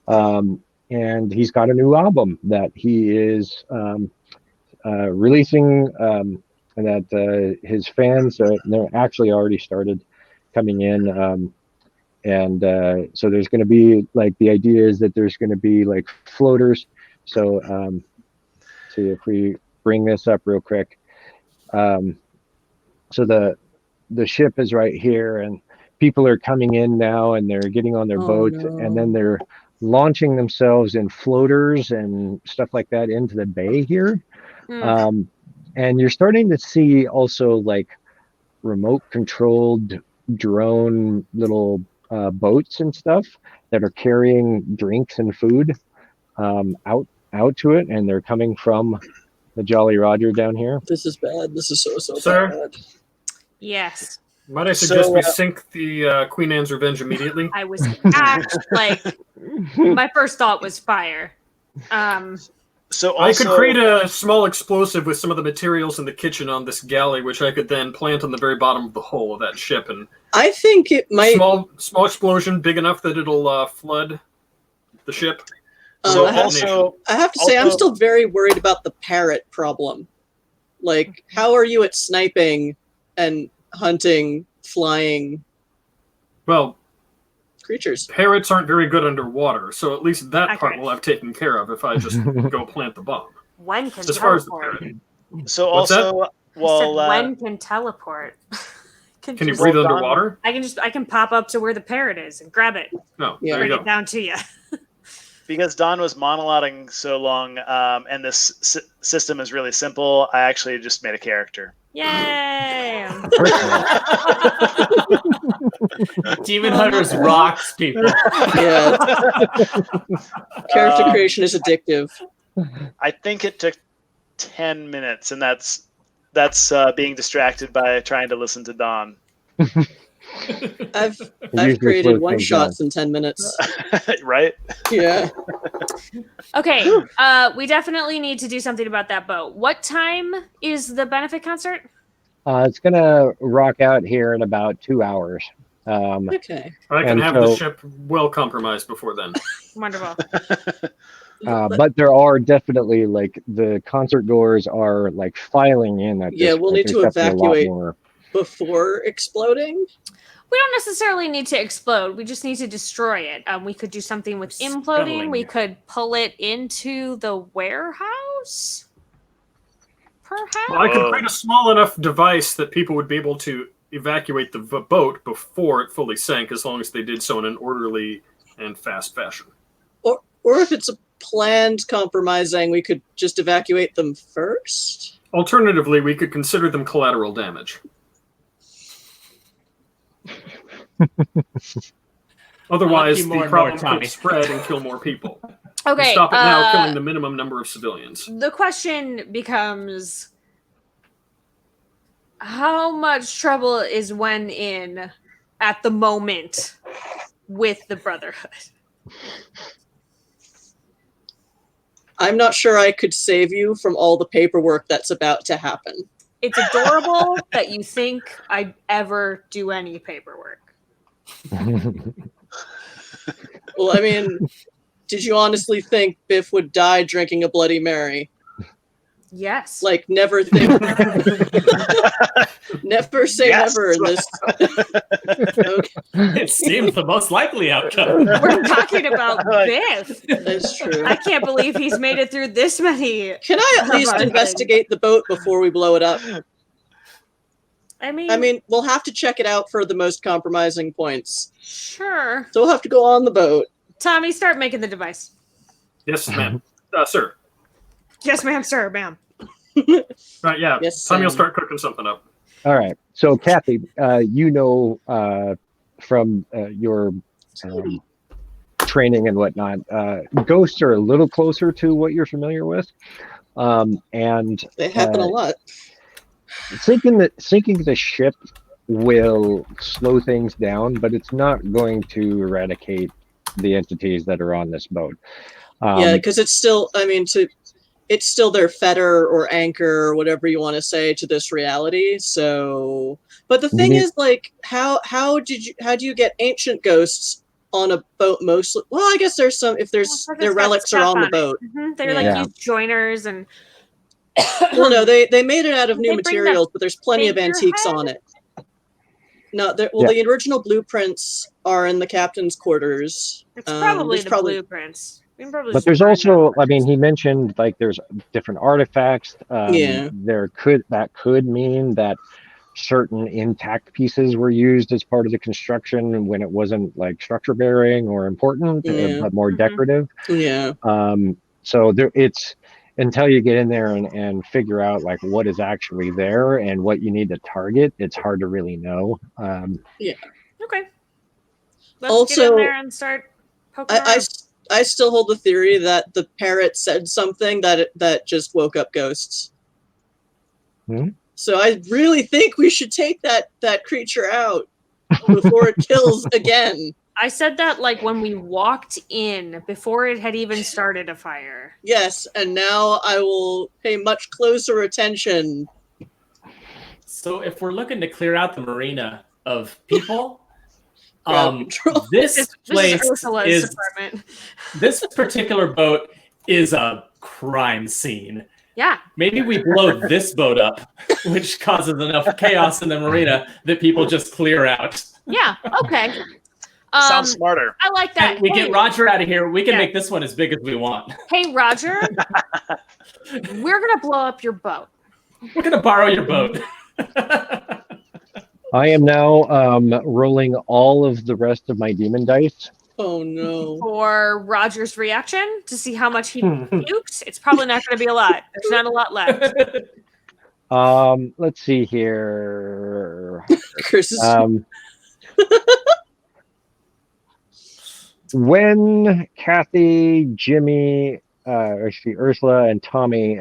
And he's got a new album that he is releasing, and that his fans they're actually already started coming in. So there's going to be, like, the idea is that there's going to be like floaters. So see if we bring this up real quick. So the ship is right here, and people are coming in now, and they're getting on their boats, and then they're launching themselves in floaters and stuff like that into the bay here. And you're starting to see also like remote controlled drone little boats and stuff that are carrying drinks and food out to it, and they're coming from the Jolly Roger down here. This is bad. This is so Sir? bad. Yes. Might I suggest we sink the Queen Anne's Revenge immediately? I was like, my first thought was fire. So also, I could create a small explosive with some of the materials in the kitchen on this galley, which I could then plant on the very bottom of the hull of that ship, and I think it might small explosion big enough that it'll flood the ship. So I have to say, I'm still very worried about the parrot problem. Like, how are you at sniping and hunting flying creatures? Parrots aren't very good underwater, so at least that part we'll have taken care of if I just go plant the bomb. When can as far as the teleport? parrot. So What's also, I said when can teleport? Can you breathe underwater? I can pop up to where the parrot is and grab it. No, Yeah. there you Bring go. it down to you. because Don was monologuing so long, and this system is really simple, I actually just made a character. Yay! Demon Hunters rocks people. Yeah. Character creation is addictive. I think it took 10 minutes, and that's being distracted by trying to listen to Don. I've usually created slows one things shots in 10 minutes. Right? Yeah. Okay, we definitely need to do something about that boat. What time is the benefit concert? It's gonna rock out here in about 2 hours. Okay. I can And have so- the ship well compromised before then. Wonderful. But there are definitely like the concert goers are like filing in at Yeah, this we'll point. need to There's definitely a lot evacuate. more. Before exploding? We don't necessarily need to explode. We just need to destroy it. We could do something with imploding. Scuttling. We could pull it into the warehouse. Perhaps. Well, I could Whoa. create a small enough device that people would be able to evacuate the boat before it fully sank, as long as they did so in an orderly and fast fashion. Or if it's a planned compromising, we could just evacuate them first? Alternatively, we could consider them collateral damage. Otherwise, more the and problem more, Tommy. could spread and kill more people. Okay. Stop it now, killing the minimum number of civilians. The question becomes, how much trouble is Wen in at the moment with the Brotherhood? I'm not sure I could save you from all the paperwork that's about to happen. It's adorable that you think I'd ever do any paperwork. Well, I mean, did you honestly think Biff would die drinking a Bloody Mary? Yes. Like, never think. Never say Yes. never in this. Okay, It seems the most likely outcome. We're talking about Biff. that's true. I can't believe he's made it through this many. Can I at least investigate the boat before we blow it up? I mean, I mean, we'll have to check it out for the most compromising points. sure. So we'll have to go on the boat. Tommy, start making the device. Yes, ma'am. Sir. Yes, ma'am, sir, ma'am. Right, yeah. Yes, Tommy will Sam. start cooking something up. All right. So, Kathy, you know from your training and whatnot, ghosts are a little closer to what you're familiar with, and They happen a lot. sinking the ship will slow things down, but it's not going to eradicate the entities that are on this boat. Yeah, because it's still, I mean, it's still their fetter or anchor or whatever you want to say to this reality. So, but the thing is, like, how do you get ancient ghosts on a boat mostly? Well, I guess there's some, if there's their relics are on the boat. They're like Yeah. used joiners and. Well, no, they made it out of new They bring materials, but there's plenty of figurehead? antiques on it. No, the original blueprints are in the captain's quarters. It's probably there's the blueprints. We can probably But just there's find also, them. I mean, he mentioned like there's different artifacts. Yeah. That could mean that certain intact pieces were used as part of the construction when it wasn't like structure bearing or important, Yeah. but more Mhm. decorative. Yeah. So it's until you get in there and figure out like what is actually there and what you need to target, it's hard to really know. Okay. Let's get Also, in there and start poking around. I still hold the theory that the parrot said something that just woke up ghosts. Hmm? So I really think we should take that creature out before it kills again. I said that like when we walked in before it had even started a fire. Yes, and now I will pay much closer attention. So if we're looking to clear out the marina of people, Crowd control. this This place is Ursula's is department. this particular boat is a crime scene. Yeah. Maybe we blow this boat up, which causes enough chaos in the marina that people just clear out. Yeah. Okay. Sounds smarter. I like that. And we Hey, get Roger out of here. We can Yeah. make this one as big as we want. Hey, Roger. We're gonna blow up your boat. We're gonna borrow your boat. I am now rolling all of the rest of my demon dice. Oh no. For Roger's reaction to see how much he pukes. It's probably not going to be a lot. There's not a lot left. Let's see here. Chris is When Kathy, Jimmy, actually Ursula, and Tommy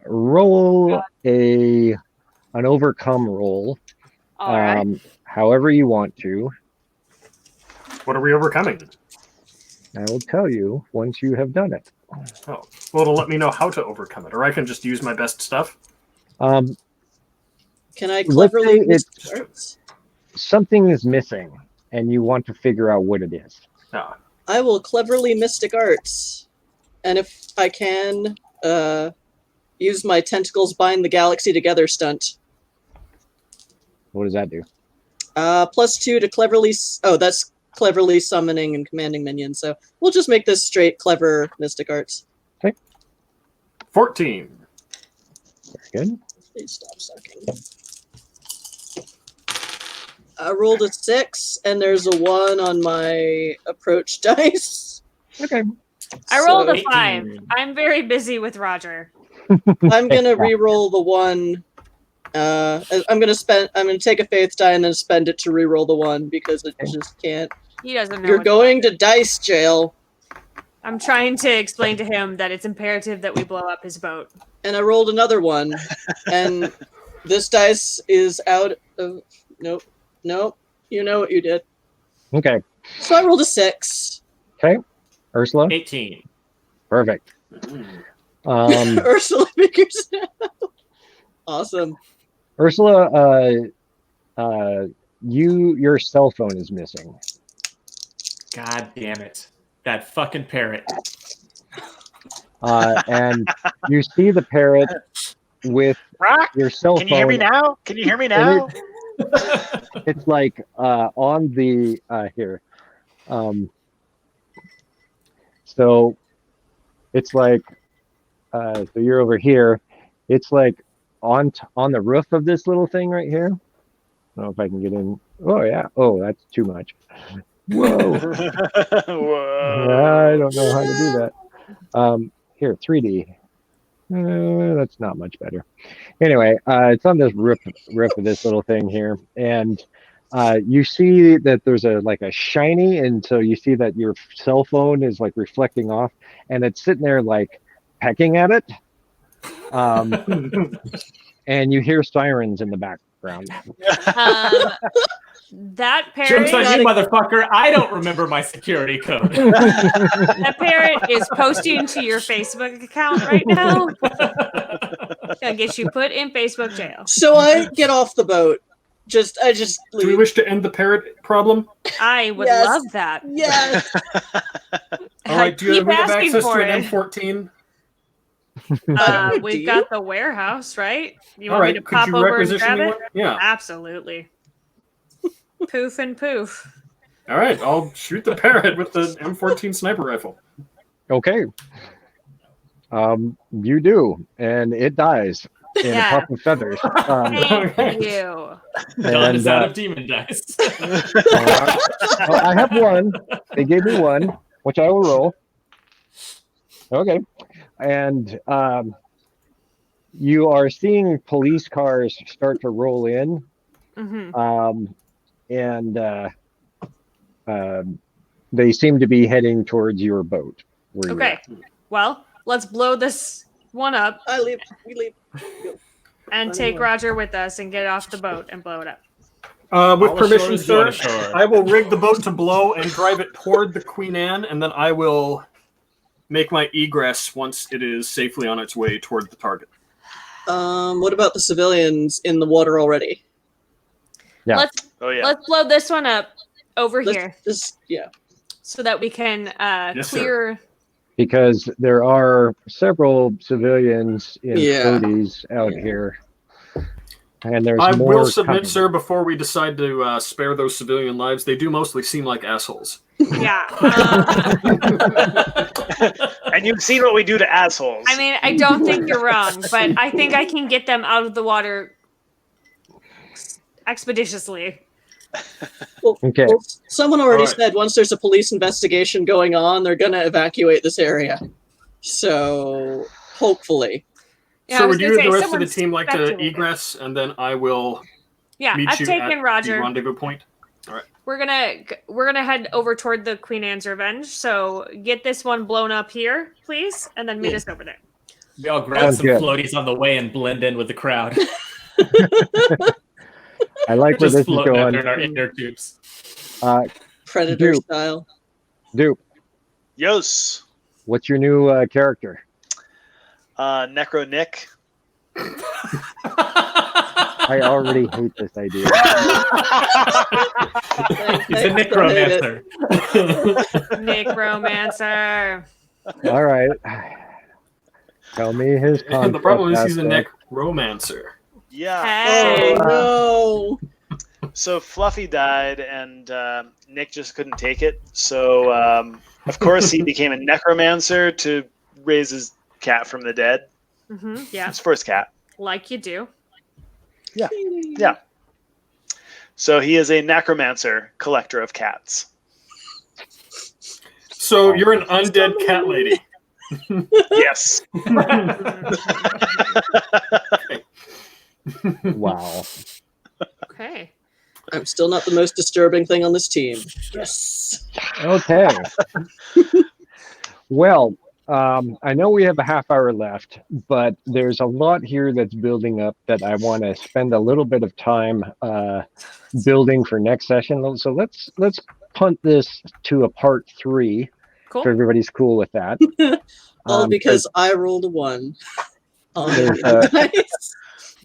roll an overcome roll. All right. However you want to. What are we overcoming? I will tell you once you have done it. Oh, well, it'll let me know how to overcome it, or I can just use my best stuff. Um, Can I let's cleverly say miss it's arts? something is missing, and you want to figure out what it is. Ah, I will cleverly mystic arts, and if I can, use my tentacles bind the galaxy together stunt. What does that do? +2 to cleverly. Oh, that's cleverly summoning and commanding minions. So we'll just make this straight clever mystic arts. 14. Very good. Please stop sucking. I rolled a 6, and there's a 1 on my approach dice. Okay. I rolled a 18. 5. I'm very busy with Roger. I'm gonna re-roll the 1. I'm gonna take a faith die and then spend it to re-roll the 1 because it just can't. He doesn't know. You're what- going to dice jail, I'm trying to explain to him that it's imperative that we blow up his boat. and I rolled another 1, and this dice is out of. Nope. You know what you did. Okay. So I rolled a 6. Ursula? 18. Perfect. Ursula figures it out. Awesome. Ursula, your cell phone is missing. God damn it. That fucking parrot. And you see the parrot with Rock, your cell can phone. you hear me now? Can you hear me now? It's like on the here. So it's like so you're over here. It's like on the roof of this little thing right here. I don't know if I can get in. Oh yeah. Oh, that's too much. Whoa. Whoa. I don't know how to do that. Here, 3D. That's not much better. Anyway, it's on this roof of this little thing here, and you see that there's a shiny, and so you see that your cell phone is like reflecting off, and it's sitting there like pecking at it. And you hear sirens in the background. That Joke's parrot, on you, motherfucker. I don't remember my security code. that parrot is posting to your Facebook account right now. Gonna get you put in Facebook jail. So I get off the boat. I just Do we leave. wish to end the parrot problem? I would Yes. love that. Yes. All right, do we Keep have asking access for to an it. M14? Do We've you? got the warehouse, right? You All want right, me to could pop you over and requisition grab me it? one? Yeah. Absolutely. Poof and poof. All right, I'll shoot the parrot with the M14 sniper rifle. Okay. You do, and it dies in Yeah. a puff of feathers. Thank you. Done is out And of demon dice. I have one. They gave me one, which I will roll. Okay. And you are seeing police cars start to roll in. Mm-hmm. And they seem to be heading towards your boat. where you're Okay. at. Well, let's blow this one up I leave. We leave. and take Roger with us and get off the boat and blow it up. With All permission, ashore is sir, one ashore. I will rig the boat to blow and drive it toward the Queen Anne, and then I will make my egress once it is safely on its way toward the target. What about the civilians in the water already? Yeah. Oh yeah. Let's blow this one up over here Yeah. so that we can Yes, sir. clear. Because there are several civilians in Yeah. floaties out here. And there's I more will submit, coming. sir, before we decide to spare those civilian lives. They do mostly seem like assholes. Yeah. And you've seen what we do to assholes. I mean, I don't think you're wrong, but I think I can get them out of the water expeditiously. Okay. Well, someone already All right. said once there's a police investigation going on, they're going to evacuate this area. So, hopefully. Yeah, I So was would gonna you say, and the rest of the someone's team like to speculating. egress, and then I will Yeah, meet I've you taken at the Roger. rendezvous point? We're gonna head over toward the Queen Anne's Revenge. So get this one blown up here, please, and then meet us over there. We all grab Sounds some good. floaties on the way and blend in with the crowd. I like where Just this is floating out going. there in our inner tubes. Predator Dupe. style. Dupe, Yos. what's your new character? Necro Nick. I already hate this idea. He's a necromancer. Necromancer. All right. Tell me his And concept. the problem is he's a Nick. necromancer. Yeah. Hey. Oh no. So Fluffy died, and Nick just couldn't take it. So of course he became a necromancer to raise his cat from the dead. Yeah, His first cat. like you do. Yeah. So he is a necromancer, collector of cats. So you're an undead cat lady. Yes. Wow. Okay. I'm still not the most disturbing thing on this team. Yes. Okay. Well, I know we have a half hour left, but there's a lot here that's building up that I want to spend a little bit of time building for next session. So let's punt this to a part 3. Cool. If everybody's cool with that. All because I rolled a 1. There's a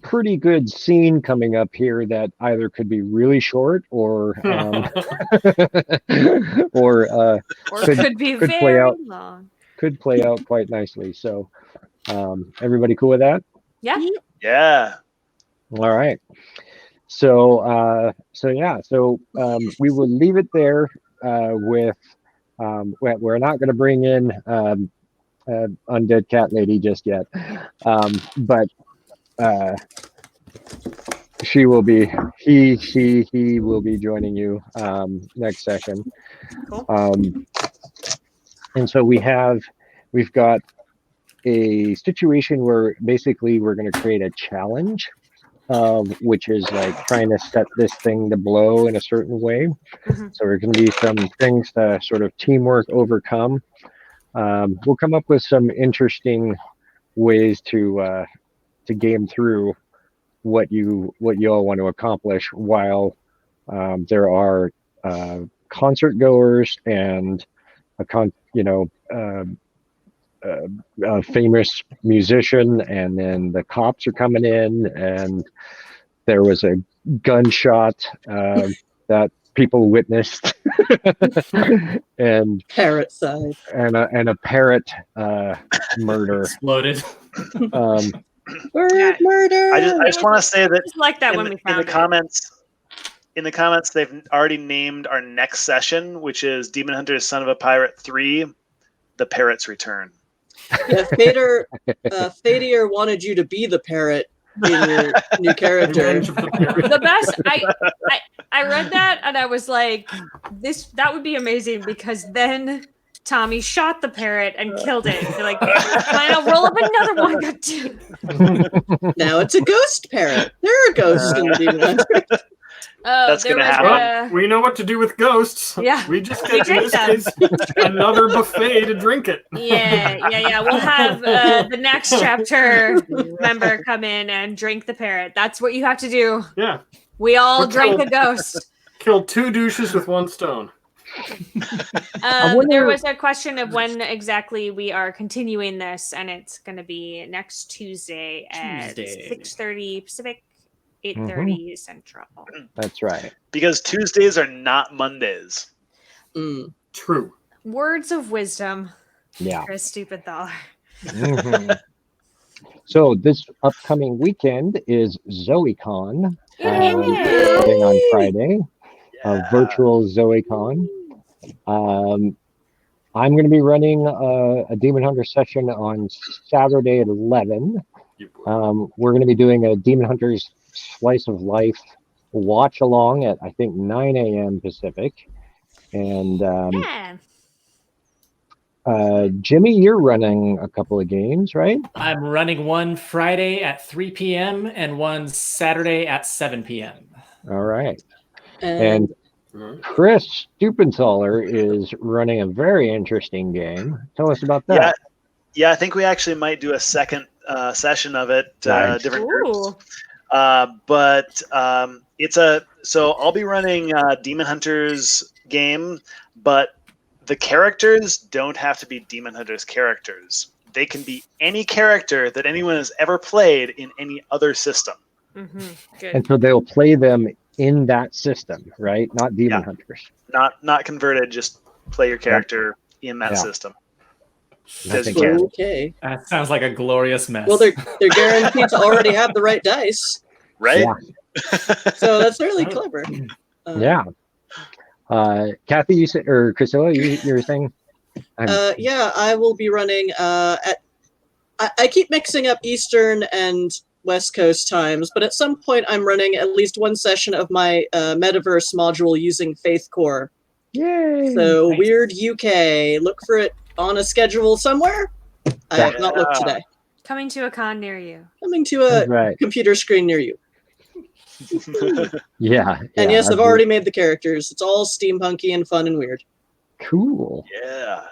pretty good scene coming up here that either could be really short or or could be could very play out. long. Could play out quite nicely. So everybody cool with that? Yeah. Yeah. All right. So we will leave it there with we're not going to bring in undead cat lady just yet, but she will be he will be joining you next session. Cool. And so we've got a situation where basically we're going to create a challenge, which is like trying to set this thing to blow in a certain way. So there's going to be some things to sort of teamwork overcome. We'll come up with some interesting ways to game through what you all want to accomplish while there are concert goers and a famous musician, and then the cops are coming in, and there was a gunshot that people witnessed, and Parrot side. and a parrot murder. Exploded. Murder. I just want to say that Just like that when we in found the comments, they've already named our next session, which is Demon Hunter's Sonnuva Pirate 3, The Parrot's Return. Yeah, Fadier wanted you to be the parrot in your new character. Revenge of the Parrot. The best. I read that and I was like, that would be amazing because then Tommy shot the parrot and killed it. They're like, fine, I'll roll up another one. Got 2. Now it's a ghost parrot. There are ghosts in Demon Hunter. Oh, That's there gonna was happen. We know what to do with ghosts. Yeah. We just We get, in drink this case, another buffet to drink it. Yeah. We'll have the next chapter member come in and drink the parrot. That's what you have to do. Yeah. We all We're drank told- a ghost. Kill 2 douches with 1 stone. There was a question of when exactly we are continuing this, and it's going to be next Tuesday at 6:30 Pacific, 8:30 Central. That's right. Because Tuesdays are not Mondays. True. Words of wisdom, Yeah. Chris Duppenthaler. So this upcoming weekend is ZoeCon, Yay! starting on Friday, Yeah. virtual ZoeCon. I'm going to be running a Demon Hunter session on Saturday at 11. We're going to be doing a Demon Hunter's Slice of Life watch along at, I think, 9 a.m. Pacific. And Jimmy, you're running a couple of games, right? I'm running one Friday at 3 p.m. and one Saturday at 7 p.m. All right. And Chris Duppenthaler is running a very interesting game. Tell us about that. Yeah, I think we actually might do a second session of it, Nice. different groups. But so I'll be running Demon Hunters game, but the characters don't have to be Demon Hunters characters. They can be any character that anyone has ever played in any other system. Good. And so they'll play them in that system, right? Not Demon Hunters. Not converted, just play your character in that system. As you can. Okay. That sounds like a glorious mess. Well, they're guaranteed to already have the right dice, right? Yeah. So that's really clever. Yeah. Kathy, you said, or Priscilla, you were saying? Yeah, I will be running I keep mixing up Eastern and West Coast times, but at some point I'm running at least one session of my Metaverse module using Faith Core. Yay! So Weird UK. Look for it on a schedule somewhere. I have not looked today. Coming to a con near you. Coming to a computer screen near you. Yeah. And yes, I've already made the characters. It's all steampunky and fun and weird. Cool. Yeah.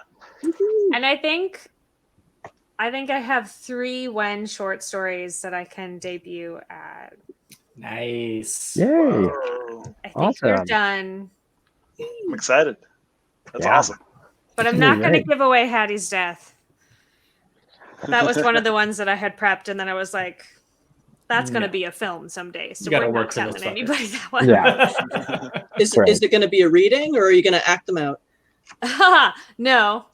And I think I have 3 Wen short stories that I can debut at. Nice. Yay. I think we're done. I'm excited. That's awesome. But I'm not going to give away Hattie's death. That was one of the ones that I had prepped, and then I was like, that's going to be a film someday. So we're not telling anybody that one. Yeah. Is it going to be a reading, or are you going to act them out? No.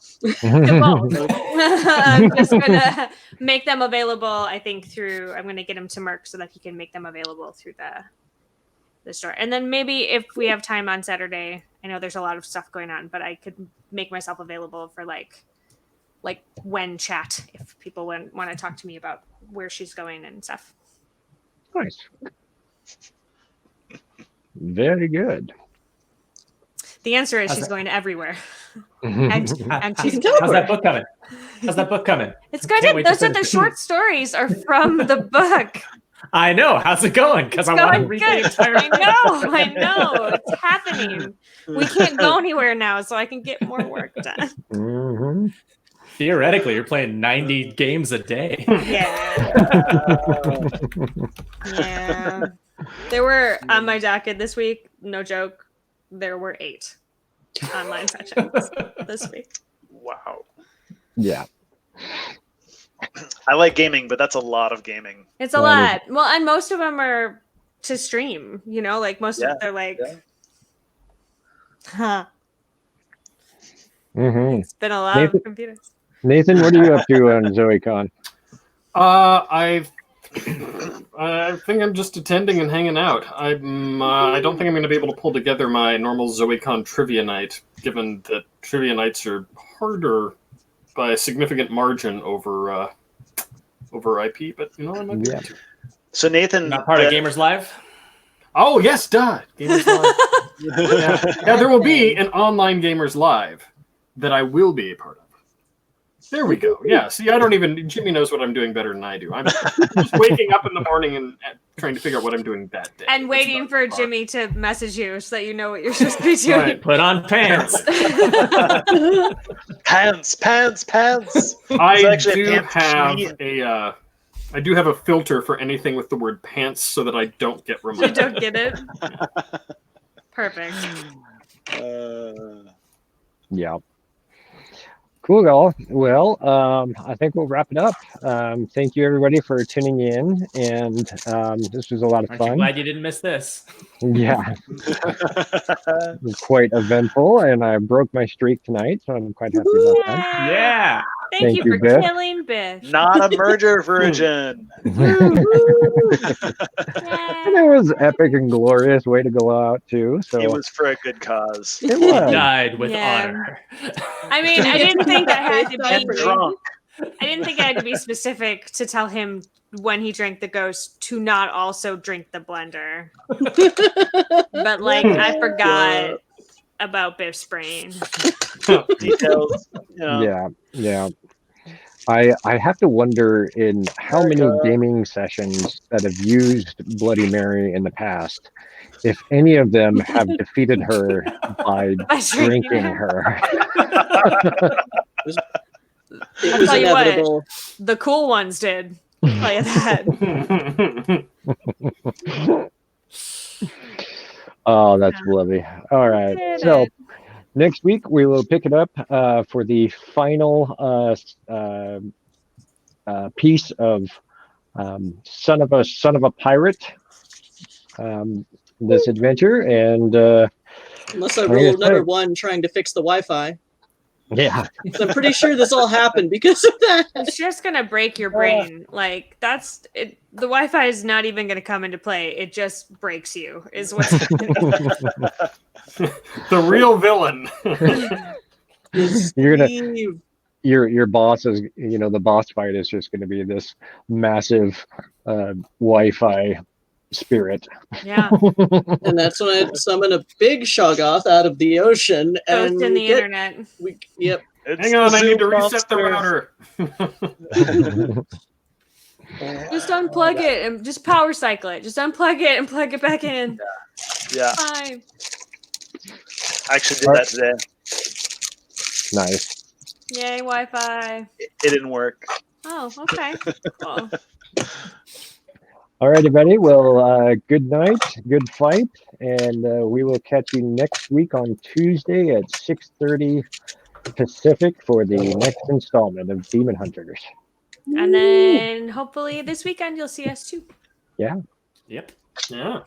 I'm just going to make them available, I think, I'm going to get them to Merc so that he can make them available through the store. And then maybe if we have time on Saturday, I know there's a lot of stuff going on, but I could make myself available for like when chat if people want to talk to me about where she's going and stuff. Nice. Very good. The answer is she's going everywhere. and she's How's that book coming? It's good. Those are the short stories are from the book. I know. How's it going? Because I want to read the entire I know. It's happening. We can't go anywhere now, so I can get more work done. Mm-hmm. Theoretically, you're playing 90 games a day. Yeah. There were on my docket this week, no joke, there were 8 online sessions this week. Wow. Yeah. I like gaming, but that's a lot of gaming. It's a lot. Well, and most of them are to stream, like most of them are like, It's been a lot of computers. Nathan, what are you up to on ZoeCon? I think I'm just attending and hanging out. I don't think I'm going to be able to pull together my normal ZoeCon trivia night, given that trivia nights are harder by a significant margin over IP. But I might be able to. So Nathan, not part of Gamers Live. Oh yes, Gamers Live. Yeah, there will be an online Gamers Live that I will be a part of. There we go. Yeah. See, Jimmy knows what I'm doing better than I do. I'm just waking up in the morning and trying to figure out what I'm doing that day. And waiting for Jimmy to message you so that you know what you're supposed to be doing. Right. Put on pants. Pants. I do have a filter for anything with the word pants so that I don't get reminded. You don't get it? Perfect. Yeah. Cool, y'all. Well, I think we'll wrap it up. Thank you, everybody, for tuning in, and this was a lot of fun. Aren't you glad you didn't miss this? Yeah. It was quite eventful, and I broke my streak tonight, so I'm quite happy about that. Yeah. Thank you for Biff. killing Biff. Not a merger virgin. And it was epic and glorious way to go out, too. So It was for a good cause. It He was. died with honor. I mean, I didn't think I had to And drunk. I didn't think I had to be specific to tell him when he drank the ghost to not also drink the blender. But I forgot about Biff's brain. Details. Yeah. I have to wonder in how many gaming sessions that have used Bloody Mary in the past, if any of them have defeated her by drinking her. It was inevitable. The cool ones did. Oh yeah, that. Oh, that's lovely. All right. Did So it. next week we will pick it up for the final piece of son of a pirate. This adventure, and Unless I like roll I another said, one trying to fix the Wi-Fi. yeah, I'm pretty sure this all happened because of that. It's just gonna break your brain. Like that's it. The Wi-Fi is not even gonna come into play. It just breaks you. Is what's happening. The real villain. you're gonna Steve. your boss is the boss fight is just gonna be this massive Wi-Fi spirit. Yeah. And that's when I summon a big Shoggoth out of the ocean Ghost and in the get, internet. yep. It's Hang on, the I need to Zoom reset the monster. router. Just unplug it and just power cycle it. Just unplug it and plug it back in. Yeah, Fine. I actually did that today. Nice. Yay, Wi-Fi. It didn't work. Oh, okay. Cool. All right, everybody. Well, good night, good fight, and we will catch you next week on Tuesday at 6:30 Pacific for the next installment of Demon Hunters. And then hopefully this weekend you'll see us too. Yeah. Yep. Yeah.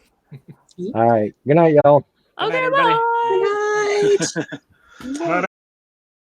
All right. Good night, y'all. Okay, everybody. bye. Good night. Bye.